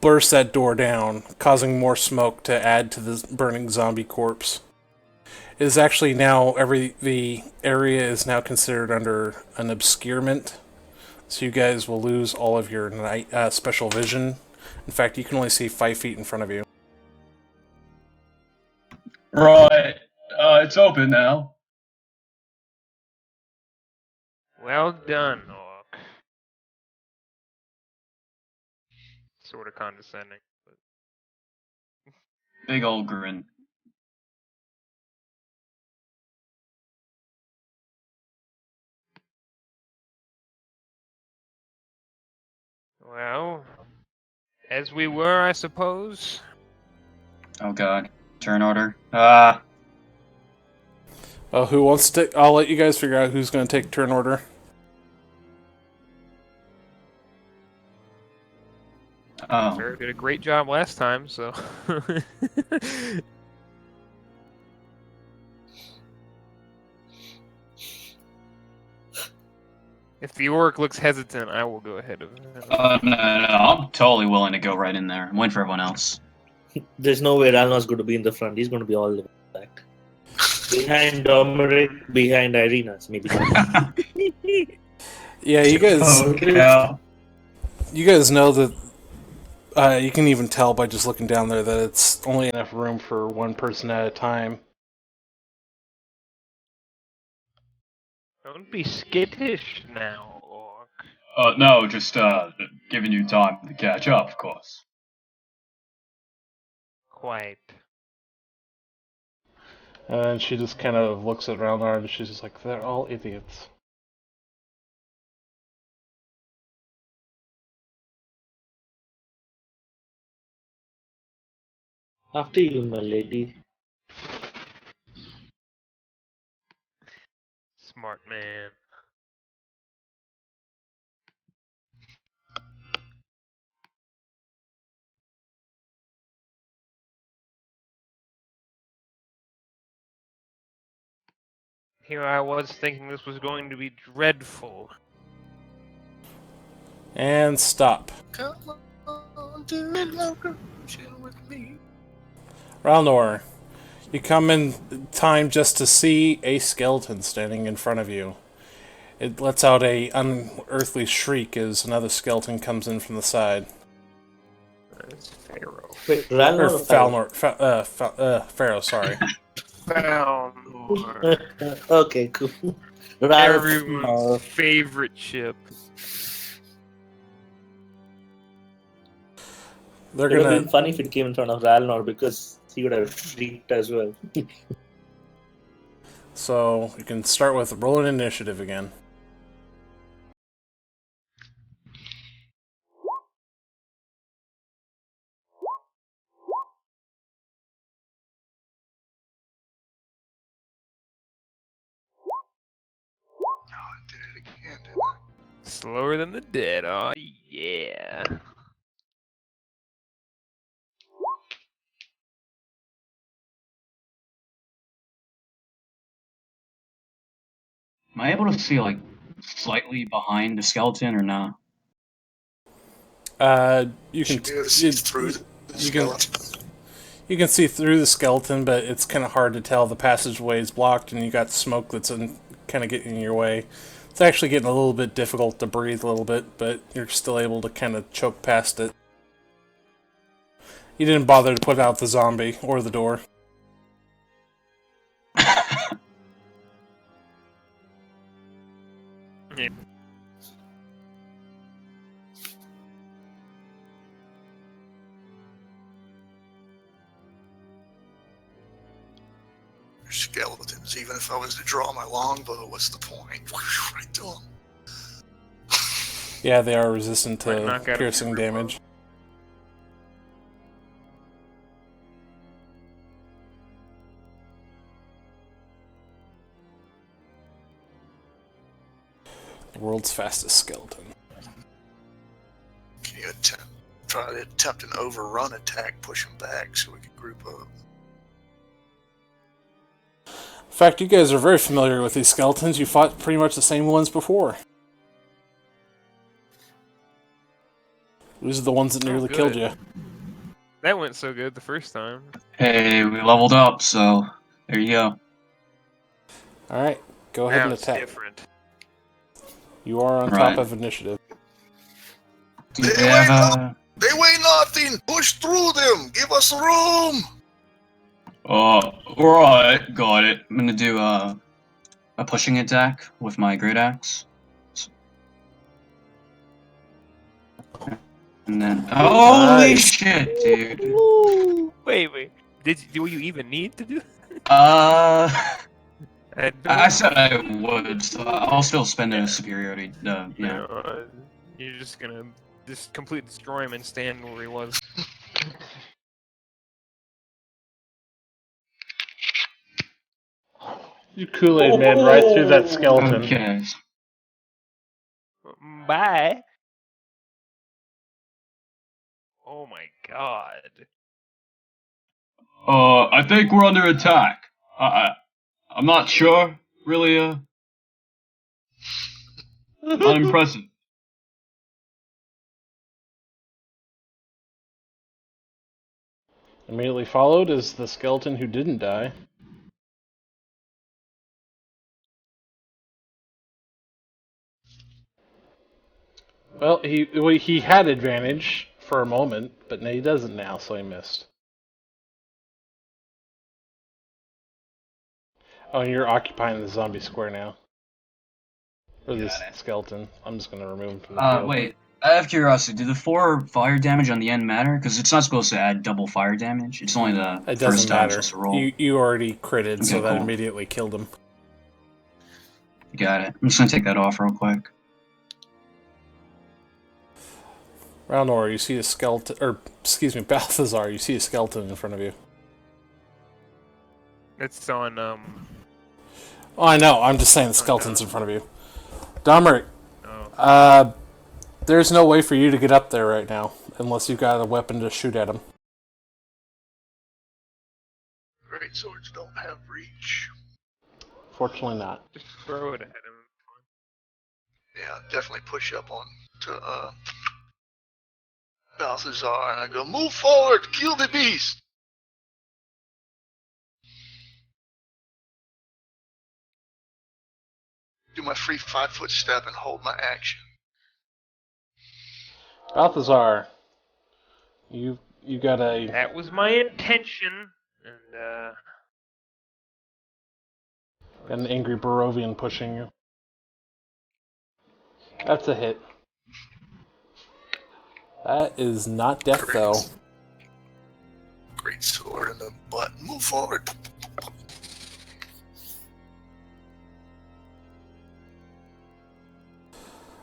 burst that door down, causing more smoke to add to the burning zombie corpse. It is actually now the area is now considered under an obscurement, so you guys will lose all of your night special vision. In fact, you can only see 5 feet in front of you. Right, it's open now. Well done, Orc. Sort of condescending. But... Big old grin. Well, as we were, I suppose. Oh god. Turn order. Who wants to? I'll let you guys figure out who's going to take turn order. Oh. Sarah did a great job last time, so. If the orc looks hesitant, I will go ahead of him. No, I'm totally willing to go right in there and wait for everyone else. There's no way Ralnor's going to be in the front. He's going to be all the way back. Behind Dominic, behind Irina's, maybe. Yeah, you guys. Okay. You guys know that. You can even tell by just looking down there that it's only enough room for one person at a time. Don't be skittish now, Orc. No, just giving you time to catch up, of course. Quite. And she just kind of looks at Ralnar and she's just like, they're all idiots. After you, my lady. Smart man. Here I was thinking this was going to be dreadful. And stop. Come on, do it longer. Chill with me. Ralnor, you come in time just to see a skeleton standing in front of you. It lets out a unearthly shriek as another skeleton comes in from the side. That's Pharaoh. Wait, Ralnor or Falnor, Pharaoh, sorry. Falnor. Okay, cool. Everyone's favorite ship. They're It would have gonna. been funny if it came in front of Ralnor because he would have shrieked as well. So you can start with rolling initiative again. Oh, I did it again, didn't I? Slower than the dead, oh yeah. Am I able to see, like, slightly behind the skeleton or not? You can. Should be able to see through the you can. skeleton. You can see through the skeleton, but it's kind of hard to tell. The passageway is blocked, and you got smoke that's kind of getting in your way. It's actually getting a little bit difficult to breathe a little bit, but you're still able to kind of choke past it. You didn't bother to put out the zombie or the door. Yeah. Skeletons. Even if I was to draw my longbow, what's the point? Right to them. Yeah, they are resistant Might to knock out piercing damage. The world's fastest skeleton. Can you try to attempt an overrun attack, push them back so we can group up? In fact, you guys are very familiar with these skeletons. You fought pretty much the same ones before. These are the ones that nearly killed you. That went so good the first time. Hey, we leveled up, so there you go. Alright, go ahead Now and it's attack. different. You are on Right. top of initiative. Do we have They weigh nothing! Push through them! Give us room! alright, got it. I'm gonna do a pushing attack with my great axe. And then holy Nice. shit, dude. Wait. Do you even need to do? I I said I would, so I'll still spend a superiority. Yeah. No, you're just gonna just completely destroy him and stand where he was. You Kool-Aid man right through that skeleton. Okay. Bye. Oh my god. I think we're under attack. I'm not sure. Really, unimpressive. Immediately followed is the skeleton who didn't die. Well, he had advantage for a moment, but he doesn't now, so he missed. Oh, and you're occupying the zombie square now. Or this skeleton. I'm just gonna remove him from the field. Wait. I have curiosity. Do the 4 fire damage on the end matter? Because it's not supposed to add double fire damage. It's only the It first doesn't time matter. supposed to roll. You already critted, so Okay, that cool. immediately killed him. Got it. I'm just gonna take that off real quick. Ralnor, you see a skeleton, or excuse me, Balthazar, you see a skeleton in front of you. It's on Oh, I know. I'm just saying the skeleton's in front of you. Domeric, oh. there's no way for you to get up there right now, unless you've got a weapon to shoot at him. Great swords don't have reach. Fortunately not. Just throw it at him. Yeah, definitely push up on to Balthazar and I go, move forward, kill the beast! Do my free 5-foot step and hold my action. Balthazar, you got a... That was my intention, and Got an angry Barovian pushing you. That's a hit. That is not death, though. Great sword in the butt. Move forward.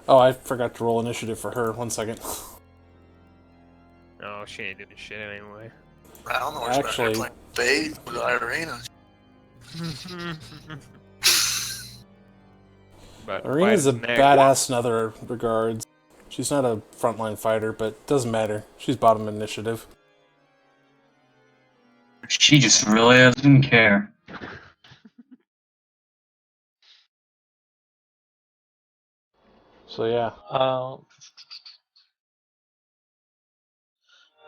Oh, I forgot to roll initiative for her. 1 second. oh, she ain't doing shit anyway. I don't know what's Actually- playing Bait with Irina. But Arena's a bite his neck. badass in other regards. She's not a frontline fighter, but doesn't matter. She's bottom initiative. She just really doesn't care. So yeah.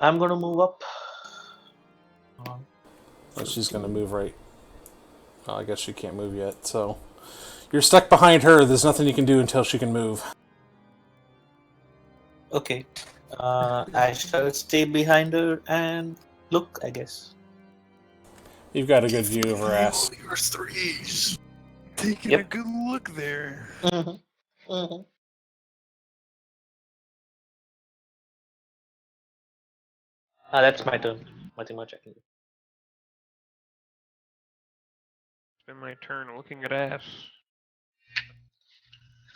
I'm gonna move up. Well, she's going to move right. Well, I guess she can't move yet, so... You're stuck behind her. There's nothing you can do until she can move. Okay. I shall stay behind her and look, I guess. You've got a good view of her ass. Your threes. Taking Yep. a good look there. Mm-hmm. Mm-hmm. That's my turn. Nothing much I can do. It's been my turn looking at ass.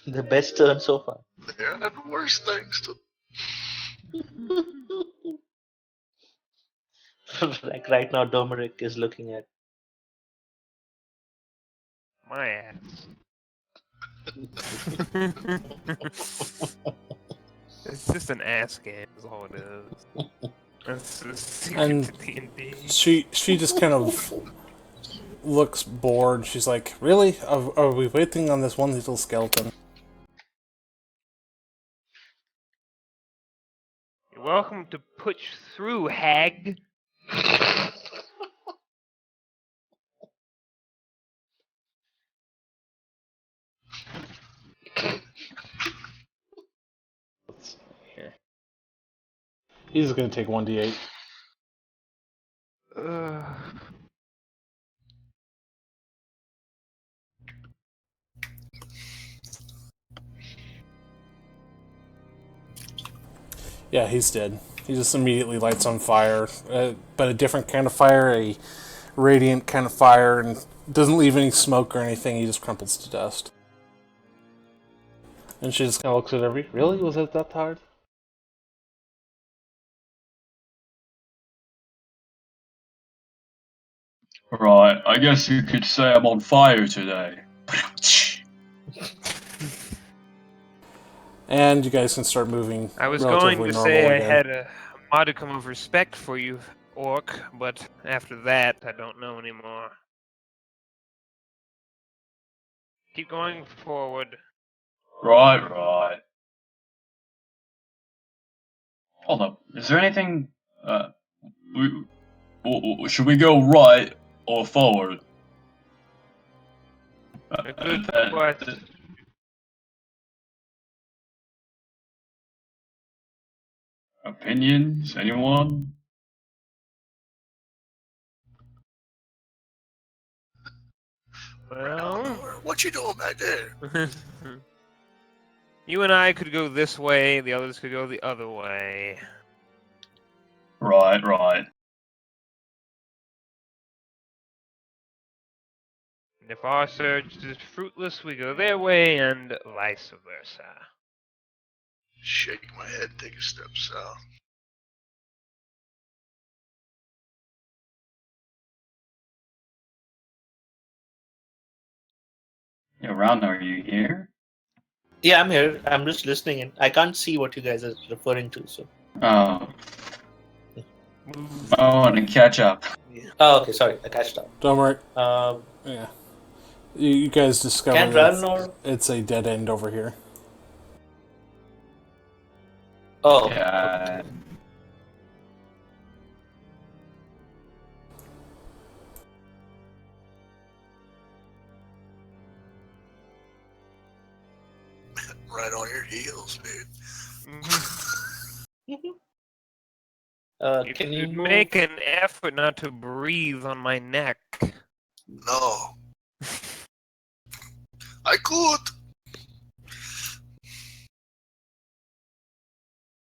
The best turn so far. There are worse things to. Like right now, Domeric is looking at. My ass. It's just an ass game, is all it is. That's the secret And to D&D. she just kind of looks bored. She's like, really? Are we waiting on this one little skeleton? You're welcome to push through, hag. He's just going to take 1d8. Yeah, he's dead. He just immediately lights on fire, but a different kind of fire, a radiant kind of fire, and doesn't leave any smoke or anything. He just crumples to dust. And she just kind of looks at every. Really? Was it that hard? Right, I guess you could say I'm on fire today. And you guys can start moving. I was relatively going to normal say I again. had a modicum of respect for you, Orc, but after that, I don't know anymore. Keep going forward. Right. Hold up. Is there anything? Should we go right or forward? A good question. Opinions? Anyone? Well, What you doing back there? you and I could go this way, the others could go the other way. Right. And if our search is fruitless, we go their way, and vice versa. Shake my head, take a step south. Yeah, Ron, are you here? Yeah, I'm here. I'm just listening, and I can't see what you guys are referring to. So. Oh. I want to catch up. Oh, okay. Sorry, I catched up. Don't worry. Um, Yeah. You guys discover Can run or? it's a dead end over here. Oh. Yeah. Right on your heels, dude. Can you move? Make an effort not to breathe on my neck? No. I could.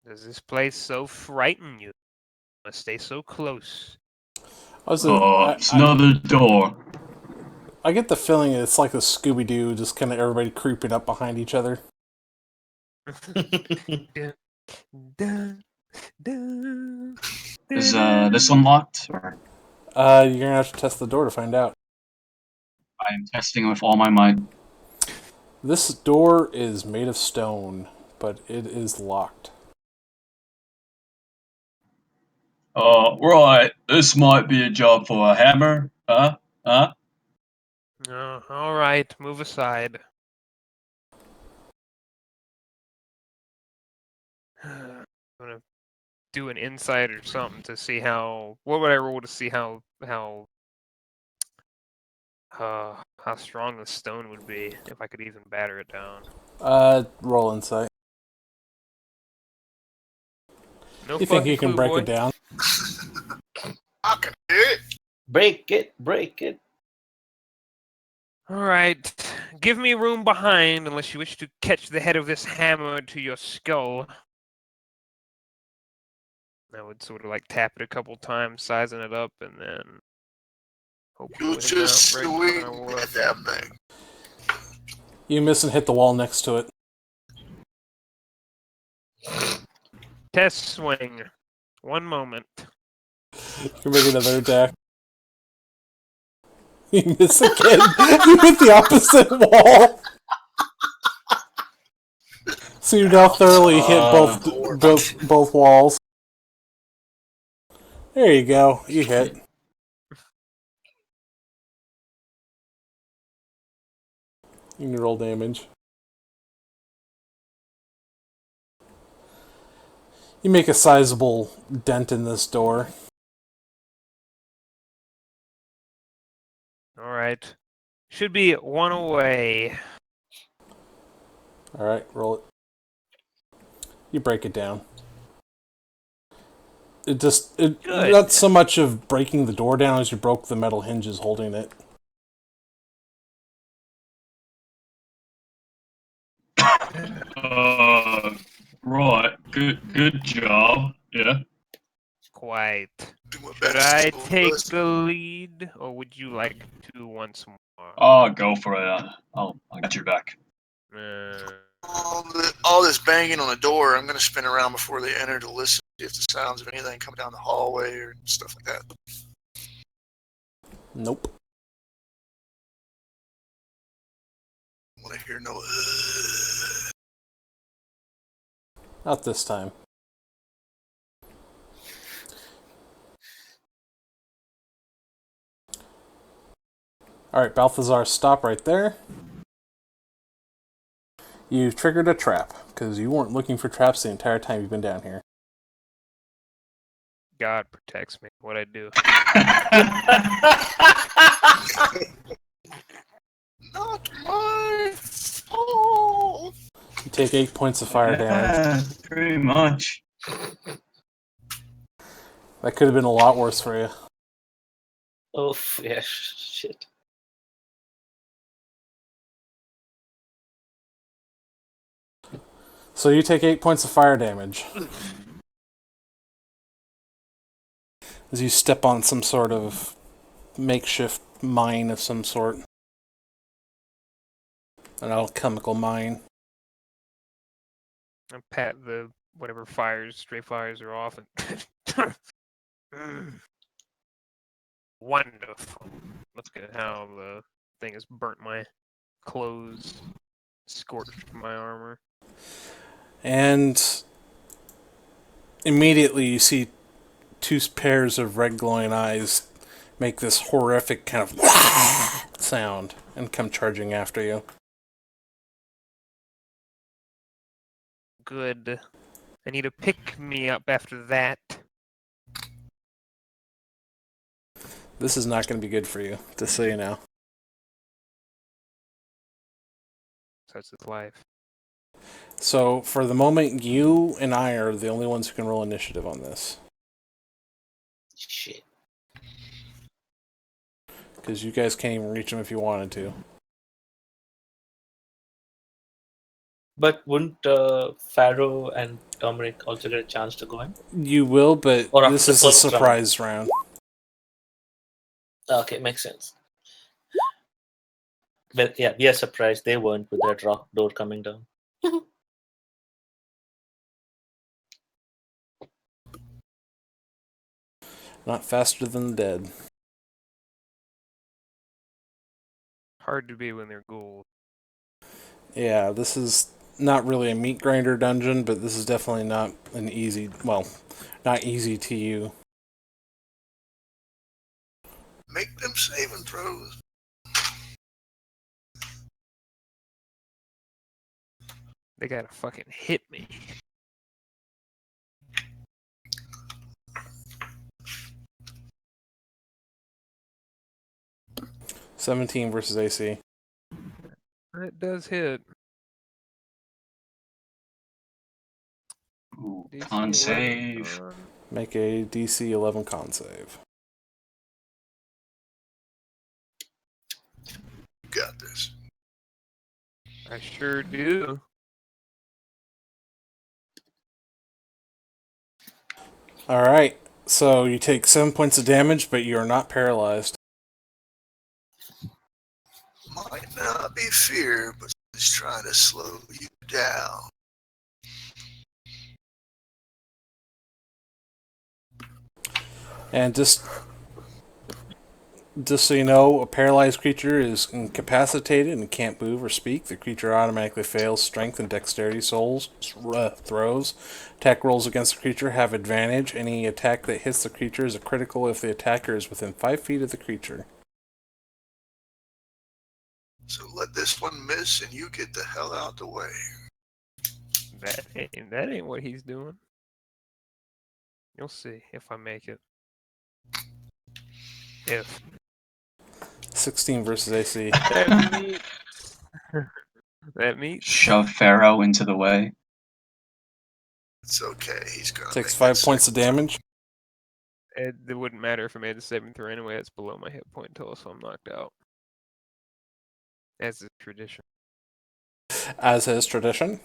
Does this place so frighten you? Must stay so close. It's another door. I get the feeling it's like a Scooby-Doo, just kind of everybody creeping up behind each other. Is this unlocked? Or You're gonna have to test the door to find out. I am testing with all my might. This door is made of stone, but it is locked. Right. This might be a job for a hammer. Huh? Oh, all right, move aside. I'm gonna do an insight or something to see how. What would I roll to see how strong the stone would be if I could even batter it down? Roll insight. No You think fucking you can clue, break boy. it down? I can do it. Break it. All right, give me room behind unless you wish to catch the head of this hammer to your skull. I would sort of like tap it a couple times, sizing it up, and then hopefully You just not break swing my at that thing. You miss and hit the wall next to it. Test swing. 1 moment. You make another attack. You miss again. You hit the opposite wall. So you now thoroughly hit both walls. There you go. You hit. You can roll damage. You make a sizable dent in this door. Alright. Should be 1 away. Alright, roll it. You break it down. Good. Not so much of breaking the door down as you broke the metal hinges holding it. Right. Good job. Yeah. Quite. Do my Should best. I take the lead, or would you like to once more? Oh, go for it. I got your back. All this banging on the door, I'm going to spin around before they enter to listen if the sounds of anything coming down the hallway or stuff like that. Nope. I want to hear no. Not this time. Alright, Balthazar, stop right there. You've triggered a trap, because you weren't looking for traps the entire time you've been down here. God protects me. What I do. Not my fault. You take 8 points of fire damage. Pretty much. That could have been a lot worse for you. Oh, yeah, shit. So you take 8 points of fire damage. As you step on some sort of makeshift mine of some sort. An alchemical mine. I pat the whatever stray fires are off, and wonderful. Look at how the thing has burnt my clothes, scorched my armor. And immediately you see 2 pairs of red glowing eyes make this horrific kind of sound and come charging after you. Good. I need to pick me up after that. This is not going to be good for you, just so you know. Such is life. So, for the moment, you and I are the only ones who can roll initiative on this. Shit. Because you guys can't even reach them if you wanted to. But wouldn't Pharaoh and Dominic also get a chance to go in? You will, but Or this after is the a first surprise round. Okay, makes sense. But yeah, we are surprised they weren't with that rock door coming down. Not faster than the dead. Hard to be when they're ghouls. Yeah, this is not really a meat grinder dungeon, but this is definitely not an easy, well, not easy to you. Make them saving throws. They gotta fucking hit me. 17 versus AC. That does hit. Ooh, DC con 11 save. con. Make a DC 11 con save. You got this. I sure do. Alright, so you take 7 points of damage, but you are not paralyzed. Might not be fear, but it's trying to slow you down. And just so you know, a paralyzed creature is incapacitated and can't move or speak. The creature automatically fails strength and dexterity throws. Attack rolls against the creature have advantage. Any attack that hits the creature is a critical if the attacker is within 5 feet of the creature. So let this one miss and you get the hell out the way. That ain't what he's doing. You'll see if I make it. If 16 versus AC. that meets. That meets. Shove Pharaoh into the way. It's okay. He's gonna Takes make 5 points of damage. It wouldn't matter if I made the saving throw anyway. It's below my hit point total, so I'm knocked out. As is tradition. As is tradition.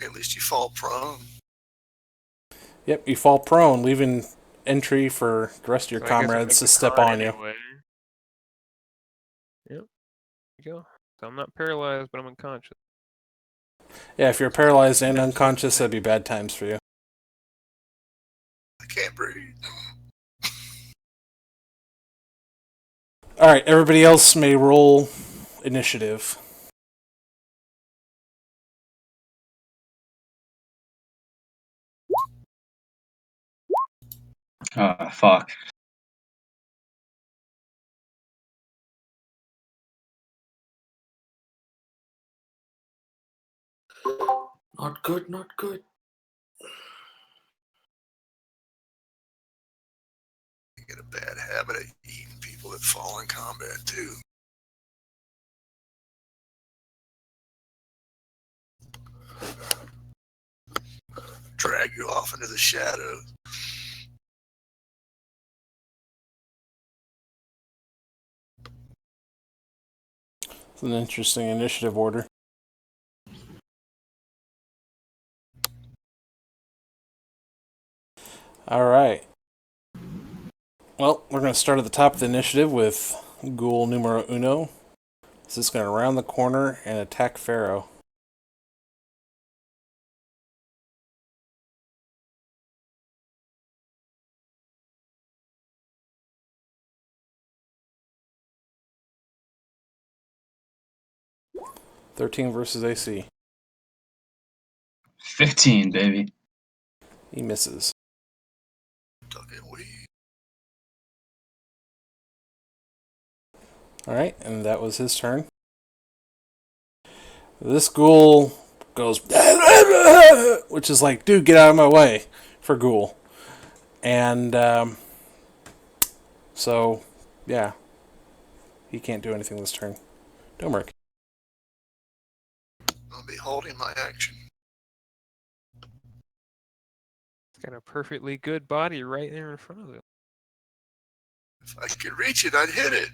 At least you fall prone. Yep, you fall prone, leaving entry for the rest of your So I guess I'll comrades make to the step con on you. anyway. Yep. There you go. So I'm not paralyzed, but I'm unconscious. Yeah, if you're paralyzed and unconscious, that'd be bad times for you. I can't breathe. Alright, everybody else may roll initiative. Fuck. Not good, not good. You get a bad habit of eating people that fall in combat too. Drag you off into the shadows. It's an interesting initiative order. Alright. Well, we're going to start at the top of the initiative with Ghoul numero uno. This is going to round the corner and attack Pharaoh. (13 versus AC). 15, baby. He misses. Talking weed. Alright, and that was his turn. This ghoul goes, which is like, dude, get out of my way, for ghoul. And, so, yeah. He can't do anything this turn. Domeric. I'll be holding my action. It's got a perfectly good body right there in front of it. If I could reach it, I'd hit it.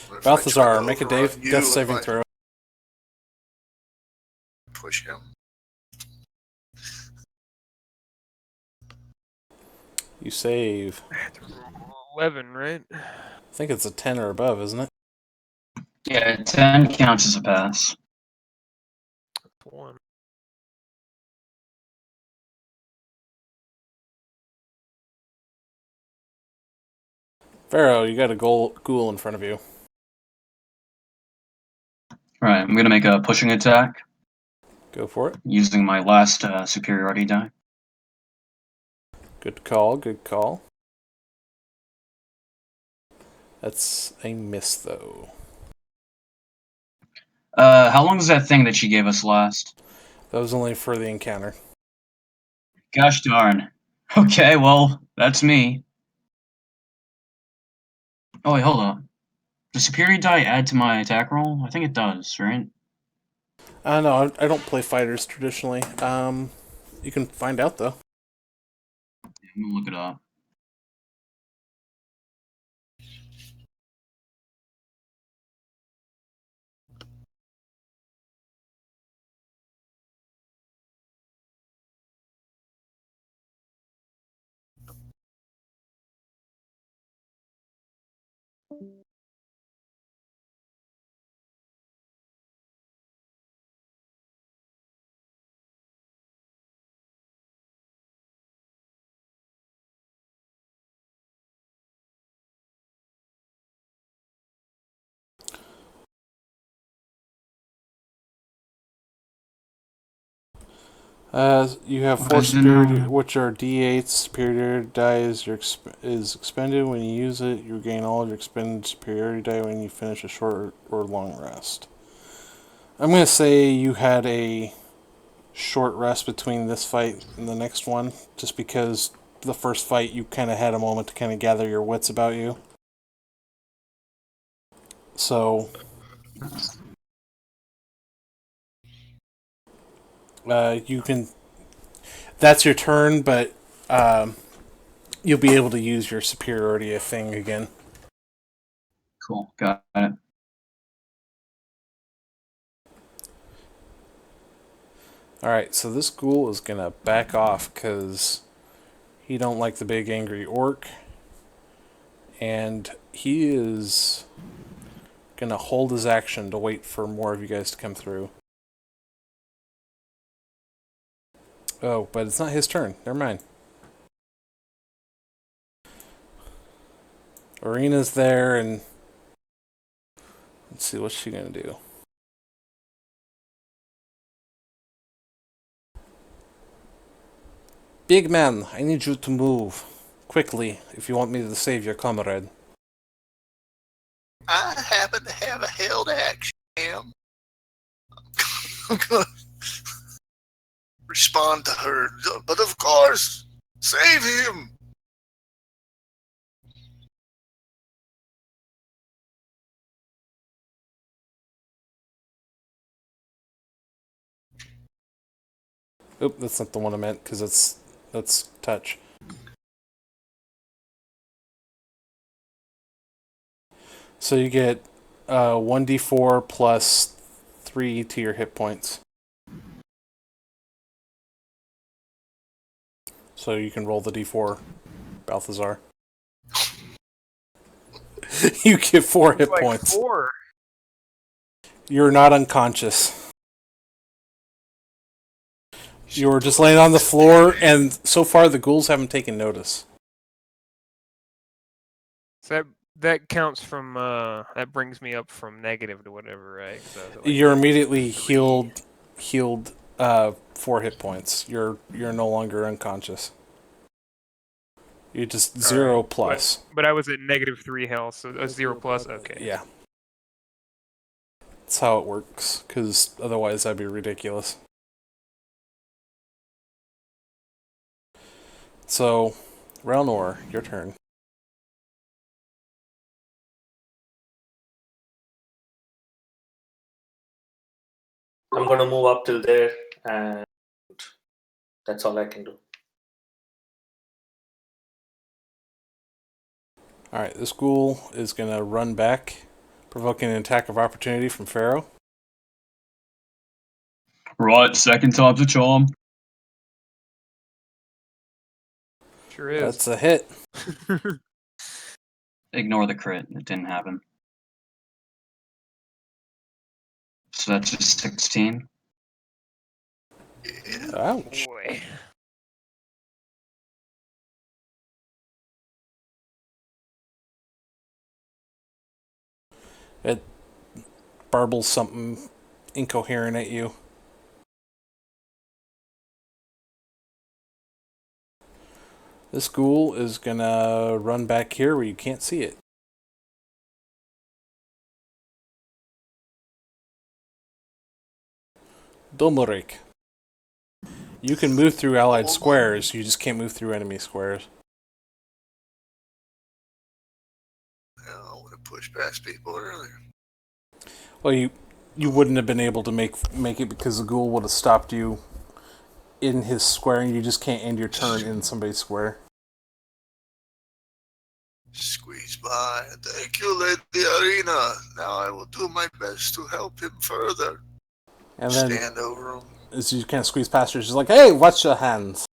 But if I try Balthazar, to make a overrun you, death I saving might throw. Push him. You save. 11, right? I think it's a 10 or above, isn't it? Yeah, 10 counts as a pass. 1. Pharaoh, you got a ghoul in front of you. Alright, I'm gonna make a pushing attack Go for it. using my last superiority die. Good call, good call. That's a miss, though. How long is that thing that she gave us last? That was only for the encounter. Gosh darn. Okay, well, that's me. Oh, wait, hold on. Does superior die add to my attack roll? I think it does, right? No, I don't play fighters traditionally. You can find out though. I'm gonna look it up. You have What 4 is it superior, now? which are D8. Superior die is expended when you use it. You gain all of your expended superiority die when you finish a short or long rest. I'm gonna say you had a short rest between this fight and the next one, just because the first fight you kind of had a moment to kind of gather your wits about you. So, you can. That's your turn, but you'll be able to use your superiority thing again. Cool, got it. Alright, so this ghoul is gonna back off because he don't like the big angry orc. And he is gonna hold his action to wait for more of you guys to come through. Oh, but it's not his turn. Never mind. Arena's there, and let's see what's she gonna do. Big man, I need you to move quickly if you want me to save your comrade. I happen to have a held action. I'm gonna respond to her, but of course, save him. Oop, that's not the one I meant because that's touch. So you get 1d4 plus 3 to your hit points. So you can roll the d4, Balthazar. You get 4 hit Like points. 4. You're not unconscious. You were just laying on the floor, and so far the ghouls haven't taken notice. So that counts from that brings me up from negative to whatever, right? 'Cause I was at, like, You're immediately 3. healed 4 hit points. You're no longer unconscious. You're just 0 Alright. plus. But I was at negative 3 health, so a 0 plus. Okay. Yeah. That's how it works, because otherwise that'd be ridiculous. So, Relnor, your turn. I'm going to move up till there, and that's all I can do. Alright, this ghoul is going to run back, provoking an attack of opportunity from Pharaoh. Right, second time's a charm. Sure is. That's a hit. Ignore the crit, it didn't happen. So that's just 16. Ouch. Boy. It barbles something incoherent at you. This ghoul is gonna run back here where you can't see it. Bilmerik. You can move through allied Oh, squares, you just can't move through enemy squares. I would have pushed past people earlier. Well, you wouldn't have been able to make it because the ghoul would have stopped you in his square, and you just can't end your turn in somebody's square. Squeeze by. Thank you, Lady Arena. Now I will do my best to help him further. And then, Stand over him. as you kind of squeeze past her, she's like, "Hey, watch your hands."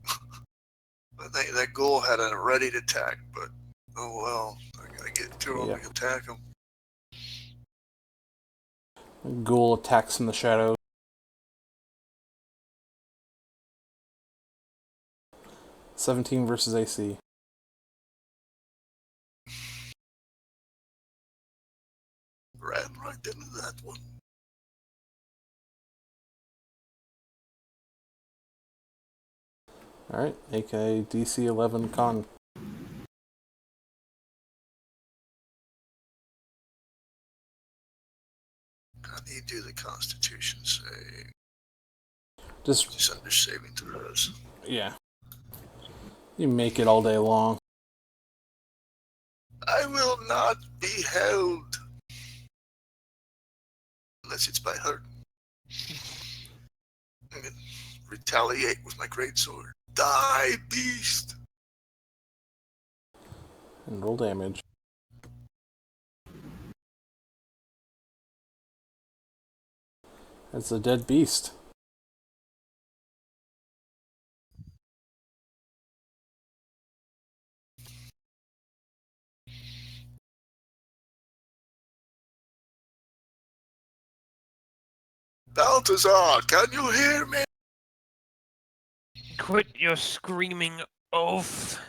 I think that ghoul had a ready to attack, but oh well. I gotta get to him Yeah. and attack him. Ghoul attacks in the shadows. 17 versus AC. Ran right into that one. Alright, aka DC 11 con. How do you do the Constitution save? Just, Under saving throws. yeah. You make it all day long. I will not be held. Unless it's by hurt. I'm gonna retaliate with my greatsword. Die, beast! And roll damage. It's a dead beast. Balthazar, can you hear me? Quit your screaming oath.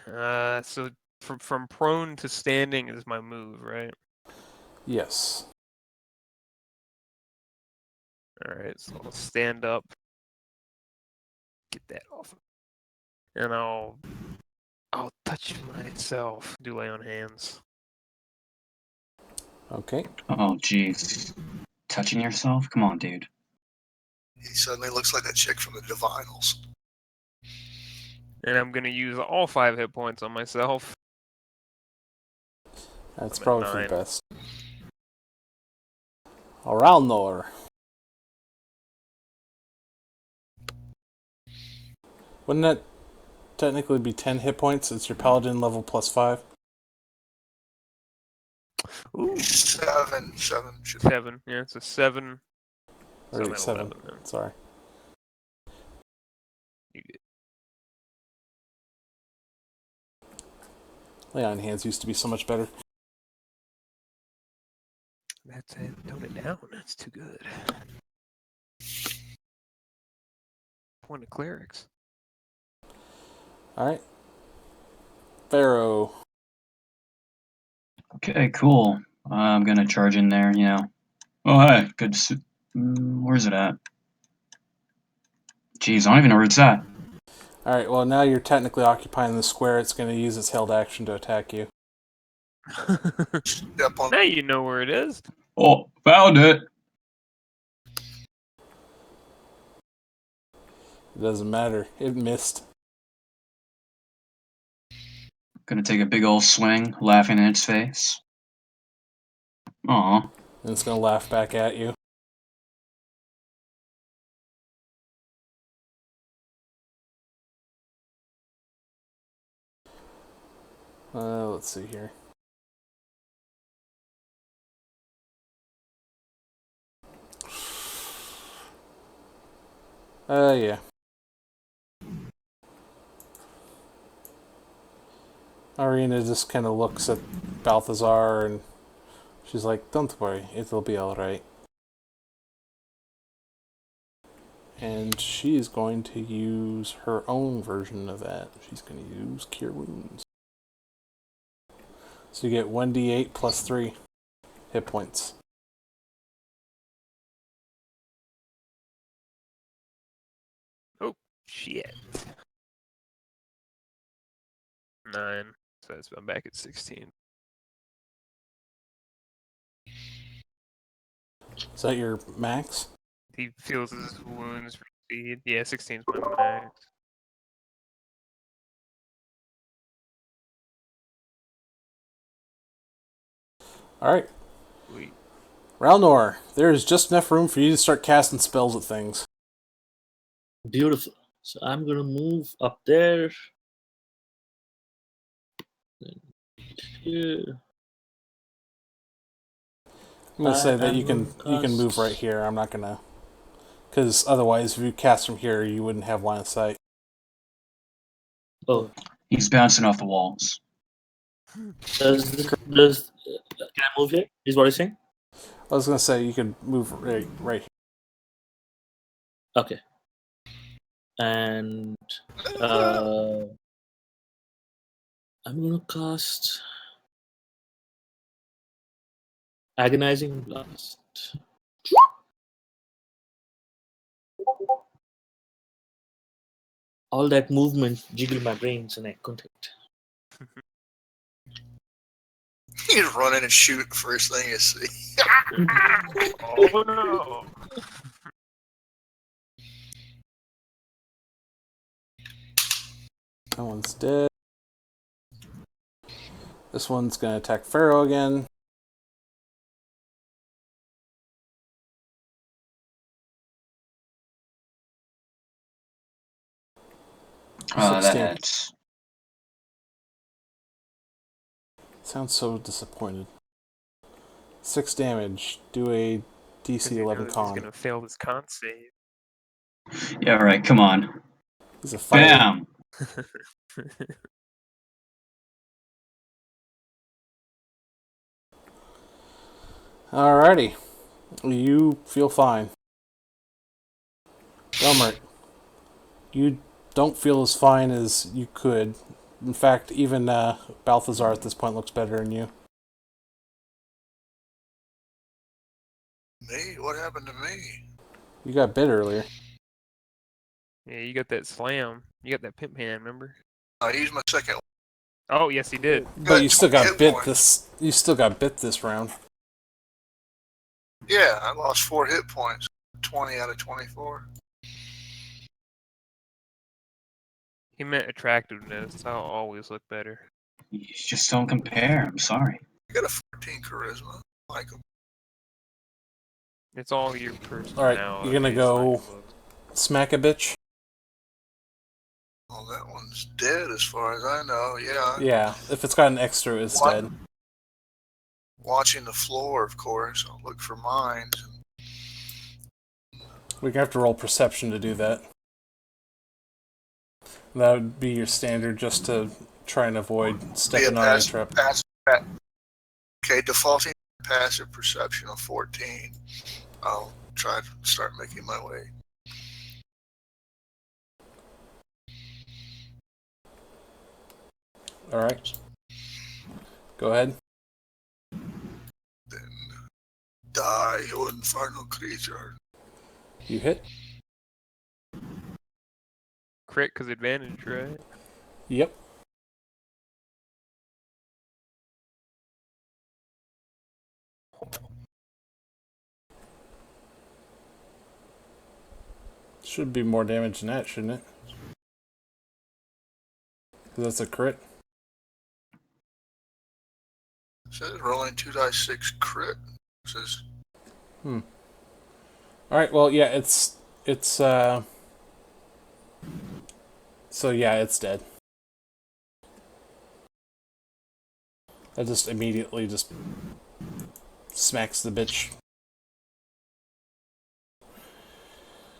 So from prone to standing is my move, right? Yes. Alright, so I'll stand up. Get that off. And I'll touch myself. Do lay on hands. Okay. Oh, jeez. Touching yourself? Come on, dude. He suddenly looks like that chick from the Divinals. And I'm gonna use all 5 hit points on myself. That's I'm at probably for the 9. best. Aralnor. Wouldn't that technically be 10 hit points? It's your paladin level plus 5. Ooh. 7. Should 7. Yeah, it's a 7. So I'm Or at 7. 11 then. Sorry. You good. Lay on hands used to be so much better. That's it. Tone it down. That's too good. Point of clerics. Alright. Pharaoh. Okay, cool. I'm gonna charge in there, you know. Oh, hey, good to see. Where's it at? Jeez, I don't even know where it's at. Alright, well now you're technically occupying the square. It's going to use its held action to attack you. step on. Now you know where it is. Oh, found it! It doesn't matter. It missed. Gonna take a big old swing, laughing in its face. Aw. And it's going to laugh back at you. Let's see here. Yeah. Arena just kind of looks at Balthazar and she's like, "Don't worry, it'll be alright." And she's going to use her own version of that. She's going to use Cure Wounds. So you get 1d8 plus 3 hit points. Oh, shit. 9. So I'm back at 16. Is that your max? He feels his wounds recede. Yeah, 16 is my max. Alright. Sweet. Ralnor, there is just enough room for you to start casting spells at things. Beautiful. So I'm gonna move up there. Then here. I'm gonna say that I'm you can gonna move cast- right here. I'm not gonna, because otherwise, if you cast from here, you wouldn't have line of sight. Oh, He's bouncing off the walls. does can I move here? Is what you're saying? I was gonna say you could move right here. Okay. And I'm gonna cast Agonizing Blast. All that movement jiggled my brains and I couldn't hit. You just run in and shoot the first thing you see. Oh no! That one's dead. This one's gonna attack Pharaoh again. That 16. hits. Sounds so disappointed. 6 damage. Do a DC 11 He's con. gonna fail this con save. Yeah, right, come on. He's a fighter. Bam! Alrighty. You feel fine. Delmert, you don't feel as fine as you could. In fact, even Balthazar at this point looks better than you. Me? What happened to me? You got bit earlier. Yeah, you got that slam. You got that pimp hand, remember? I used my second one. Oh, yes, he did. But you still 20 got hit bit points. this. You still got bit this round. Yeah, I lost 4 hit points. 20 out of 24. He meant attractiveness. I'll always look better. You just don't compare, I'm sorry. I got a 14 charisma. I like him. It's all your personality. Alright, you're gonna it's not go your looks. smack a bitch? Well, that one's dead as far as I know. Yeah. Yeah, if it's got an extra, it's What? dead. Watching the floor, of course. I'll look for mines. We have to roll perception to do that. That would be your standard just to try and avoid stepping on a trap. Okay, defaulting passive perception of 14. I'll try to start making my way. Alright. Go ahead. Then die, you infernal creature. You hit? Crit because advantage, right? Yep. Should be more damage than that, shouldn't it? 'Cause that's a crit. It says rolling 2d6 crit. It says Alright, well, yeah, it's, so yeah, it's dead. That just immediately just smacks the bitch.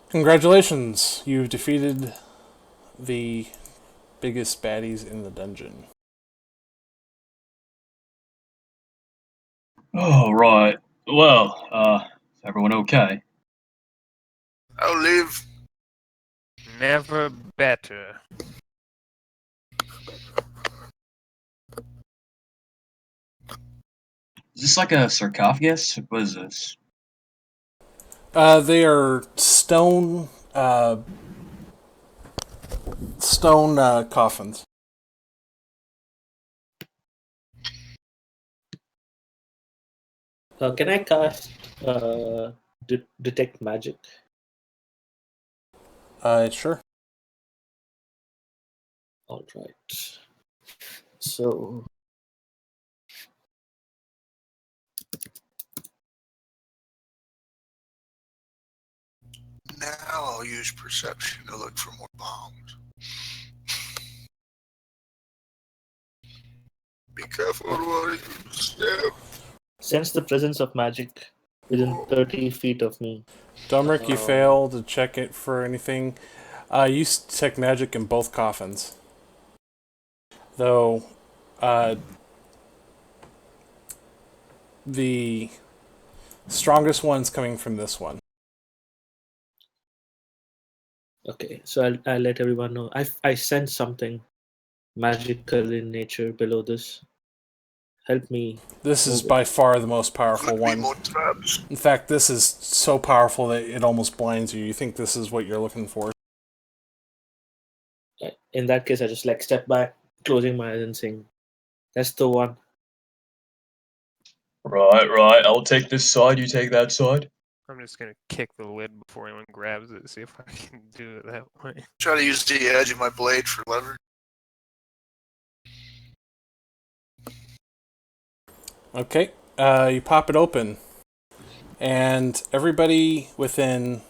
Congratulations, you've defeated the biggest baddies in the dungeon. Oh, right. Well, is everyone okay? I'll live. Never better. Is this like a sarcophagus? What is this? They are stone coffins. Can I cast detect magic? Sure. All right. So Now I'll use perception to look for more bombs. Be careful what you step. sense the presence of magic within 30 feet of me. Domric, you Um, fail to check it for anything. Use detect magic in both coffins. Though, the strongest one's coming from this one. Okay, so I'll let everyone know. I sense something magical in nature below this. Help me. This is move by far the most powerful Could be one. more traps. In fact, this is so powerful that it almost blinds you. You think this is what you're looking for. it. In that case, I just like step back, closing my eyes and saying, "That's the one." Right. I'll take this side, you take that side. I'm just gonna kick the lid before anyone grabs it, see if I can do it that way. Try to use the edge of my blade for leverage. Okay, you pop it open, and everybody within.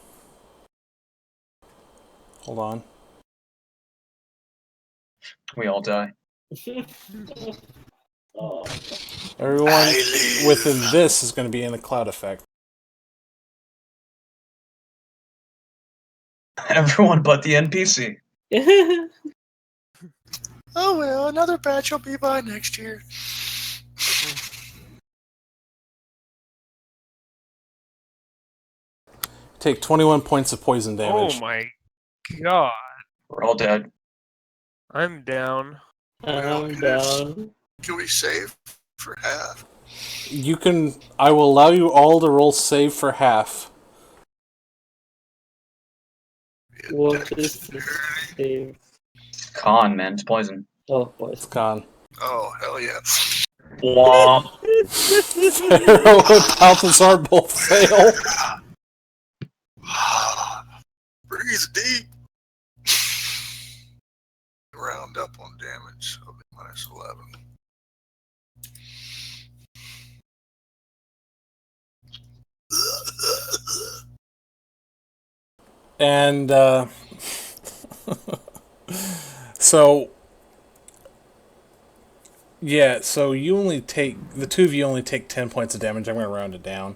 Hold on. We all die. Oh. Everyone I live. within this is going to be in a cloud effect. Everyone but the NPC. Oh well, another batch will be by next year. Take 21 points of poison damage. Oh my god. We're all dead. I'm down. I'm down. Can we save for half? You can. I will allow you all to roll save for half. What is this save? Con, man, it's poison. Oh, It's boys. gone. Oh hell yeah! Womp. Pharaoh and Balthazar both fail. Breathe deep. Round up on damage, so I'll be minus 11. And so yeah, so you only take the two of you only take 10 points of damage. I'm going to round it down.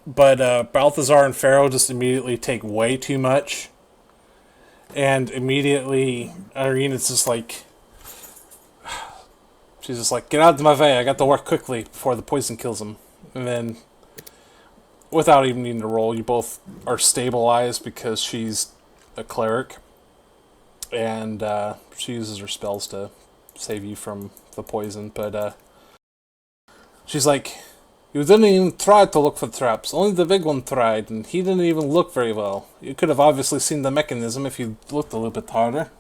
But Balthazar and Pharaoh just immediately take way too much. And immediately, Irina's just like, she's just like, get out of my way, I got to work quickly before the poison kills him. And then, without even needing to roll, you both are stabilized because she's a cleric. And she uses her spells to save you from the poison. But she's like, you didn't even try to look for traps. Only the big one tried, and he didn't even look very well. You could have obviously seen the mechanism if you looked a little bit harder.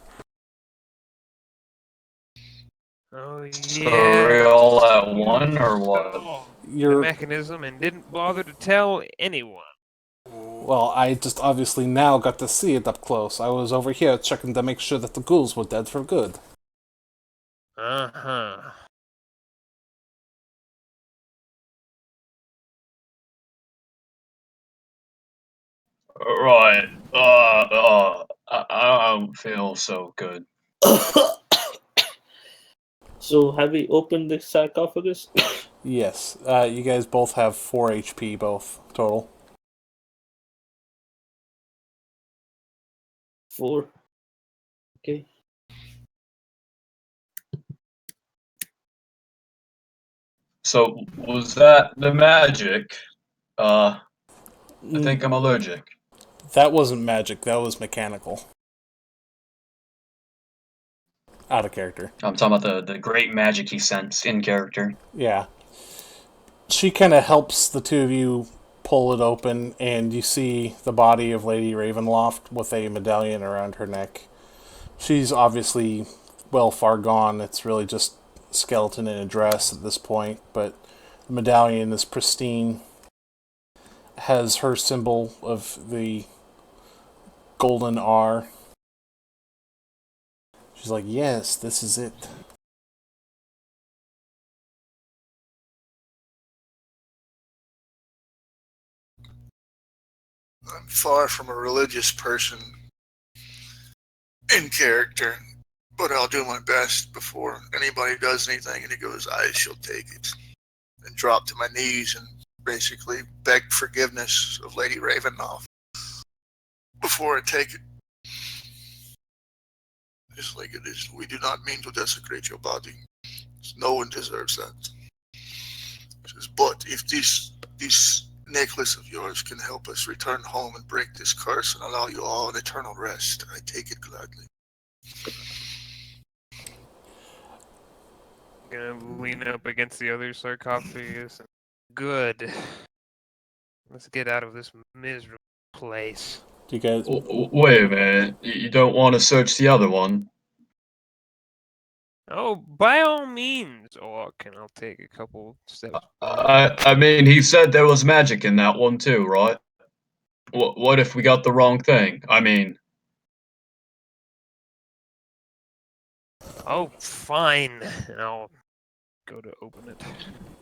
Oh So yeah. we're all at one, or what? The You're mechanism and didn't bother to tell anyone. well. I just obviously now got to see it up close. I was over here checking to make sure that the ghouls were dead for good. Uh-huh. Right. I don't feel so good. So, have we opened the sarcophagus? Yes, you guys both have 4 HP, both total. 4. Okay. So was that the magic? I think I'm allergic. That wasn't magic. That was mechanical. Out of character. I'm talking about the great magic he sent in character. Yeah. She kind of helps the two of you pull it open, and you see the body of Lady Ravenloft with a medallion around her neck. She's obviously well far gone. It's really just skeleton in a dress at this point, but The medallion is pristine. Has her symbol of the golden R. She's like, yes, this is it. I'm far from a religious person in character, but I'll do my best before anybody does anything, and he goes, I shall take it. And drop to my knees and basically beg forgiveness of Lady Ravenloft before I take it. Just like it is, we do not mean to desecrate your body. No one deserves that. Says, but if this necklace of yours can help us return home and break this curse and allow you all an eternal rest, I take it gladly. Gonna lean up against the other sarcophagus. Good. Let's get out of this miserable place. Do you guys? Wait a minute. You don't want to search the other one? Oh, by all means, Orc, and I'll take a couple steps. I mean, he said there was magic in that one too, right? What if we got the wrong thing? I mean... Oh, fine. And I'll go to open it.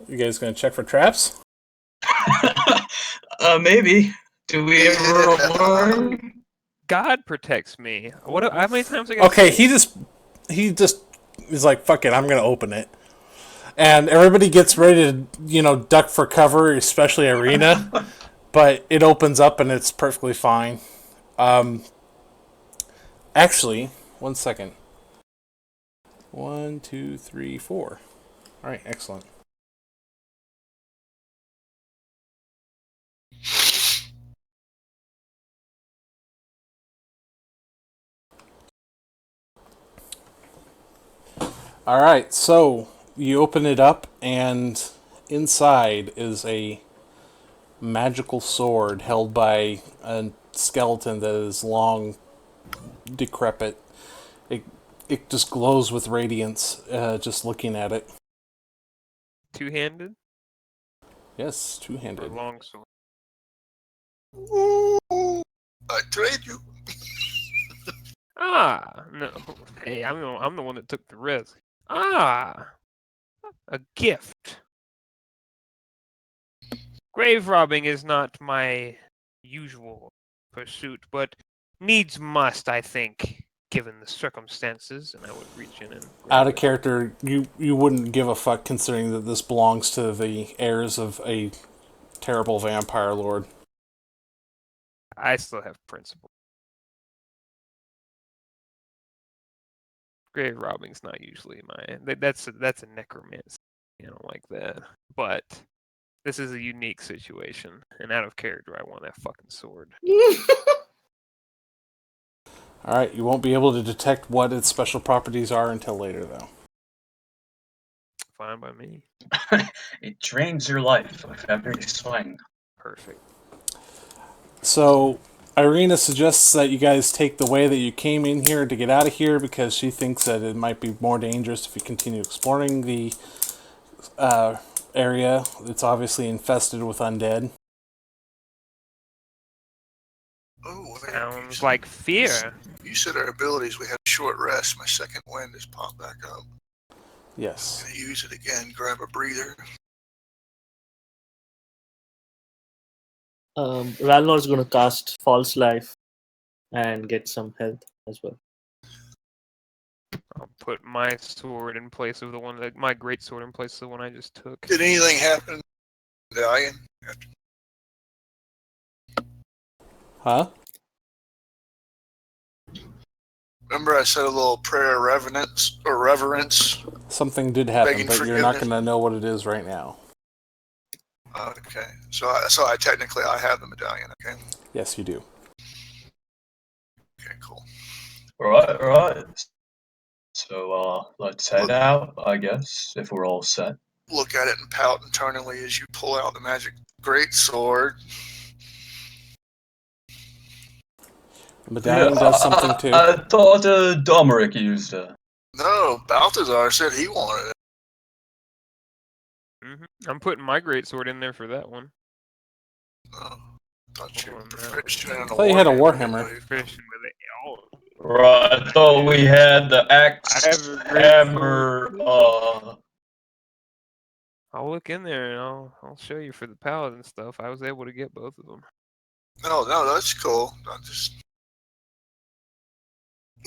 You guys gonna check for traps? Maybe. Do we ever learn? God protects me. How many times I got? Okay, he just is like, fuck it, I'm gonna open it. And everybody gets ready to, duck for cover, especially Irina. But it opens up and it's perfectly fine. Actually, 1 second. 1, 2, 3, 4. All right, excellent. All right, so you open it up, and inside is a magical sword held by a skeleton that is long, decrepit. It just glows with radiance just looking at it. Two-handed Yes, or two-handed. longsword? I trade you. No. Hey, I'm the one that took the risk. A gift. Grave robbing is not my usual pursuit, but needs must, I think, given the circumstances, and I would reach in and grab Out of it. character, you wouldn't give a fuck considering that this belongs to the heirs of a terrible vampire lord. I still have principle. Grave robbing's not usually that's a necromancy. I don't like that. But this is a unique situation, and out of character, I want that fucking sword. Alright, you won't be able to detect what its special properties are until later, though. Fine by me. It drains your life with every swing. Perfect. So, Irina suggests that you guys take the way that you came in here to get out of here because she thinks that it might be more dangerous if you continue exploring the area. It's obviously infested with undead. Oh, Sounds like fear. You said our abilities, we had a short rest. My second wind has popped back up. Yes. Gonna use it again, grab a breather. Ralnor's going to cast False Life and get some health as well. I'll put my sword in place of my great sword in place of the one I just took. Did anything happen? Dying? Huh? Remember I said a little prayer of reverence? Something did happen, Begging but you're not forgiveness. going to know what it is right now. Okay. So I technically have the medallion, okay? Yes, you do. Okay, cool. Right. So, let's head out, I guess, if we're all set. Look at it and pout internally as you pull out the magic great sword. The medallion does something too. I thought Domeric used it. No, Balthazar said he wanted it. I'm putting my greatsword in there for that one. Oh, thought you Hold were on, proficient in a Thought you had a warhammer. warhammer. Fishing with it. Oh, Right, I thought we had the axe, I have a great hammer, I'll look in there and I'll show you for the paladin stuff. I was able to get both of them. No, that's cool. I just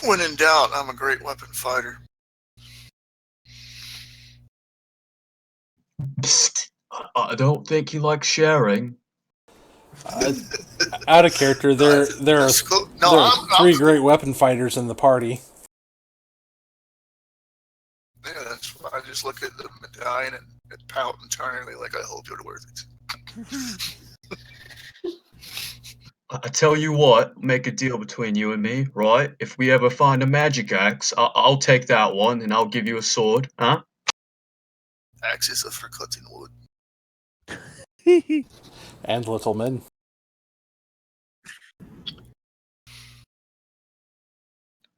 when in doubt, I'm a great weapon fighter. Psst, I don't think he likes sharing. Out of character, there are That's cool. No, three great weapon fighters in the party. Yeah, that's why I just look at the medallion and pout internally like I hope you're worth it. I tell you what, make a deal between you and me, right? If we ever find a magic axe, I'll take that one and I'll give you a sword, huh? Axes are for cutting wood. And little men.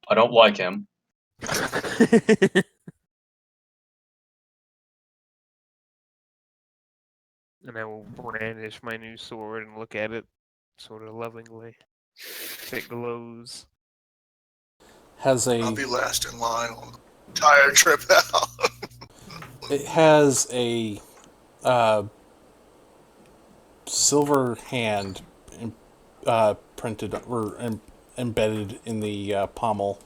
I don't like him. And I will brandish my new sword and look at it sort of lovingly. It glows. I'll be last in line on the entire trip out. It has a silver hand printed or embedded in the pommel.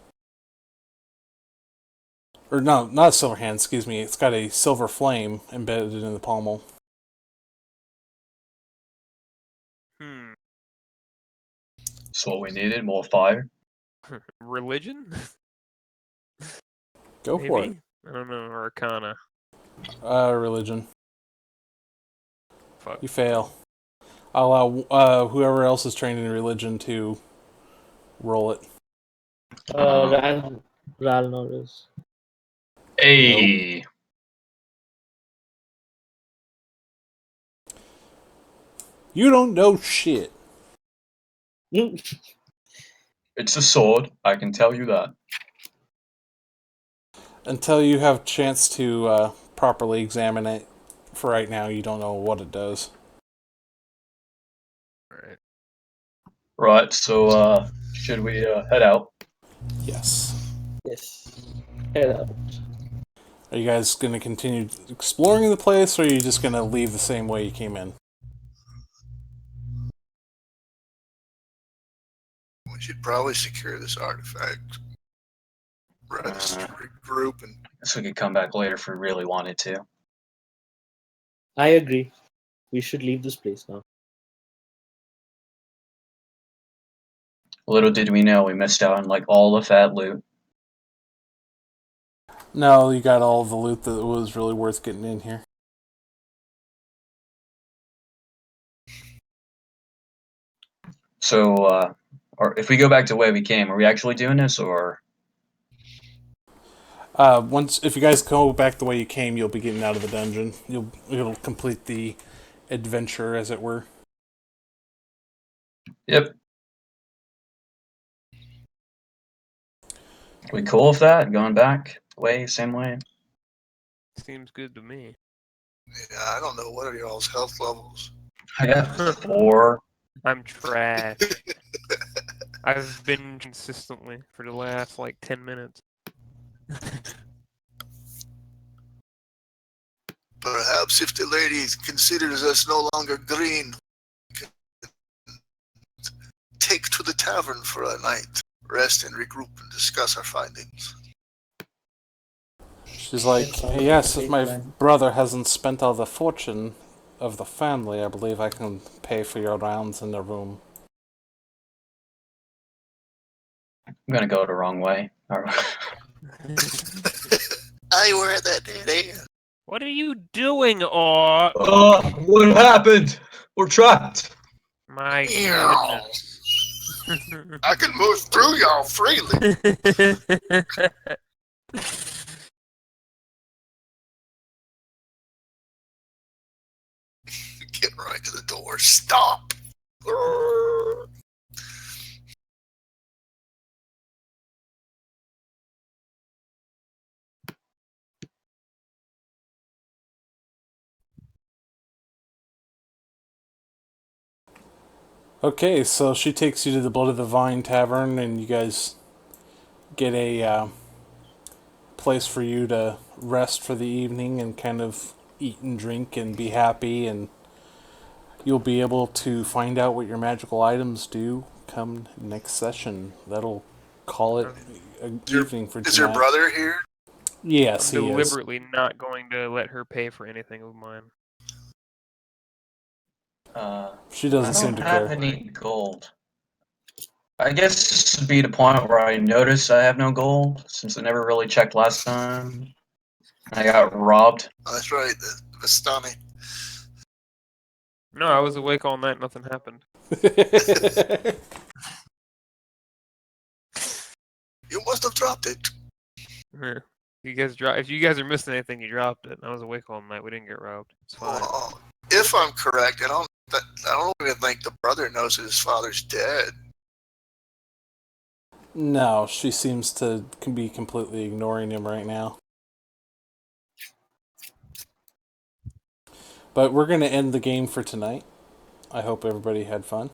Or no, not a silver hand, excuse me. It's got a silver flame embedded in the pommel. That's what we needed, more fire. Religion? Go Maybe? for it. I don't know, Arcana. Religion. Fuck. You fail. I'll allow whoever else is trained in religion to roll it. Ral Norris. Hey, You don't know shit. it's a sword, I can tell you that. Until you have a chance to properly examine it. For right now, you don't know what it does. Alright. Right, so, should we, head out? Yes. Yes. Head out. Are you guys going to continue exploring the place, or are you just going to leave the same way you came in? We should probably secure this artifact. Regroup and Guess we could come back later if we really wanted to. I agree. We should leave this place now. Little did we know we missed out on, like, all of that loot. No, you got all the loot that was really worth getting in here. So, or if we go back to the way we came, are we actually doing this, or? If you guys go back the way you came, you'll be getting out of the dungeon. It'll complete the adventure, as it were. Yep. We cool with that? Going back the way, same way? Seems good to me. yeah, I don't know what are y'all's health levels. I got 4. I'm trash. I've been consistently for the last, 10 minutes. Perhaps if the lady considers us no longer green, we can take to the tavern for a night, rest and regroup and discuss our findings. She's like, yes, if my brother hasn't spent all the fortune of the family, I believe I can pay for your rounds in the room. I'm gonna go the wrong way. I wear that there. What are you doing, or What happened? We're trapped. my Yeah. goodness. I can move through y'all freely. Get right to the door. Stop. Okay, so she takes you to the Blood of the Vine Tavern, and you guys get a place for you to rest for the evening and kind of eat and drink and be happy, and you'll be able to find out what your magical items do come next session. That'll call it an evening for tonight. Is your brother here? Yes, I'm he is. deliberately not going to let her pay for anything of mine. She doesn't seem to I don't have care. any gold. I guess this would be the point where I notice I have no gold, since I never really checked last time. I got robbed. Oh, that's right, the Vistani. No, I was awake all night. Nothing happened. You must have dropped it. Here. If you guys are missing anything, you dropped it. I was awake all night. We didn't get robbed. It's fine. Well, if I'm correct, I don't even think the brother knows that his father's dead. No, she seems to be completely ignoring him right now. But we're going to end the game for tonight. I hope everybody had fun.